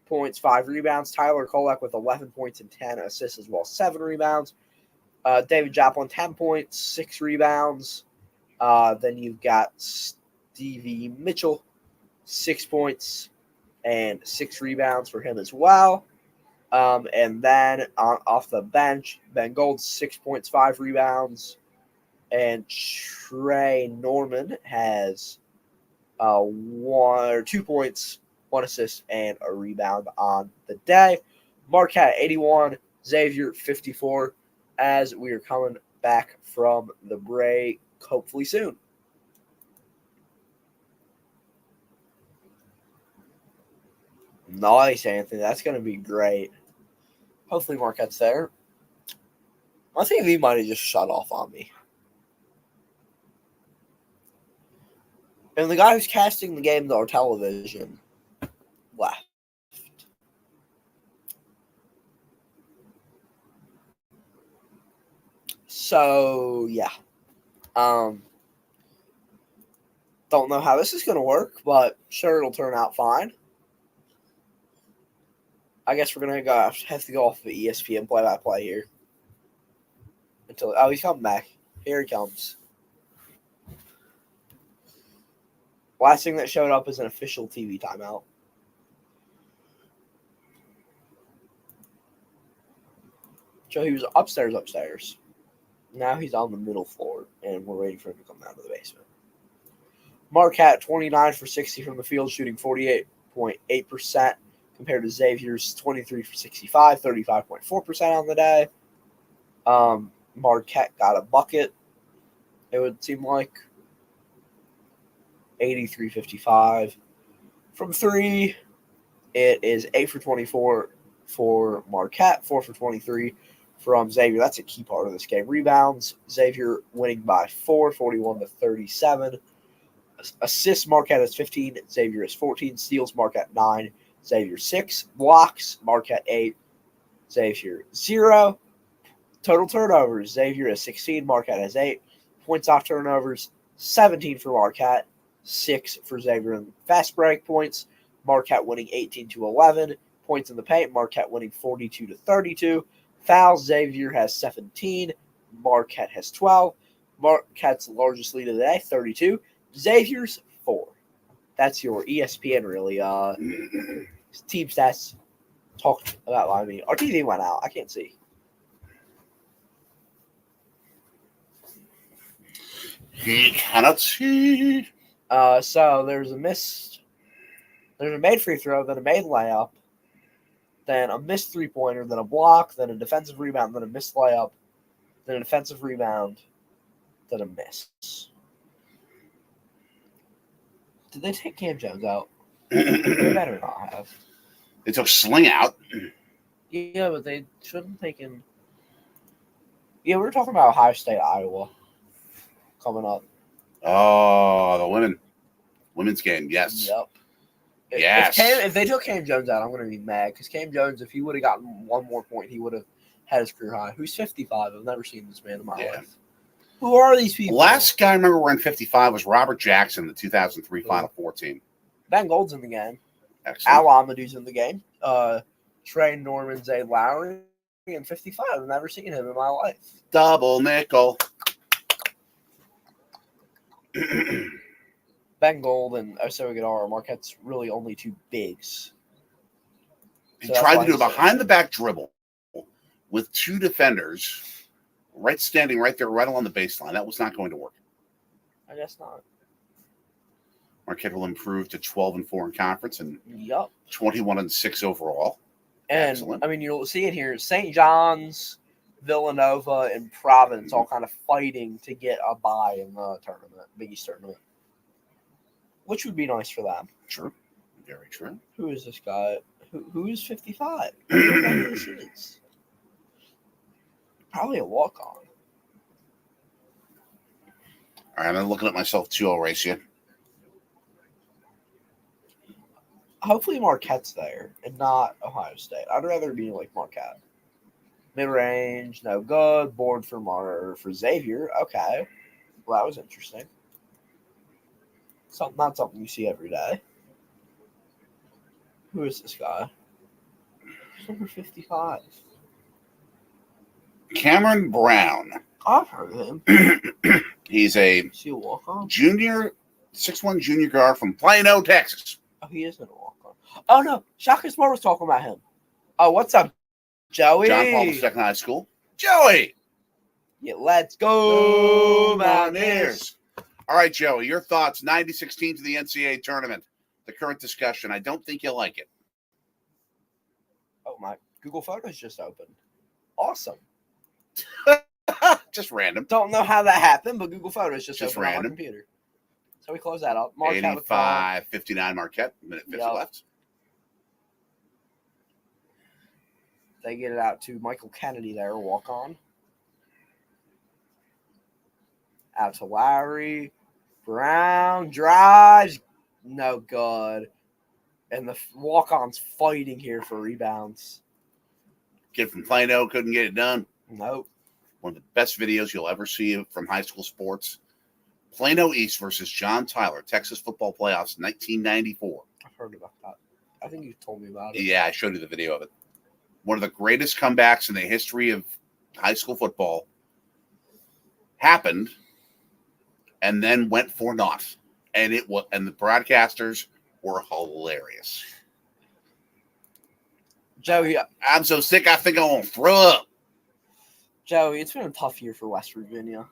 points, 5 rebounds. Tyler Kolek with 11 points and 10 assists as well, 7 rebounds. David Joplin, 10 points, 6 rebounds. Then you've got Stevie Mitchell, 6 points and 6 rebounds for him as well. And then off the bench, Ben Gold, 6 points, 5 rebounds. And Trey Norman has 2 points, 1 assist, and a rebound on the day. Marquette 81, Xavier 54, as we are coming back from the break, hopefully soon. Nice, Anthony. That's going to be great. Hopefully Marquette's there. I think he might have just shut off on me. And the guy who's casting the game to our television left. So, yeah. Don't know how this is going to work, but sure, it'll turn out fine. I guess we're going to have to go off the ESPN play-by-play here. He's coming back. Here he comes. Last thing that showed up is an official TV timeout. So he was upstairs. Now he's on the middle floor, and we're waiting for him to come down to the basement. Marquette, 29 for 60 from the field, shooting 48.8% compared to Xavier's 23 for 65, 35.4% on the day. Marquette got a bucket, it would seem like. 83-55. From 3, it is 8 for 24 for Marquette, 4 for 23 from Xavier. That's a key part of this game. Rebounds, Xavier winning by 4, 41-37. Assists, Marquette has 15, Xavier has 14. Steals, Marquette 9, Xavier 6. Blocks, Marquette 8, Xavier 0. Total turnovers, Xavier has 16, Marquette has 8. Points off turnovers, 17 for Marquette, 6 for Xavier. In fast break points, Marquette winning 18-11. Points in the paint, Marquette winning 42-32. Fouls, Xavier has 17, Marquette has 12. Marquette's largest lead of the day, 32. Xavier's 4. That's your ESPN, really. Team stats talked about by me. Our TV went out. I can't see. He cannot see. So there's a made free throw, then a made layup, then a missed three-pointer, then a block, then a defensive rebound, then a missed layup, then a defensive rebound, then a miss. Did they take Cam Jones out? They better not have. They took Sling out. Yeah, but they shouldn't have taken. Yeah, we were talking about Ohio State, Iowa coming up. Oh, the women's game. Yes. Yep. Yes. If they took Cam Jones out, I'm going to be mad because Cam Jones, if he would have gotten one more point, he would have had his career high. Who's 55? I've never seen this man in my life. Who are these people? Last guy I remember wearing 55 was Robert Jackson, the 2003 Final Four team. Ben Gold's in the game. Excellent. Al Amadou's in the game. Trey Norman, Zay Lowry, and 55. I've never seen him in my life. Double nickel. Ben Gold and Are Marquette's really only 2 bigs. He tried to do a behind-the-back dribble with 2 defenders standing right there, right along the baseline. That was not going to work. I guess not. Marquette will improve to 12-4 in conference and Yup. 21-6 overall. And Excellent. I mean, you'll see it here. St. John's, Villanova, and Providence all kind of fighting to get a bye in the tournament, Big East tournament, which would be nice for them. True. Very true. Who is this guy? Who is 55? I don't know who this is. Probably a walk-on. All right, I'm looking at myself too, Horatio. Hopefully Marquette's there and not Ohio State. I'd rather be like Marquette. Mid-range, no good. Board for Xavier. Okay. Well, that was interesting. Not something you see every day. Who is this guy? He's number 55. Cameron Brown. I've heard of him. He's a Is he a walk-on? junior, 6'1" junior guard from Plano, Texas. Oh, he isn't a walk-on. Oh, no. Shaka Smart was talking about him. Oh, what's up, Joey? John Paul II High School. Joey! Yeah, let's go, Mountaineers. All right, Joey, your thoughts. 90-16 to the NCAA tournament. The current discussion. I don't think you'll like it. Oh, my Google Photos just opened. Awesome. Just random. Don't know how that happened, but Google Photos just opened on random. my computer. So we close that up. Marquette with 85-59 Marquette. Minute 50 left. They get it out to Michael Kennedy there, walk on. Out to Lowry. Brown drives. No good. And the walk-on's fighting here for rebounds. Kid from Plano couldn't get it done. Nope. One of the best videos you'll ever see from high school sports. Plano East versus John Tyler, Texas football playoffs, 1994. I've heard about that. I think you told me about it. Yeah, I showed you the video of it. One of the greatest comebacks in the history of high school football happened and then went for naught. And the broadcasters were hilarious. Joey, I'm so sick, I think I want to throw up. Joey, it's been a tough year for West Virginia.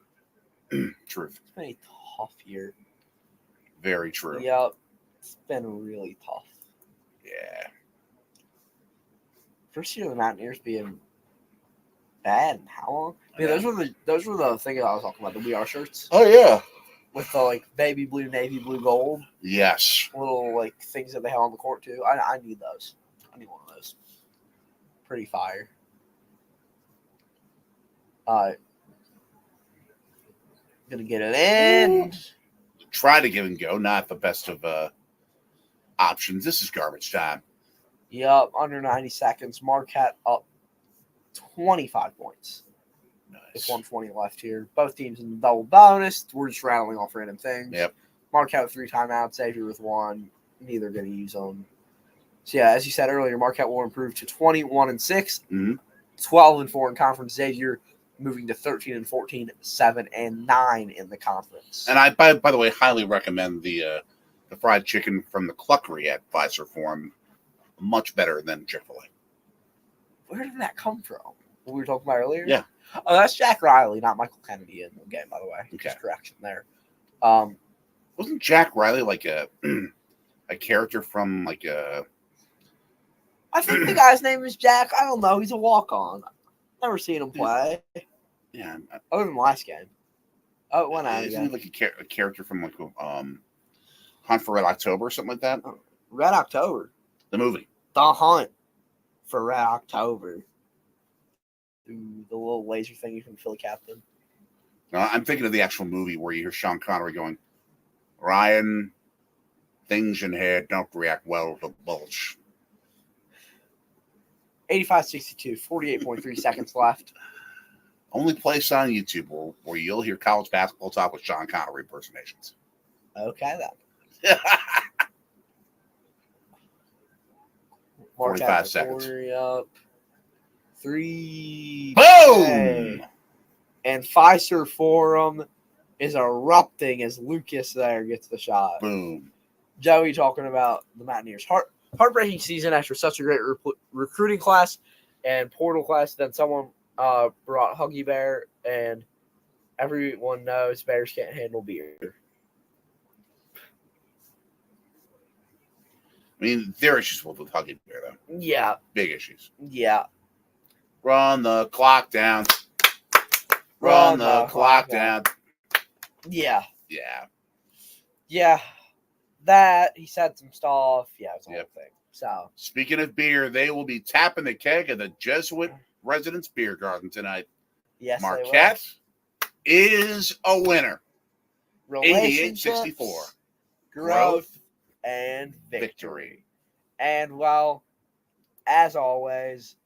Truth. It's been a tough year. Very true. Yep. It's been really tough. Yeah. First year of the Mountaineers being bad in how long? Yeah, those were the things I was talking about, the We Are shirts. Oh, yeah. With the like baby blue, navy blue, gold. Yes. Little like things that they have on the court too. I need those. I need one of those. Pretty fire. Gonna get it in. Try to give and go, not the best of options. This is garbage time. Yep, under 90 seconds. Marquette up 25 points. Nice. With 120 left here. Both teams in the double bonus. We're just rattling off random things. Yep. Marquette with 3 timeouts. Xavier with 1. Neither going to use them. So, yeah, as you said earlier, Marquette will improve to 21-6. Mm-hmm. 12-4 in conference. Xavier moving to 13-14, 7-9 in the conference. And I, by the way, highly recommend the fried chicken from the Cluckery at Visor Forum. Much better than Chick-fil-A. Where did that come from? What we were talking about earlier? Yeah. Oh, that's Jack Riley, not Michael Kennedy in the game, by the way. Okay. Just correction there. Wasn't Jack Riley like a character from like a... I think the guy's name is Jack. I don't know. He's a walk-on. Never seen him play. Yeah. Other than last game. Oh, it went out Isn't again. he like a character from like Hunt for Red October or something like that? Red October. The movie. The Hunt for Red October. Ooh, the little laser thingy from Philly Captain. No, I'm thinking of the actual movie where you hear Sean Connery going, Ryan, things in here don't react well to bulge. 85-62, 48.3 seconds left. Only place on YouTube where you'll hear college basketball talk with Sean Connery impersonations. Okay, then. 45 seconds. Up. 3. Boom! Okay. And Pfizer Forum is erupting as Lucas there gets the shot. Boom. Joey talking about the Mountaineers. Heartbreaking season after such a great recruiting class and portal class. Then someone brought Huggy Bear, and everyone knows Bears can't handle beer. I mean, there are issues with Huggy Bear, though. Yeah. Big issues. Yeah. Run the clock down. Run the clock down. Yeah. Yeah. Yeah. That, he said some stuff. Yeah, it's a whole thing. So, speaking of beer, they will be tapping the keg at the Jesuit Residence Beer Garden tonight. yes, Marquette is a winner. Relationships, 88-64. growth, and victory. And, well, as always,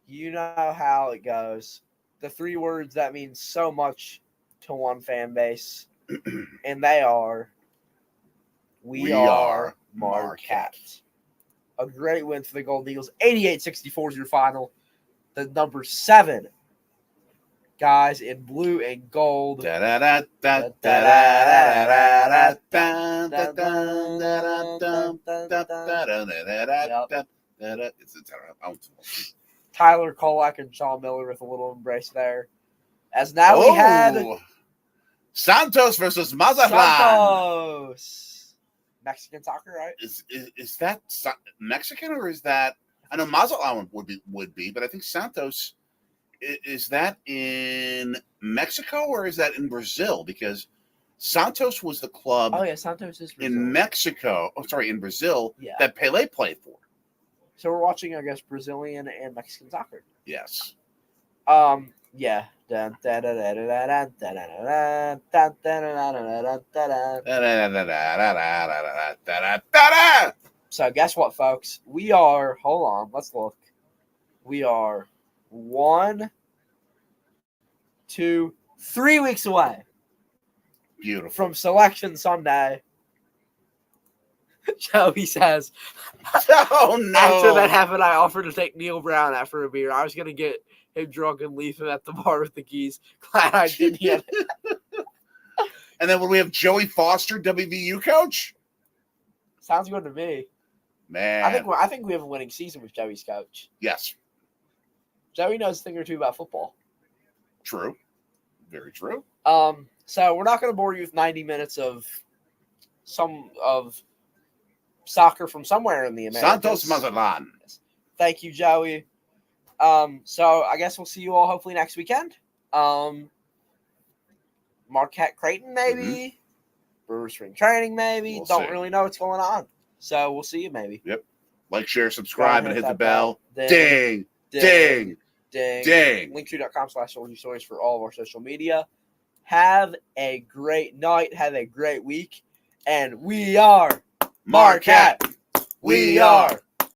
you know how it goes. The three words that mean so much to one fan base, and they are, we are Marquette. A great win for the Golden Eagles. 88-64 is your final. The number 7 guys in blue and gold. Tyler Kolak and Sean Miller with a little embrace there. As now we had Santos versus Mazatlan. Santos. Mexican soccer, right? Is that Mexican or is that? I know Mazatlan would be, but I think Santos is that in Mexico or is that in Brazil? Because Santos was the club. Oh yeah, Santos is Brazil. In Mexico. Oh, sorry, in Brazil. Yeah. That Pele played for. So we're watching, I guess, Brazilian and Mexican soccer. Yes. Yeah. So guess what, folks? We are, hold on, let's look. We are 1, 2, 3 weeks away. Beautiful. From Selection Sunday. Joey says, oh no. After that happened, I offered to take Neil Brown out for a beer. I was going to get him drunk and leave him at the bar with the geese. Glad I didn't get it. And then when we have Joey Foster, WVU coach? Sounds good to me. Man. I think we have a winning season with Joey's coach. Yes. Joey knows a thing or two about football. True. Very true. So we're not going to bore you with 90 minutes of soccer from somewhere in the Americas. Santos Mazatlan. Thank you, Joey. So I guess we'll see you all hopefully next weekend. Marquette Creighton, maybe. Mm-hmm. Brewer Spring Training, maybe. Don't really know what's going on. So we'll see you maybe. Yep. Like, share, subscribe, and hit the bell. Ding. Ding. Ding. Ding. Linktree.com/Sorgi Stories for all of our social media. Have a great night. Have a great week. And we are Marquette. We are